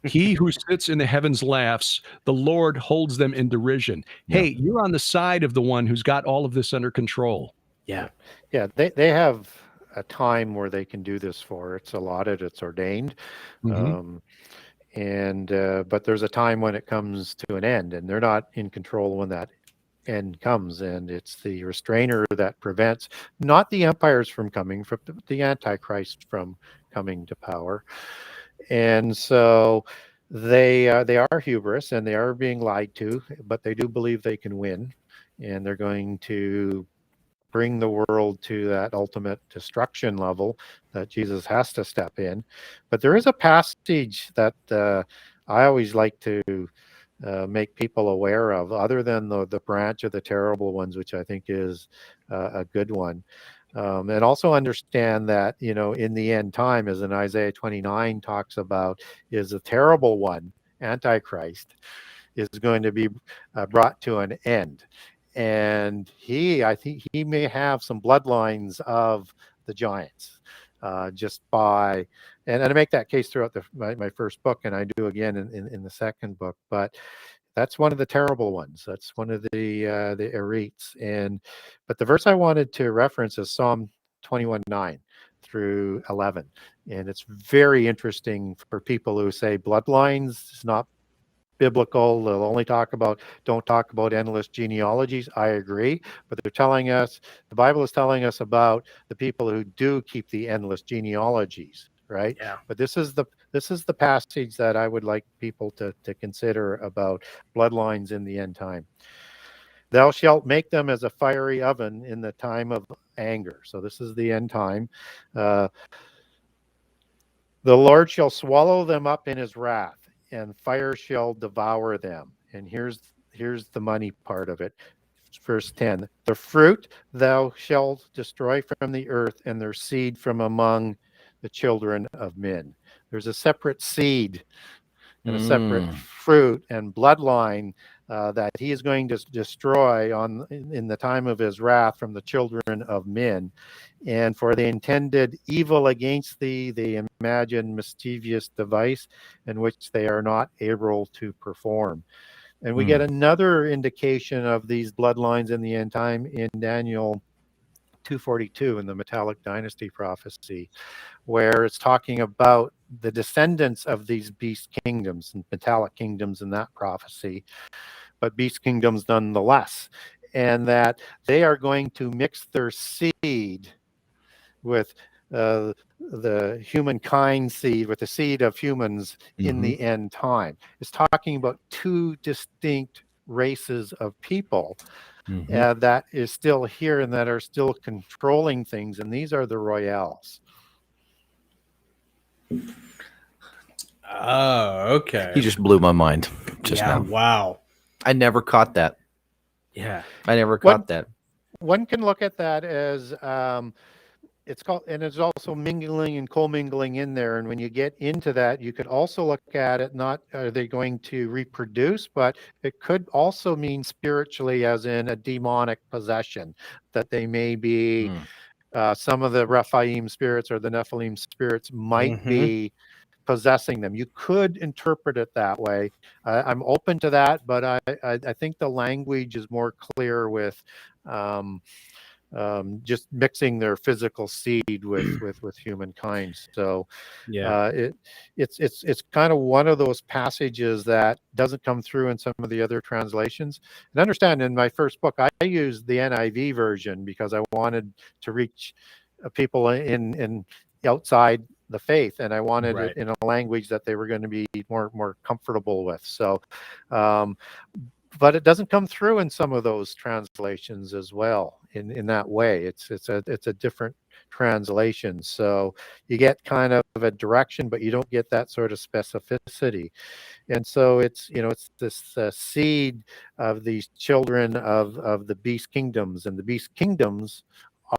he who sits in the heavens laughs, the Lord holds them in derision. Hey, you're on the side of the one who's got all of this under control. Yeah. They have a time where they can do this for. It's allotted, it's ordained. But there's a time when it comes to an end, and they're not in control when that end comes, and it's the restrainer that prevents not the empires from coming, from the Antichrist from coming to power. And so they are hubris, and they are being lied to, but they do believe they can win, and they're going to bring the world to that ultimate destruction level that Jesus has to step in. But there is a passage that I always like to make people aware of, other than the branch of the terrible ones, which I think is a good one. And also understand that, in the end time, as in Isaiah 29 talks about, is the terrible one, Antichrist, is going to be brought to an end. And I think he may have some bloodlines of the giants, just by, and I make that case throughout my first book, and I do again in the second book. But that's one of the terrible ones. That's one of the Ereats. But the verse I wanted to reference is Psalm 21:9 through 11, and it's very interesting for people who say bloodlines is not biblical. They'll only don't talk about endless genealogies. I agree, but they're telling us, the Bible is telling us about the people who do keep the endless genealogies, right? Yeah. But this is the passage that I would like people to consider about bloodlines in the end time. Thou shalt make them as a fiery oven in the time of anger. So this is the end time. The Lord shall swallow them up in his wrath, and fire shall devour them. And here's the money part of it. Verse 10, the fruit thou shalt destroy from the earth, and their seed from among the children of men. There's a separate seed and a separate fruit and bloodline that he is going to destroy in the time of his wrath from the children of men. And for the intended evil against thee, they imagine mischievous device in which they are not able to perform. And we get another indication of these bloodlines in the end time in Daniel 2:42 in the metallic dynasty prophecy, where it's talking about the descendants of these beast kingdoms and metallic kingdoms in that prophecy, but beast kingdoms nonetheless, and that they are going to mix their seed with the humankind seed, with the seed of humans in the end time. It's talking about two distinct races of people that is still here and that are still controlling things, and these are the royales. Oh, okay. He just blew my mind just now. Wow. I never caught that. Yeah. I never caught that. One can look at that as it's called, and it's also mingling and commingling in there. And when you get into that, you could also look at it, not are they going to reproduce, but it could also mean spiritually, as in a demonic possession, that they may be some of the Rephaim spirits or the Nephilim spirits might be possessing them. You could interpret it that way. I'm open to that, but I think the language is more clear with just mixing their physical seed with humankind. So it's kind of one of those passages that doesn't come through in some of the other translations. And understand, in my first book, I used the NIV version because I wanted to reach people in outside the faith, and I wanted it in a language that they were going to be more comfortable with. So but it doesn't come through in some of those translations as well in that way. It's a different translation, so you get kind of a direction, but you don't get that sort of specificity. And so it's this seed of these children of the beast kingdoms, and the beast kingdoms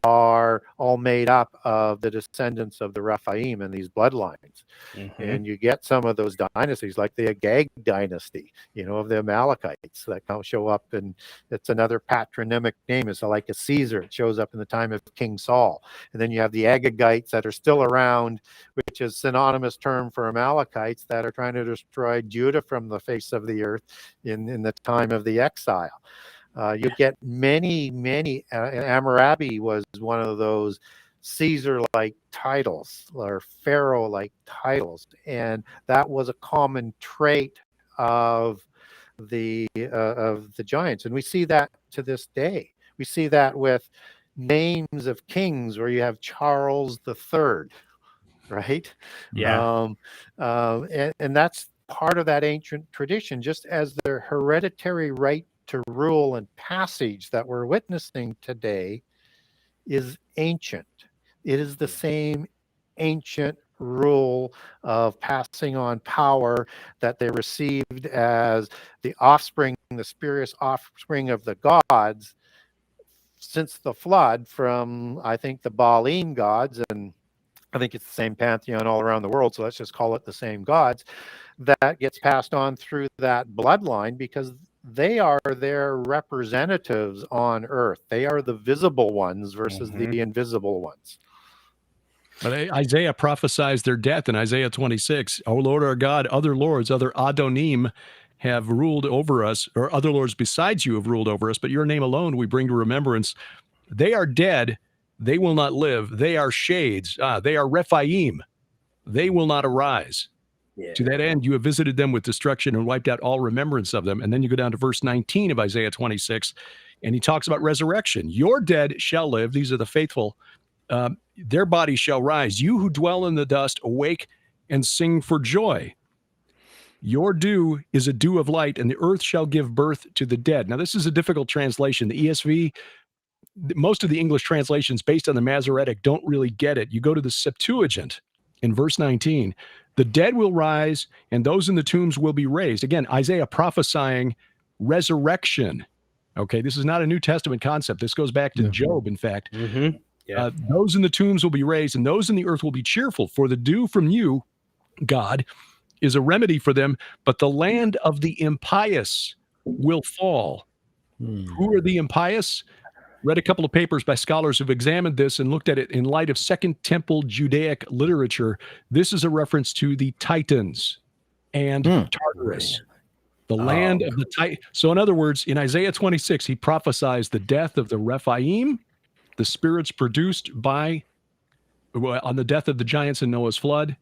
are all made up of the descendants of the Rephaim and these bloodlines. And you get some of those dynasties, like the Agag dynasty, of the Amalekites, that show up, and it's another patronymic name. It's like a Caesar. It shows up in the time of King Saul. And then you have the Agagites that are still around, which is synonymous term for Amalekites, that are trying to destroy Judah from the face of the earth in the time of the exile. You get many, Hammurabi was one of those Caesar-like titles or Pharaoh-like titles, and that was a common trait of the giants, and we see that to this day. We see that with names of kings, where you have Charles III, right? Yeah. And that's part of that ancient tradition, just as their hereditary right to rule and passage that we're witnessing today is ancient. It is the same ancient rule of passing on power that they received as the offspring, the spurious offspring of the gods since the flood, from, I think, the Baalim gods, and I think it's the same pantheon all around the world, so let's just call it the same gods, that gets passed on through that bloodline, because they are their representatives on earth. They are the visible ones versus the invisible ones. But Isaiah prophesies their death in Isaiah 26. O Lord our God, other lords, other Adonim have ruled over us, or other lords besides you have ruled over us, but your name alone we bring to remembrance. They are dead, they will not live. They are shades, they are Rephaim, they will not arise. Yeah. To that end, you have visited them with destruction and wiped out all remembrance of them. And then you go down to verse 19 of Isaiah 26, and he talks about resurrection. Your dead shall live. These are the faithful. Their bodies shall rise. You who dwell in the dust, awake and sing for joy. Your dew is a dew of light, and the earth shall give birth to the dead. Now, this is a difficult translation. The ESV, most of the English translations based on the Masoretic don't really get it. You go to the Septuagint in verse 19. The dead will rise, and those in the tombs will be raised. Again, Isaiah prophesying resurrection. Okay, this is not a New Testament concept. This goes back to Job, in fact. Yeah. Those in the tombs will be raised, and those in the earth will be cheerful. For the dew from you, God, is a remedy for them, but the land of the impious will fall. Who are the impious? Read a couple of papers by scholars who've examined this and looked at it in light of Second Temple Judaic literature. This is a reference to the Titans and Tartarus, the land of the Titans. So in other words, in Isaiah 26, he prophesies the death of the Rephaim, the spirits produced on the death of the giants in Noah's flood,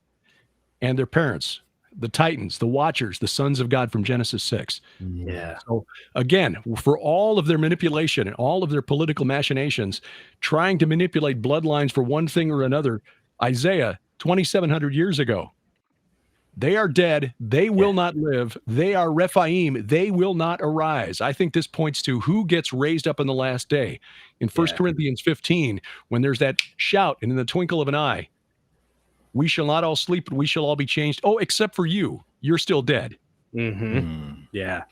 and their parents, the Titans, the Watchers, the sons of God from Genesis 6. Yeah. So again, for all of their manipulation and all of their political machinations, trying to manipulate bloodlines for one thing or another, Isaiah, 2,700 years ago, they are dead. They will not live. They are Rephaim. They will not arise. I think this points to who gets raised up in the last day. In 1 Corinthians 15, when there's that shout, and in the twinkle of an eye, we shall not all sleep, but we shall all be changed. Oh, except for you. You're still dead. Yeah.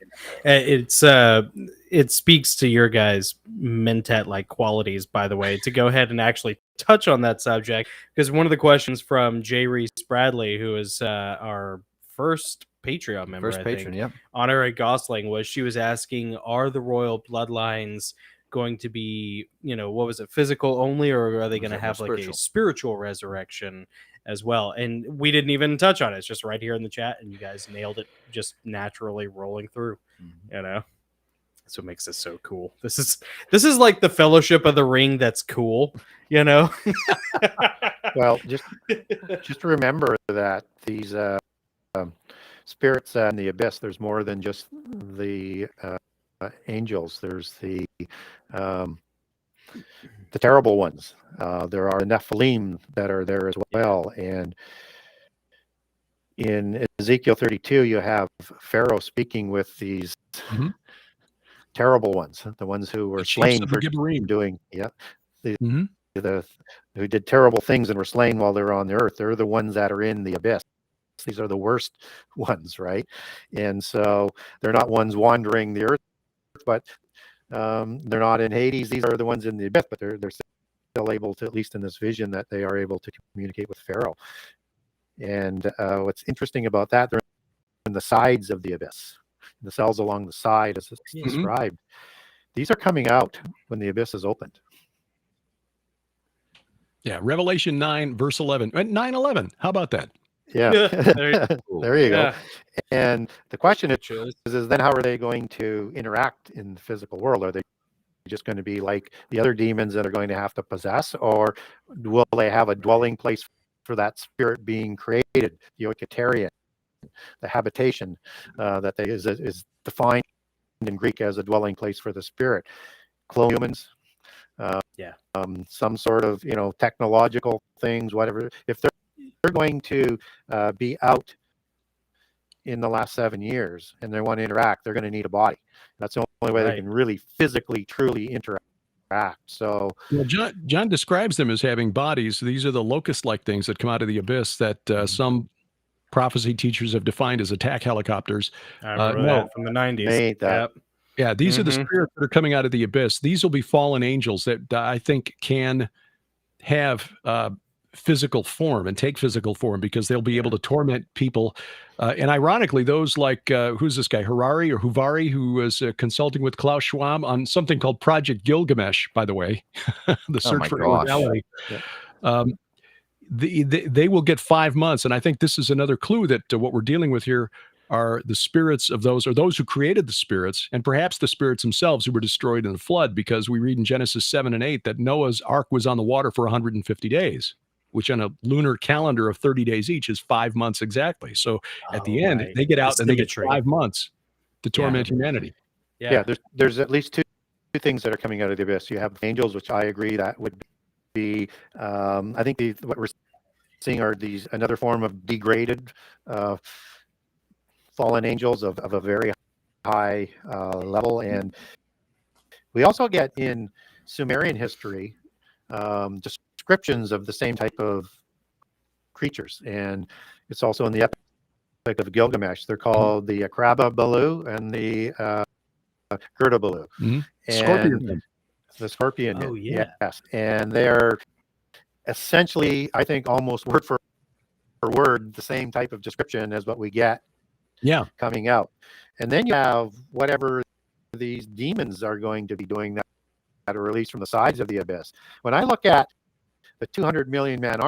It speaks to your guys' mentat-like qualities, by the way, to go ahead and actually touch on that subject, because one of the questions from J. Reese Bradley, who is our first Patreon member, Honorary Gosling, she was asking, are the royal bloodlines going to be, what was it, physical only, or are they going to have like a spiritual resurrection as well? And we didn't even touch on it. It's just right here in the chat, and you guys nailed it, just naturally rolling through. That's what makes this so cool. This is like the Fellowship of the Ring that's cool, Well, just remember that these spirits in the abyss, there's more than just the angels. There's the terrible ones. There are Nephilim that are there as well. And in Ezekiel 32, you have Pharaoh speaking with these terrible ones, the ones who were slain for doing, who did terrible things and were slain while they were on the earth. They're the ones that are in the abyss. These are the worst ones, right? And so they're not ones wandering the earth, but they're not in Hades. These are the ones in the abyss, but they're still able to, at least in this vision, that they are able to communicate with Pharaoh. And what's interesting about that, they're in the sides of the abyss, the cells along the side, as it's described. These are coming out when the abyss is opened. Yeah, Revelation 9, verse 11. 9:11. How about that? Yeah, there you go. Yeah. And the question is then how are they going to interact in the physical world? Are they just going to be like the other demons that are going to have to possess, or will they have a dwelling place for that spirit being created, the contrarian, the habitation that is defined in Greek as a dwelling place for the spirit? Clone humans, some sort of technological things, whatever. If they're going to be out in the last 7 years and they want to interact, they're going to need a body. That's the only way they can really physically, truly interact. So John describes them as having bodies. These are the locust-like things that come out of the abyss that some prophecy teachers have defined as attack helicopters. I remember that from the 90s. Yeah, these are the spirits that are coming out of the abyss. These will be fallen angels that I think can have physical form and take physical form, because they'll be able to torment people. And ironically, those like, who's this guy, Huvari, who was consulting with Klaus Schwab on something called Project Gilgamesh, by the way, the search for immortality. They will get 5 months. And I think this is another clue that what we're dealing with here are the spirits of those, or those who created the spirits, and perhaps the spirits themselves who were destroyed in the flood, because we read in Genesis 7 and 8 that Noah's ark was on the water for 150 days, which on a lunar calendar of 30 days each is 5 months exactly. So at the end, they get out and they get 5 months to torment humanity. Yeah, there's at least two things that are coming out of the abyss. You have angels, which I agree that would be, I think what we're seeing are another form of degraded fallen angels of a very high level. And we also get in Sumerian history descriptions of the same type of creatures, and it's also in the epic of Gilgamesh. They're called the Akrababalu and the Gerdabalu. And Scorpion. The scorpion. Yes, and they're essentially, I think, almost word for word the same type of description as what we get coming out. And then you have whatever these demons are going to be doing that are released from the sides of the abyss. When I look at the 200 million man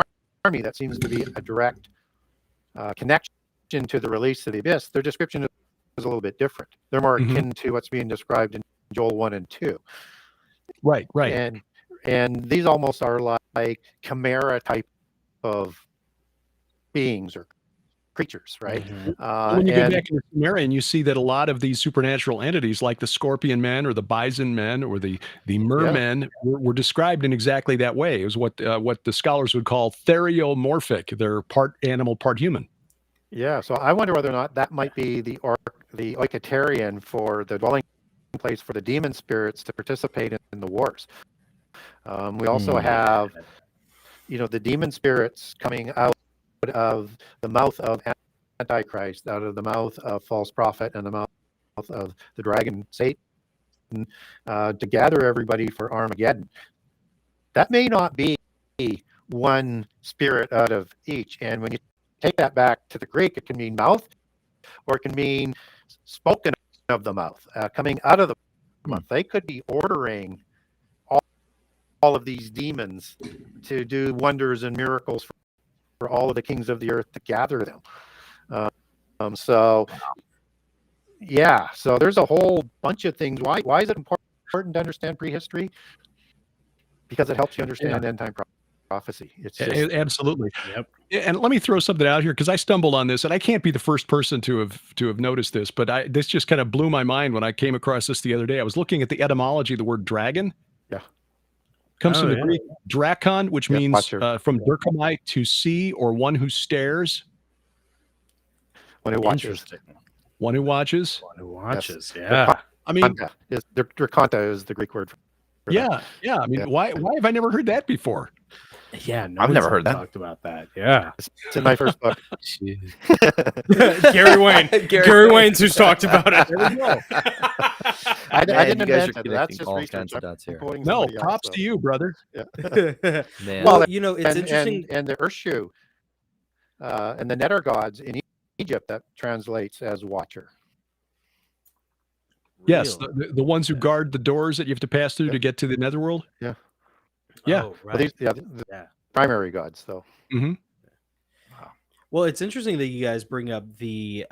army, that seems to be a direct connection to the release of the abyss. Their description is a little bit different. They're more akin to what's being described in Joel 1 and 2. Right. And these almost are like chimera type of beings or creatures, right? When you go back into Sumerian, you see that a lot of these supernatural entities, like the scorpion men or the bison men or the mermen, were described in exactly that way. It was what the scholars would call theriomorphic. They're part animal, part human. Yeah, so I wonder whether or not that might be the oikatarian for the dwelling place for the demon spirits to participate in the wars. We also have, the demon spirits coming out of the mouth of Antichrist, out of the mouth of false prophet, and the mouth of the dragon Satan, to gather everybody for Armageddon. That may not be one spirit out of each. And when you take that back to the Greek, it can mean mouth, or it can mean spoken of the mouth, coming out of the mouth. They could be ordering all of these demons to do wonders and miracles for all of the kings of the earth to gather them. So there's a whole bunch of things. Why is it important to understand prehistory? Because it helps you understand end time prophecy. It's just, absolutely. Yep. And let me throw something out here, because I stumbled on this, and I can't be the first person to have noticed this, but this just kind of blew my mind when I came across this the other day. I was looking at the etymology of the word dragon. Comes from the Greek drakon, which means from Durkamai, to see, or one who stares. One who watches. One who watches. One who watches. Yes. Yeah. I mean, Drakanta is the Greek word for that. I mean, why have I never heard that before? Yeah, I've never heard that. Talked about that. Yeah, it's in my first book. Gary Wayne. Gary Wayne's who's talked about it. There we go. I Man, didn't you guys invent are it. That's connecting just all research. kinds of I'm dots here. quoting No, somebody else, props so, to you, brother. yeah. Man. Well, Well, you know, it's and, interesting. and the earth shoe and the netter gods in Egypt, that translates as watcher. Yes, Really? the ones who guard the doors that you have to pass through Yeah. to get to the netherworld. Yeah. Yeah. Oh, Well, these, right. the Yeah. primary gods, though. Hmm. Well, it's interesting that you guys bring up the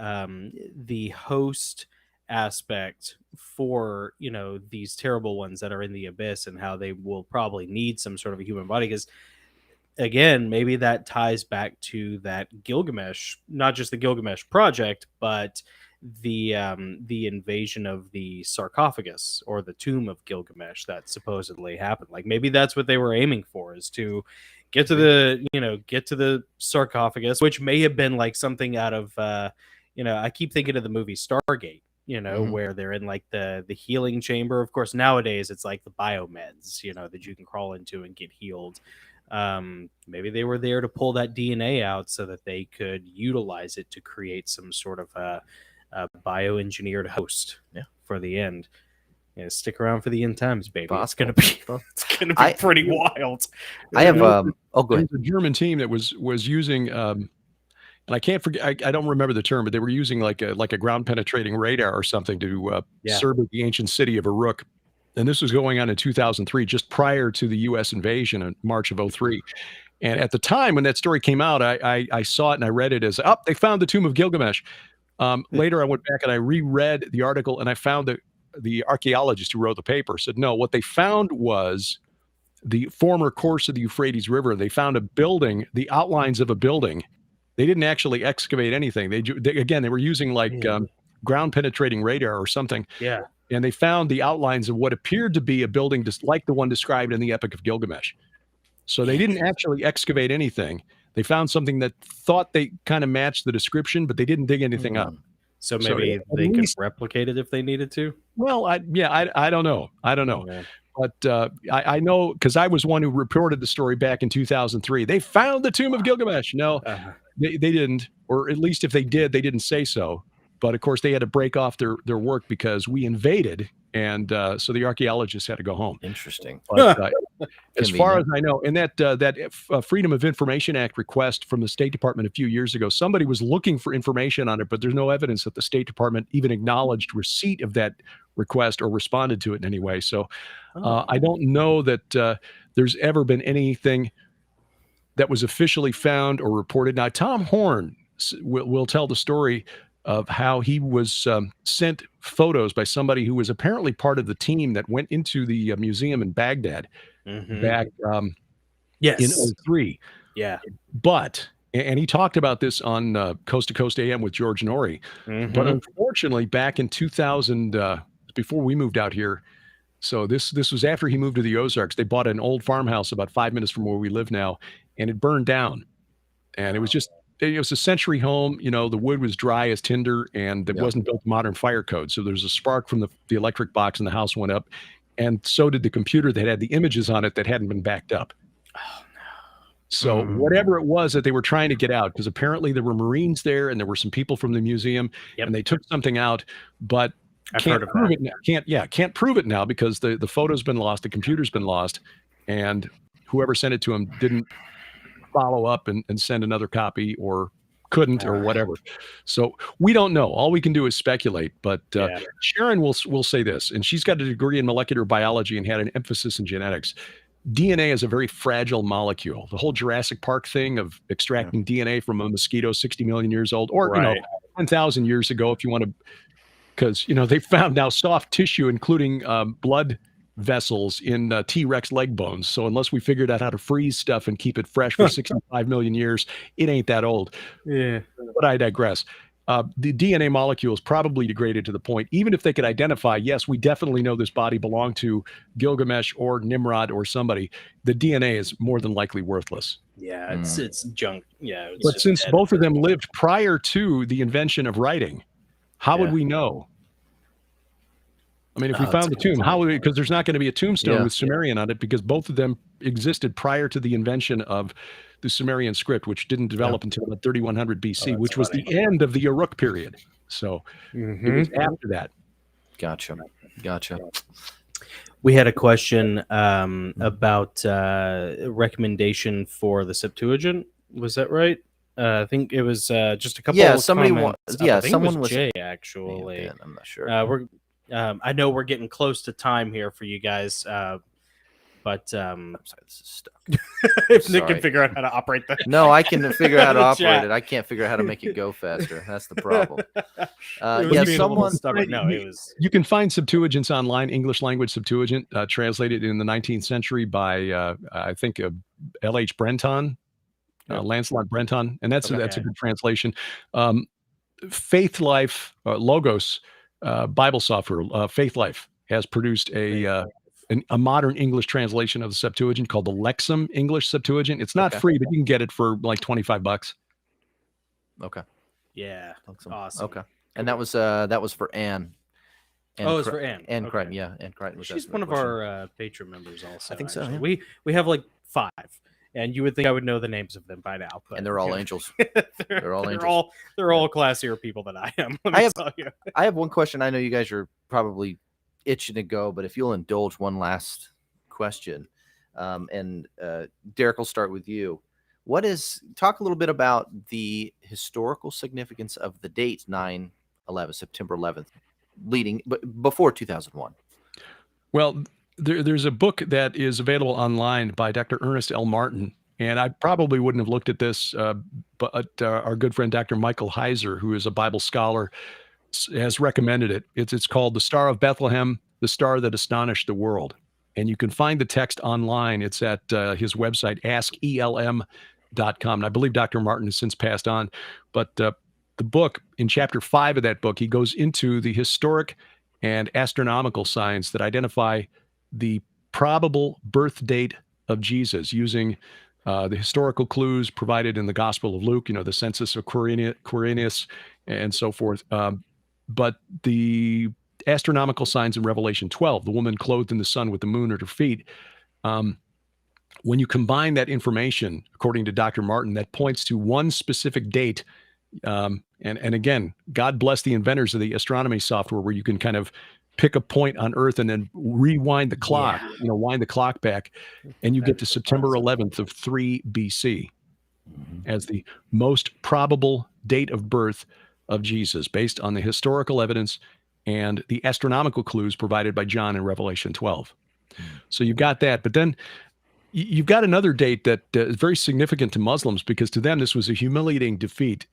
host aspect for, you know, these terrible ones that are in the abyss and how they will probably need some sort of a human body, because again, maybe that ties back to that Gilgamesh, not just the Gilgamesh project, but the invasion of the sarcophagus or the tomb of Gilgamesh that supposedly happened. Like maybe that's what they were aiming for, is to get to the sarcophagus, which may have been like something out of I keep thinking of the movie Stargate, where they're in like the healing chamber. Of course, nowadays it's like the biomeds, that you can crawl into and get healed. Maybe they were there to pull that DNA out so that they could utilize it to create some sort of a bioengineered host for the end. Stick around for the end times, baby. Possible. It's gonna be pretty wild. I have go ahead. There's a German team that was using and I can't forget, I don't remember the term, but they were using like a ground penetrating radar or something to survey the ancient city of Uruk. And this was going on in 2003, just prior to the U.S. invasion in March of 2003. And at the time when that story came out, I saw it and I read it as, they found the tomb of Gilgamesh. Later, I went back and I reread the article, and I found that the archaeologist who wrote the paper said, no, what they found was the former course of the Euphrates River. They found a building, the outlines of a building. They didn't actually excavate anything. They were using like ground penetrating radar or something. Yeah. And they found the outlines of what appeared to be a building just like the one described in the Epic of Gilgamesh. So they didn't actually excavate anything. They found something that thought they kind of matched the description, but they didn't dig anything up. So maybe they could replicate it if they needed to. Well, I don't know. Yeah. But I know, because I was one who reported the story back in 2003. They found the tomb of Gilgamesh. No, they didn't, or at least if they did, they didn't say so. But of course, they had to break off their work because we invaded, and so the archaeologists had to go home. Interesting. But, as far as I know, in that Freedom of Information Act request from the State Department a few years ago, somebody was looking for information on it, but there's no evidence that the State Department even acknowledged receipt of that request or responded to it in any way. So I don't know that there's ever been anything that was officially found or reported. Now, Tom Horn will tell the story of how he was sent photos by somebody who was apparently part of the team that went into the museum in Baghdad back in 2003. Yeah. But, and he talked about this on Coast to Coast AM with George Norrie. But unfortunately, back in 2000, before we moved out here, so this was after he moved to the Ozarks, they bought an old farmhouse about 5 minutes from where we live now, and it burned down. And it was a century home. The wood was dry as tinder, and it wasn't built to modern fire code. So there's a spark from the electric box, and the house went up. And so did the computer that had the images on it that hadn't been backed up. Oh, no. So whatever it was that they were trying to get out, because apparently there were Marines there, and there were some people from the museum, and they took something out, but can't prove it now. Can't prove it now because the photo's been lost, the computer's been lost, and whoever sent it to him didn't follow up and send another copy, or couldn't, or whatever. So we don't know. All we can do is speculate. But Sharon will say this, and she's got a degree in molecular biology and had an emphasis in genetics. DNA is a very fragile molecule. The whole Jurassic Park thing of extracting DNA from a mosquito 60 million years old, or 10,000 years ago, if you want to, because they found now soft tissue, including blood vessels in T-Rex leg bones. So unless we figured out how to freeze stuff and keep it fresh for 65 million years, it ain't that old. Yeah. But I digress. The DNA molecules probably degraded to the point, even if they could identify, yes, we definitely know this body belonged to Gilgamesh or Nimrod or somebody, the DNA is more than likely worthless. Yeah, it's junk. Yeah. But since both of them lived prior to the invention of writing, how would we know? I mean, if we found the tomb, how would we, because there's not going to be a tombstone with Sumerian on it, because both of them existed prior to the invention of the Sumerian script, which didn't develop until 3100 BC, which was the end of the Uruk period. So it was after that. Gotcha. Gotcha. We had a question about recommendation for the Septuagint. Was that right? I think it was just a couple. Yeah, of somebody. comments. Yeah, I think someone it was. Jay actually. Yeah, I'm not sure. I know we're getting close to time here for you guys, but I'm sorry, this is stuck. if Nick can figure out how to operate that. No, I can figure out how to The operate chat. it. I can't figure out how to make it go faster. That's the problem. It was Yeah, being a little someone. stubborn. No, it was. You can find Septuagints online, English language Septuagint, translated in the 19th century by, I think, L.H. Brenton, Lancelot Brenton, and that's a good translation. Faith Life, Logos, Bible software, Faith Life has produced a modern English translation of the Septuagint called the Lexham English Septuagint. It's not free, but you can get it for like $25. Okay. Yeah. Awesome. Okay. And that was for Anne. Oh, it's for Anne. Anne Okay. Crichton, yeah. Anne Crichton. She's one of our Patreon members also. I think so. Actually. Yeah. We have like 5, and you would think I would know the names of them by now. But, And they're all angels. they're all angels. They're all classier people than I am. Let me tell you. I have one question. I know you guys are probably itching to go, but if you'll indulge one last question, and Derek, will start with you. Talk a little bit about the historical significance of the date 9/11, September 11th, before 2001. Well, there's a book that is available online by Dr. Ernest L. Martin, and I probably wouldn't have looked at this, but our good friend Dr. Michael Heiser, who is a Bible scholar, has recommended it. It's called The Star of Bethlehem, the Star That Astonished the World. And you can find the text online. It's at his website, askelm.com. And I believe Dr. Martin has since passed on. But the book, in chapter 5 of that book, he goes into the historic and astronomical signs that identify the probable birth date of Jesus using the historical clues provided in the Gospel of Luke, the census of Quirinius and so forth. But the astronomical signs in Revelation 12, the woman clothed in the sun with the moon at her feet, when you combine that information, according to Dr. Martin, that points to one specific date. And again, God bless the inventors of the astronomy software where you can kind of pick a point on Earth and then rewind the clock, wind the clock back, and you get to September 11th of 3 BC as the most probable date of birth of Jesus, based on the historical evidence and the astronomical clues provided by John in Revelation 12. So you've got that, but then you've got another date that is very significant to Muslims, because to them this was a humiliating defeat.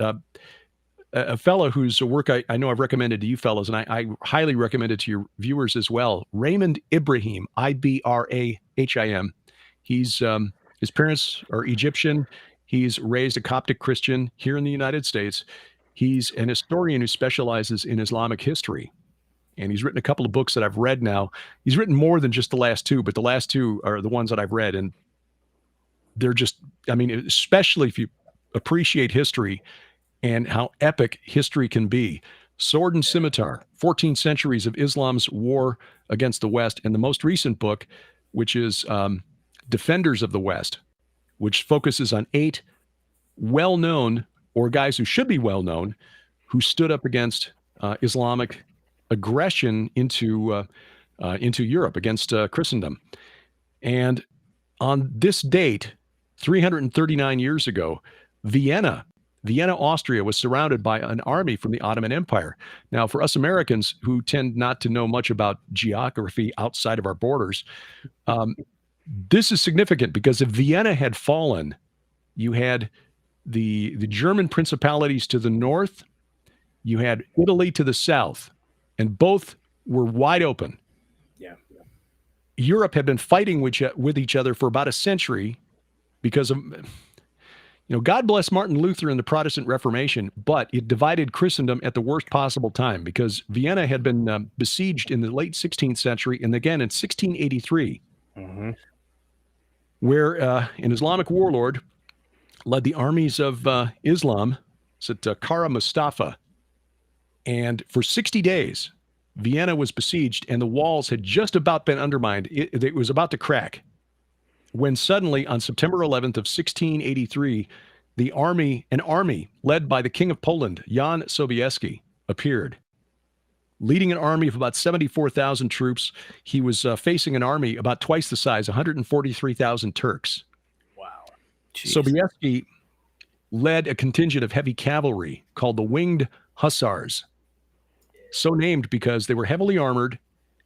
A fellow whose work I know I've recommended to you fellows, and I highly recommend it to your viewers as well, Raymond Ibrahim, Ibrahim. He's his parents are Egyptian. He's raised a Coptic Christian here in the United States. He's an historian who specializes in Islamic history. And he's written a couple of books that I've read now. He's written more than just the last 2, but the last 2 are the ones that I've read. And they're just, especially if you appreciate history and how epic history can be. Sword and Scimitar, 14 Centuries of Islam's War Against the West. And the most recent book, which is Defenders of the West, which focuses on 8 well-known, or guys who should be well-known, who stood up against Islamic aggression into Europe, against Christendom. And on this date, 339 years ago, Vienna, Austria, was surrounded by an army from the Ottoman Empire. Now, for us Americans who tend not to know much about geography outside of our borders, this is significant, because if Vienna had fallen, you had the German principalities to the north, you had Italy to the south, and both were wide open. Yeah. Europe had been fighting with each other for about a century because of, God bless Martin Luther and the Protestant Reformation, but it divided Christendom at the worst possible time, because Vienna had been besieged in the late 16th century and again in 1683, where an Islamic warlord led the armies of Islam, Kara Mustafa. And for 60 days, Vienna was besieged and the walls had just about been undermined. It was about to crack, when suddenly on September 11th of 1683, an army led by the King of Poland, Jan Sobieski, appeared, leading an army of about 74,000 troops. He was facing an army about twice the size, 143,000 Turks. Wow. Sobieski led a contingent of heavy cavalry called the Winged Hussars, so named because they were heavily armored.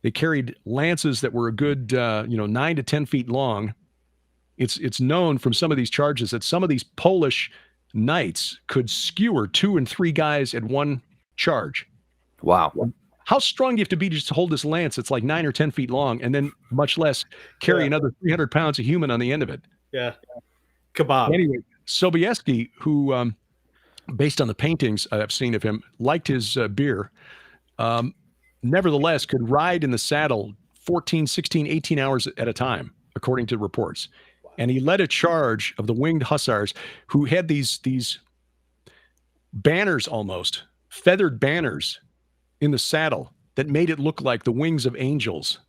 They carried lances that were a good 9 to 10 feet long. It's known from some of these charges that some of these Polish knights could skewer 2 and 3 guys at one charge. Wow. How strong do you have to be just to hold this lance? It's like 9 or 10 feet long, and then much less carry another 300 pounds of human on the end of it. Yeah. Kebab. Anyway, Sobieski, who, based on the paintings I've seen of him, liked his beer, nevertheless could ride in the saddle 14, 16, 18 hours at a time, according to reports. And he led a charge of the Winged Hussars, who had these banners, almost feathered banners in the saddle that made it look like the wings of angels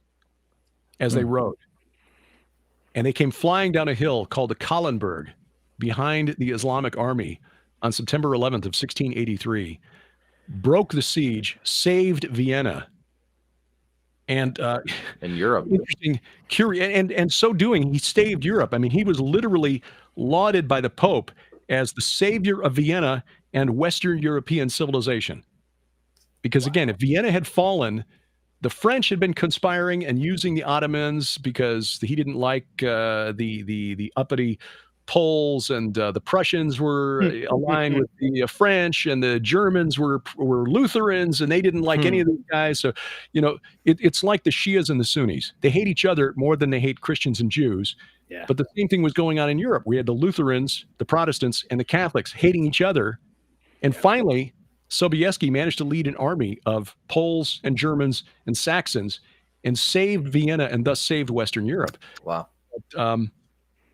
as they rode. And they came flying down a hill called the Kahlenberg behind the Islamic army on September 11th of 1683, broke the siege, saved Vienna. And in Europe, interesting, and so doing, he saved Europe. I mean, he was literally lauded by the Pope as the savior of Vienna and Western European civilization. Because again, if Vienna had fallen, the French had been conspiring and using the Ottomans because he didn't like the uppity Poles, and the Prussians were aligned with the French, and the Germans were Lutherans, and they didn't like any of these guys. So, it's like the Shias and the Sunnis. They hate each other more than they hate Christians and Jews. Yeah. But the same thing was going on in Europe. We had the Lutherans, the Protestants, and the Catholics hating each other. And finally, Sobieski managed to lead an army of Poles and Germans and Saxons and saved Vienna and thus saved Western Europe. Wow. But,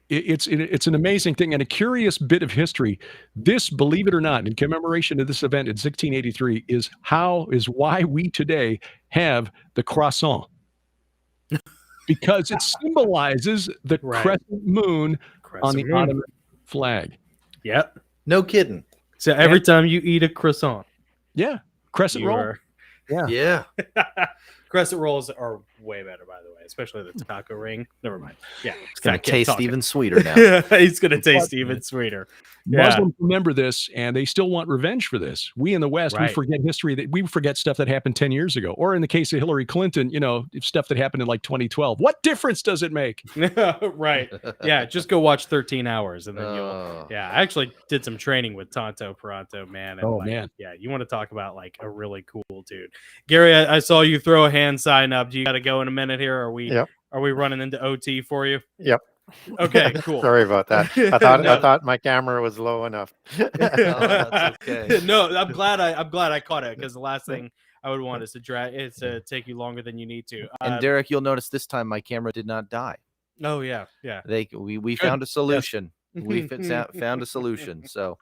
it's an amazing thing and a curious bit of history. This, believe it or not, in commemoration of this event in 1683 is why we today have the croissant, because it symbolizes the crescent moon on the Ottoman flag. Yep. No kidding. So every time you eat a croissant, crescent roll. Yeah. Crescent rolls are way better, by the way, especially the taco ring. Never mind. Yeah, it's gonna taste even sweeter now. It's gonna taste even sweeter. Muslims remember this, and they still want revenge for this. We in the West, we forget history. That we forget stuff that happened 10 years ago, or in the case of Hillary Clinton, stuff that happened in like 2012. What difference does it make? Right. Yeah. Just go watch 13 Hours, and then you'll. Yeah, I actually did some training with Tonto Peranto, man. And man. Yeah, you want to talk about like a really cool dude, Gary? I saw you throw a hand sign up. Do you got to go in a minute here? Are we running into OT for you? Yep. Okay, cool. Sorry about that. I thought my camera was low enough. That's okay. No, I'm glad I caught it, because the last thing I would want is to take you longer than you need to. And Derek, you'll notice this time my camera did not die. Oh yeah. We found a solution. We found a solution. So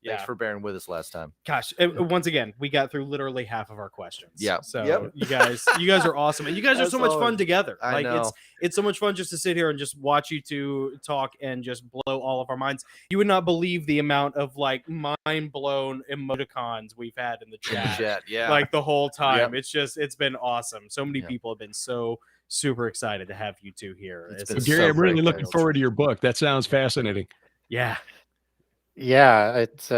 thanks for bearing with us last time. Gosh, once again, we got through literally half of our questions. Yeah. So you guys are awesome, and you guys are so much fun together. I know. It's so much fun just to sit here and just watch you two talk and just blow all of our minds. You would not believe the amount of like mind blown emoticons we've had in the chat. Like the whole time. Yep. It's been awesome. So many people have been so super excited to have you two here. Gary, I'm really looking forward to your book. That sounds fascinating. Yeah. It's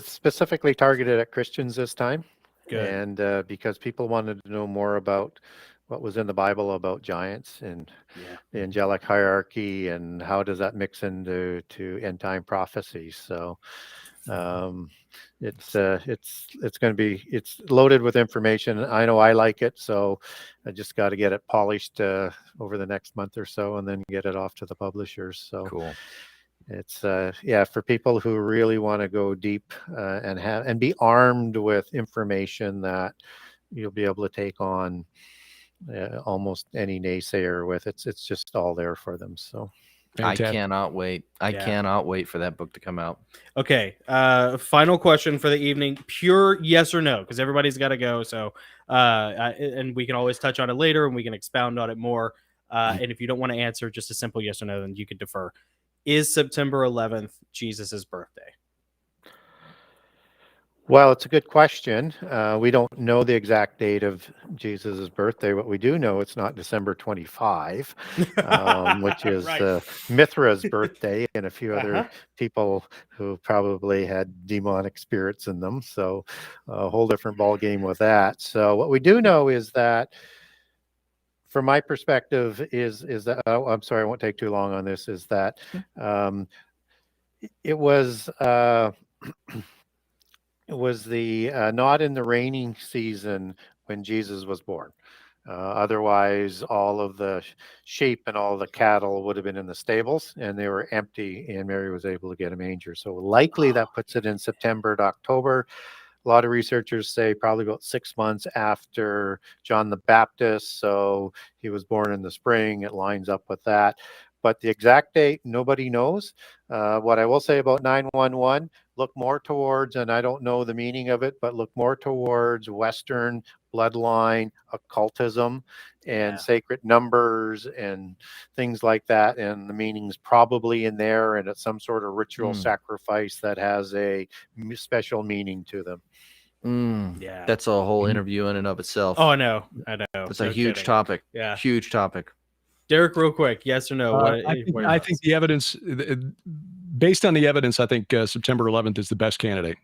specifically targeted at Christians this time. Good. And because people wanted to know more about what was in the Bible about giants and the angelic hierarchy, and how does that mix into end time prophecies. So it's going to be, it's loaded with information. I know I like it, so I just got to get it polished over the next month or so, and then get it off to the publishers. So cool. It's for people who really want to go deep and be armed with information that you'll be able to take on almost any naysayer with. It's just all there for them. So fantastic. I cannot wait. I cannot wait for that book to come out. Okay. Final question for the evening. Pure yes or no, because everybody's got to go. So and we can always touch on it later, and we can expound on it more. And if you don't want to answer just a simple yes or no, then you could defer. Is September 11th Jesus's birthday? Well, it's a good question. We don't know the exact date of Jesus' birthday. What we do know, it's not December 25, which is Right. Mithra's birthday and a few other Uh-huh. people who probably had demonic spirits in them. So a whole different ball game with that. So what we do know is that, from my perspective, is that I'm sorry, I won't take too long on this. Is that it was. It was the not in the raining season when Jesus was born. Otherwise, all of the sheep and all the cattle would have been in the stables, and they were empty, and Mary was able to get a manger. So likely that puts it in September to October. A lot of researchers say probably about 6 months after John the Baptist. So he was born in the spring. It lines up with that. But the exact date, nobody knows. What I will say about 911, look more towards, and I don't know the meaning of it, but look more towards Western bloodline occultism and sacred numbers and things like that. And the meaning's probably in there, and it's some sort of ritual sacrifice that has a special meaning to them. Yeah. That's a whole interview in and of itself. Oh, I know. It's a huge topic. Yeah. Huge topic. Derek, real quick, yes or no? I think the evidence, based on the evidence, I think September 11th is the best candidate.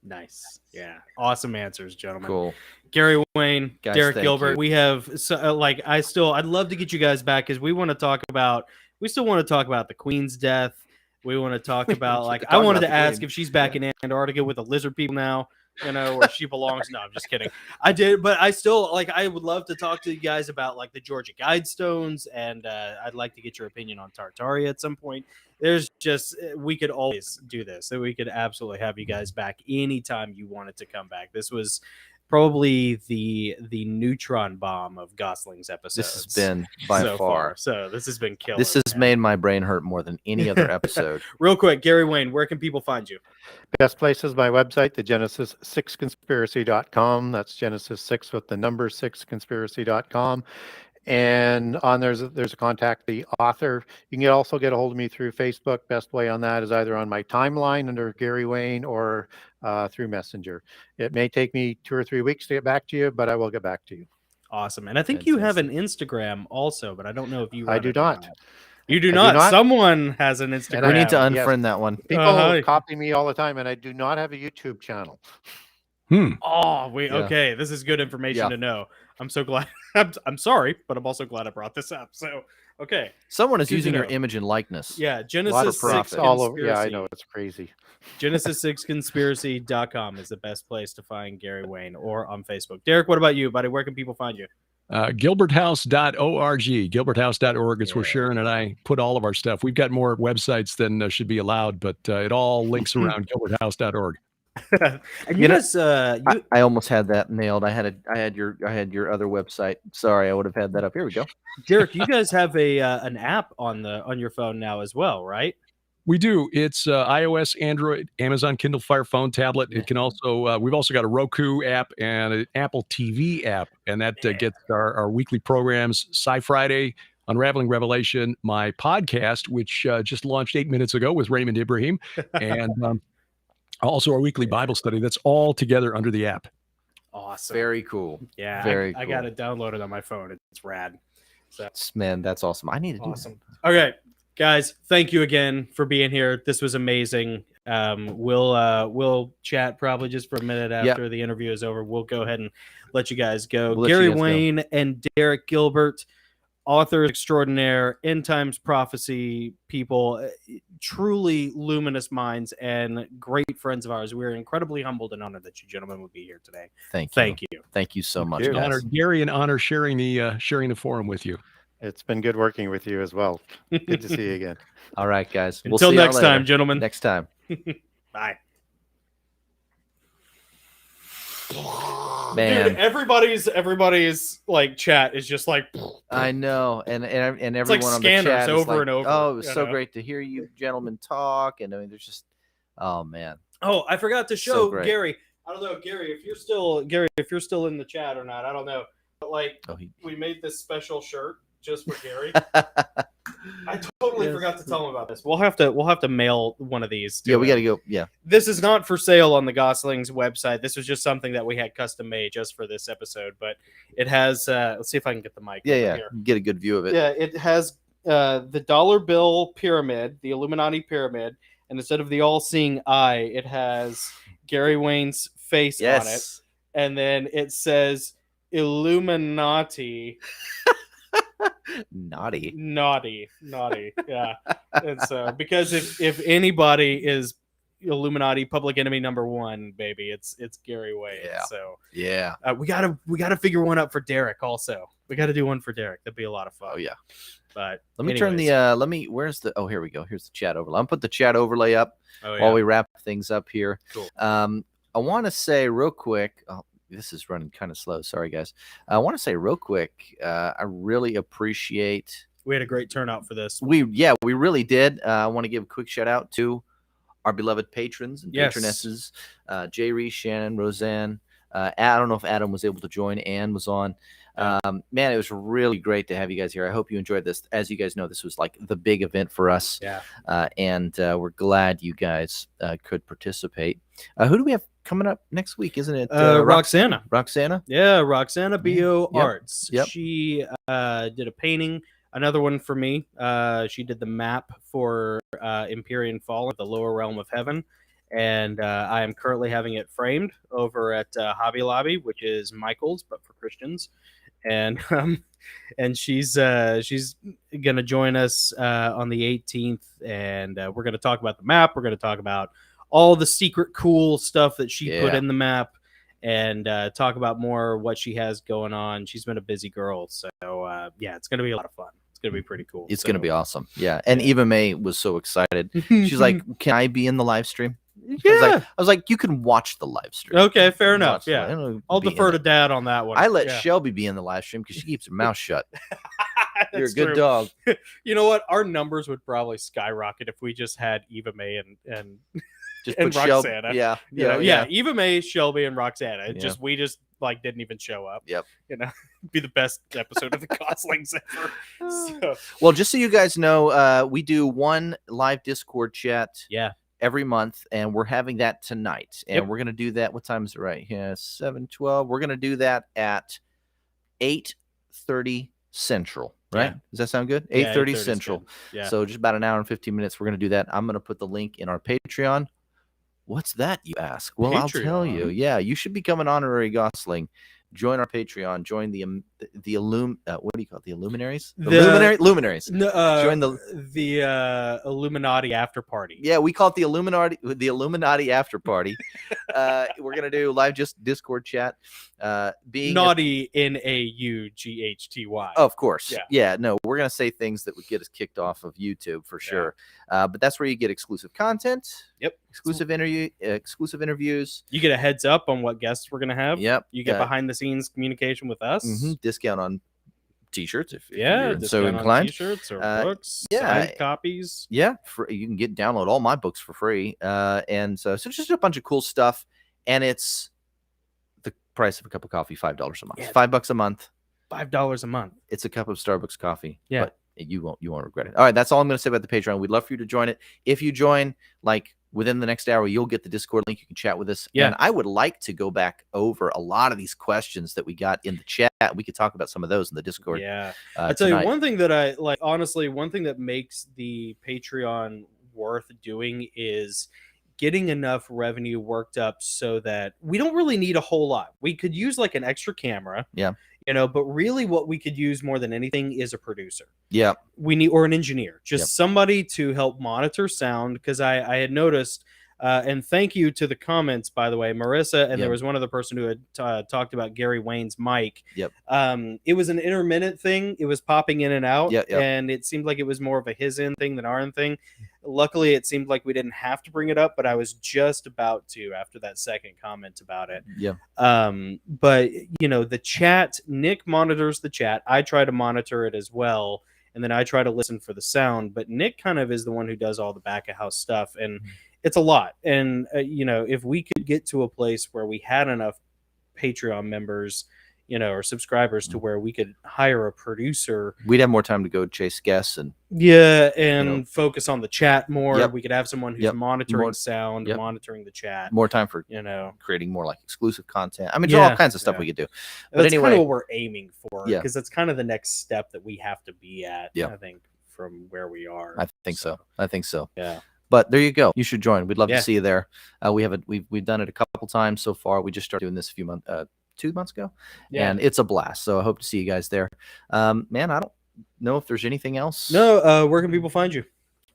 Nice. Yeah. Awesome answers, gentlemen. Cool. Gary Wayne, Guys, Derek thank Gilbert. you. We have I'd love to get you guys back because we still want to talk about the Queen's death. We want to talk about I wanted to ask if she's back in Antarctica with the lizard people now, where she belongs. No, I'm just kidding. I did, but I still I would love to talk to you guys about the Georgia Guidestones, and I'd like to get your opinion on Tartaria at some point. We could always do this. So we could absolutely have you guys back anytime you wanted to come back. This was probably the neutron bomb of Goslings episodes. This has been by so far. So this has been killer. This has made my brain hurt more than any other episode. Real quick, Gary Wayne, where can people find you? Best place is my website, the Genesis6conspiracy.com. That's Genesis 6 with the number 6conspiracy.com. And on there's a contact the author. You can also get a hold of me through Facebook. Best way on that is either on my timeline under Gary Wayne or through Messenger. It may take me 2 or 3 weeks to get back to you, but I will get back to you. Awesome. And I think you have an Instagram also, but I don't know if you. I do not. You do not. Someone has an Instagram. We need to unfriend that one. People copy me all the time, and I do not have a YouTube channel. Okay. This is good information to know. I'm so glad. I'm sorry, but I'm also glad I brought this up. So, okay. Someone is using your image and likeness. Yeah. Genesis 6 all over. Yeah, I know. It's crazy. Genesis6conspiracy.com is the best place to find Gary Wayne, or on Facebook. Derek, what about you, buddy? Where can people find you? Gilberthouse.org. Gilberthouse.org is where Sharon and I put all of our stuff. We've got more websites than should be allowed, but it all links around gilberthouse.org. And you guys, I almost had that nailed. I had your other website. Sorry, I would have had that up. Here we go. Derek, you guys have an app on your phone now as well, right? We do. It's iOS, Android, Amazon Kindle Fire Phone, tablet. It can also, we've also got a Roku app and an Apple TV app, and that gets our weekly programs, Sci Friday, Unraveling Revelation, my podcast, which just launched 8 minutes ago with Raymond Ibrahim, and also our weekly Bible study. That's all together under the app. Awesome. Very cool. Yeah. Very cool. I got it downloaded on my phone. It's rad. So, man, that's awesome. I need to do that. Okay. Guys, thank you again for being here. This was amazing. We'll chat probably just for a minute after the interview is over. We'll go ahead and let you guys go. Gary Wayne and Derek Gilbert, authors extraordinaire, end times prophecy people, truly luminous minds and great friends of ours. We're incredibly humbled and honored that you gentlemen would be here today. Thank you. Thank you so much. Honor, Gary, and honor sharing the forum with you. It's been good working with you as well. Good to see you again. All right, guys. Until next time, gentlemen. Next time. Bye. Man, dude, everybody's chat is just I know, and everyone it's like on the chat over is like, and over. oh, it was so great to hear you gentlemen talk, and I mean, there's just, oh man. Oh, I forgot to show Gary. I don't know, Gary, if you're still in the chat or not. I don't know, but we made this special shirt just for Gary. I totally forgot to tell him about this. We'll have to mail one of these. Yeah, we got to him. go. Yeah. This is not for sale on the Goslings website. This was just something that we had custom made just for this episode. But it has. Let's see if I can get the mic. Yeah. Here. Get a good view of it. Yeah, it has the dollar bill pyramid, the Illuminati pyramid, and instead of the all-seeing eye, it has Gary Wayne's face on it, and then it says Illuminati. Naughty. Yeah. And so, because if anybody is Illuminati public enemy number one, baby, it's Gary Wayne. Yeah. So yeah, we gotta figure one up for Derek. Also, we got to do one for Derek. That'd be a lot of fun. Oh yeah. But let me turn the where's the here we go. Here's the chat overlay. I'm put the chat overlay up while we wrap things up here. Cool. I want to say real quick. Oh, this is running kind of slow. Sorry, guys. I want to say real quick. I really appreciate. We had a great turnout for this. We really did. I want to give a quick shout out to our beloved patrons and patronesses, Jay Reese, Shannon, Roseanne. I don't know if Adam was able to join. Ann was on. Man, it was really great to have you guys here. I hope you enjoyed this. As you guys know, this was like the big event for us. Yeah. And we're glad you guys could participate. Who do we have coming up next week? Isn't it Roxana? Roxana? Yeah, Roxana Bio Yep. Arts. Yep. She did a painting. Another one for me. She did the map for Empyrean Fall, the lower realm of heaven. And I am currently having it framed over at Hobby Lobby, which is Michael's, but for Christians. And she's gonna join us on the 18th, and we're gonna talk about the map. We're gonna talk about all the secret cool stuff that she put in the map, and talk about more what she has going on. She's been a busy girl, so it's gonna be a lot of fun. It's gonna be pretty cool. It's gonna be awesome. Yeah, and Eva May was so excited. She's like, "Can I be in the live stream?" Yeah, I was like, you can watch the live stream. Okay, fair enough. Yeah, I'll defer to Dad on that one. I let Shelby be in the live stream because she keeps her mouth shut. You're a good true. dog. You know what? Our numbers would probably skyrocket if we just had Eva May and just and put Roxana. Yeah. Eva May, Shelby, and Roxana. We just like didn't even show up. Yep. Be the best episode of the Goslings ever. So. Well, just so you guys know, we do one live Discord chat. Yeah. Every month, and we're having that tonight, and we're going to do that. What time is it right here? 7:12. We're going to do that at 8:30 Central, right? Does that sound good? 8:30 Central. Yeah. So just about an hour and 15 minutes. We're going to do that. I'm going to put the link in our Patreon. What's that, you ask? Well, I'll tell you. Yeah, you should become an honorary Gosling. Join our Patreon. Join the what do you call it? The Luminaries? Luminaries. Join the Illuminati after party. Yeah, we call it the Illuminati after party. We're gonna do live Discord chat. Being Naughty NAUGHTY. Of course. Yeah. No, we're gonna say things that would get us kicked off of YouTube for sure. But that's where you get exclusive content. Yep. Exclusive interviews. You get a heads up on what guests we're gonna have. Yep. You get behind the scenes communication with us. Mm-hmm. Discount on T-shirts if you're so inclined. T-shirts or books, signed copies. Yeah, you can download all my books for free. And so just a bunch of cool stuff. And it's the price of a cup of coffee, $5 a month. Yeah. $5 a month. $5 a month. It's a cup of Starbucks coffee. Yeah. But you won't regret it. All right, that's all I'm going to say about the Patreon. We'd love for you to join it. If you join, within the next hour, you'll get the Discord link. You can chat with us. Yeah. And I would like to go back over a lot of these questions that we got in the chat. We could talk about some of those in the Discord. Yeah. I tell you, one thing that I like, honestly, one thing that makes the Patreon worth doing is getting enough revenue worked up so that we don't really need a whole lot. We could use an extra camera. Yeah. But really what we could use more than anything is a producer. Yeah. Or an engineer, just somebody to help monitor sound. Because I had noticed, and thank you to the comments, by the way, Marissa, and there was one other person who had talked about Gary Wayne's mic. Yep. It was an intermittent thing. It was popping in and out. Yep. And it seemed like it was more of a his end thing than our end thing. Luckily, it seemed like we didn't have to bring it up, but I was just about to after that second comment about it. Yeah. But the chat, Nick monitors the chat. I try to monitor it as well, and then I try to listen for the sound. But Nick kind of is the one who does all the back of house stuff, and it's a lot. And if we could get to a place where we had enough Patreon members, or subscribers to where we could hire a producer. We'd have more time to go chase guests and focus on the chat more. Yep. We could have someone who's monitoring sound, monitoring the chat. More time for creating more like exclusive content. I mean, there's all kinds of stuff we could do. But that's anyway, kind of what we're aiming for, Yeah. because that's kind of the next step that we have to be at. Yeah. I think from where we are. I think so. I think so. Yeah. But there you go. You should join. We'd love Yeah. to see you there. We've done it a couple times so far. We just started doing this a few months, 2 months ago, and it's a blast. So I hope to see you guys there. Man, I don't know if there's anything else. No. Where can people find you?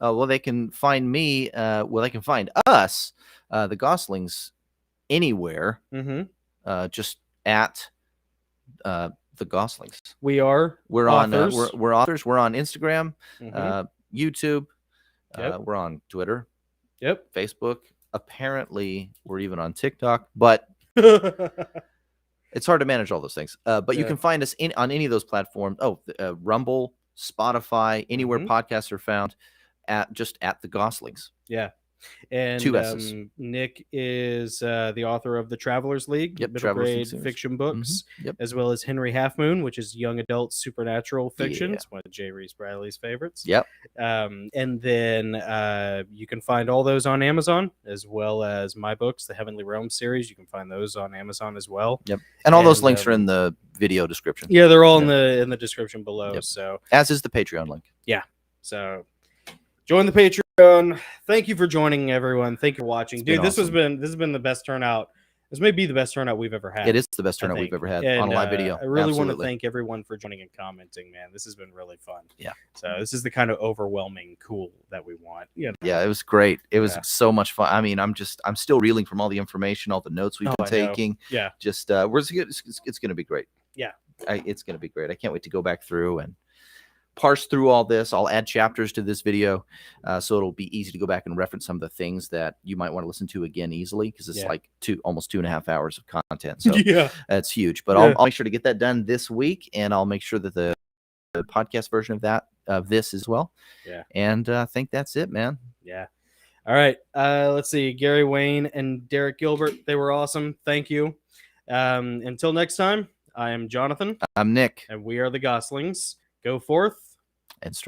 Well, they can find me. They can find us, the Gosslings, anywhere. Mm-hmm. Just at the Gosslings. We're authors. on. We're authors. We're on Instagram, Mhm. YouTube. Yep. We're on Twitter. Yep. Facebook. Apparently, we're even on TikTok, but it's hard to manage all those things. But you can find us on any of those platforms. Rumble, Spotify, anywhere podcasts are found, at the Gosslings. Yeah. And 2 S's. Nick is the author of the Travelers League, middle Travelers grade League fiction books, Yep. as well as Henry Half Moon, which is young adult supernatural fiction. Yeah. It's one of J. Reese Bradley's favorites. Yep. And then you can find all those on Amazon, as well as my books, the Heavenly Realm series. You can find those on Amazon as well. Yep. And all those links are in the video description. Yeah, they're all in the description below. Yep. So as is the Patreon link. Yeah. So join the Patreon. Thank you for joining, everyone. Thank you for watching. Dude, this has been the best turnout. This may be the best turnout we've ever had. It is the best turnout we've ever had on a live video. I really want to thank everyone for joining and commenting, man. This has been really fun. Yeah. So this is the kind of overwhelming cool that we want. Yeah, it was great. It was so much fun. I mean, I'm still reeling from all the information, all the notes we've been taking. Yeah. Just it's going to be great. Yeah. It's going to be great. I can't wait to go back through and parse through all this. I'll add chapters to this video, so it'll be easy to go back and reference some of the things that you might want to listen to again easily, because it's like almost 2.5 hours of content. So that's huge. But I'll make sure to get that done this week, and I'll make sure that the podcast version of this as well. Yeah. And I think that's it, man. Yeah. All right. Let's see. Gary Wayne and Derek Gilbert. They were awesome. Thank you. Until next time, I am Jonathan. I'm Nick. And we are the Gosslings. Go forth and strike.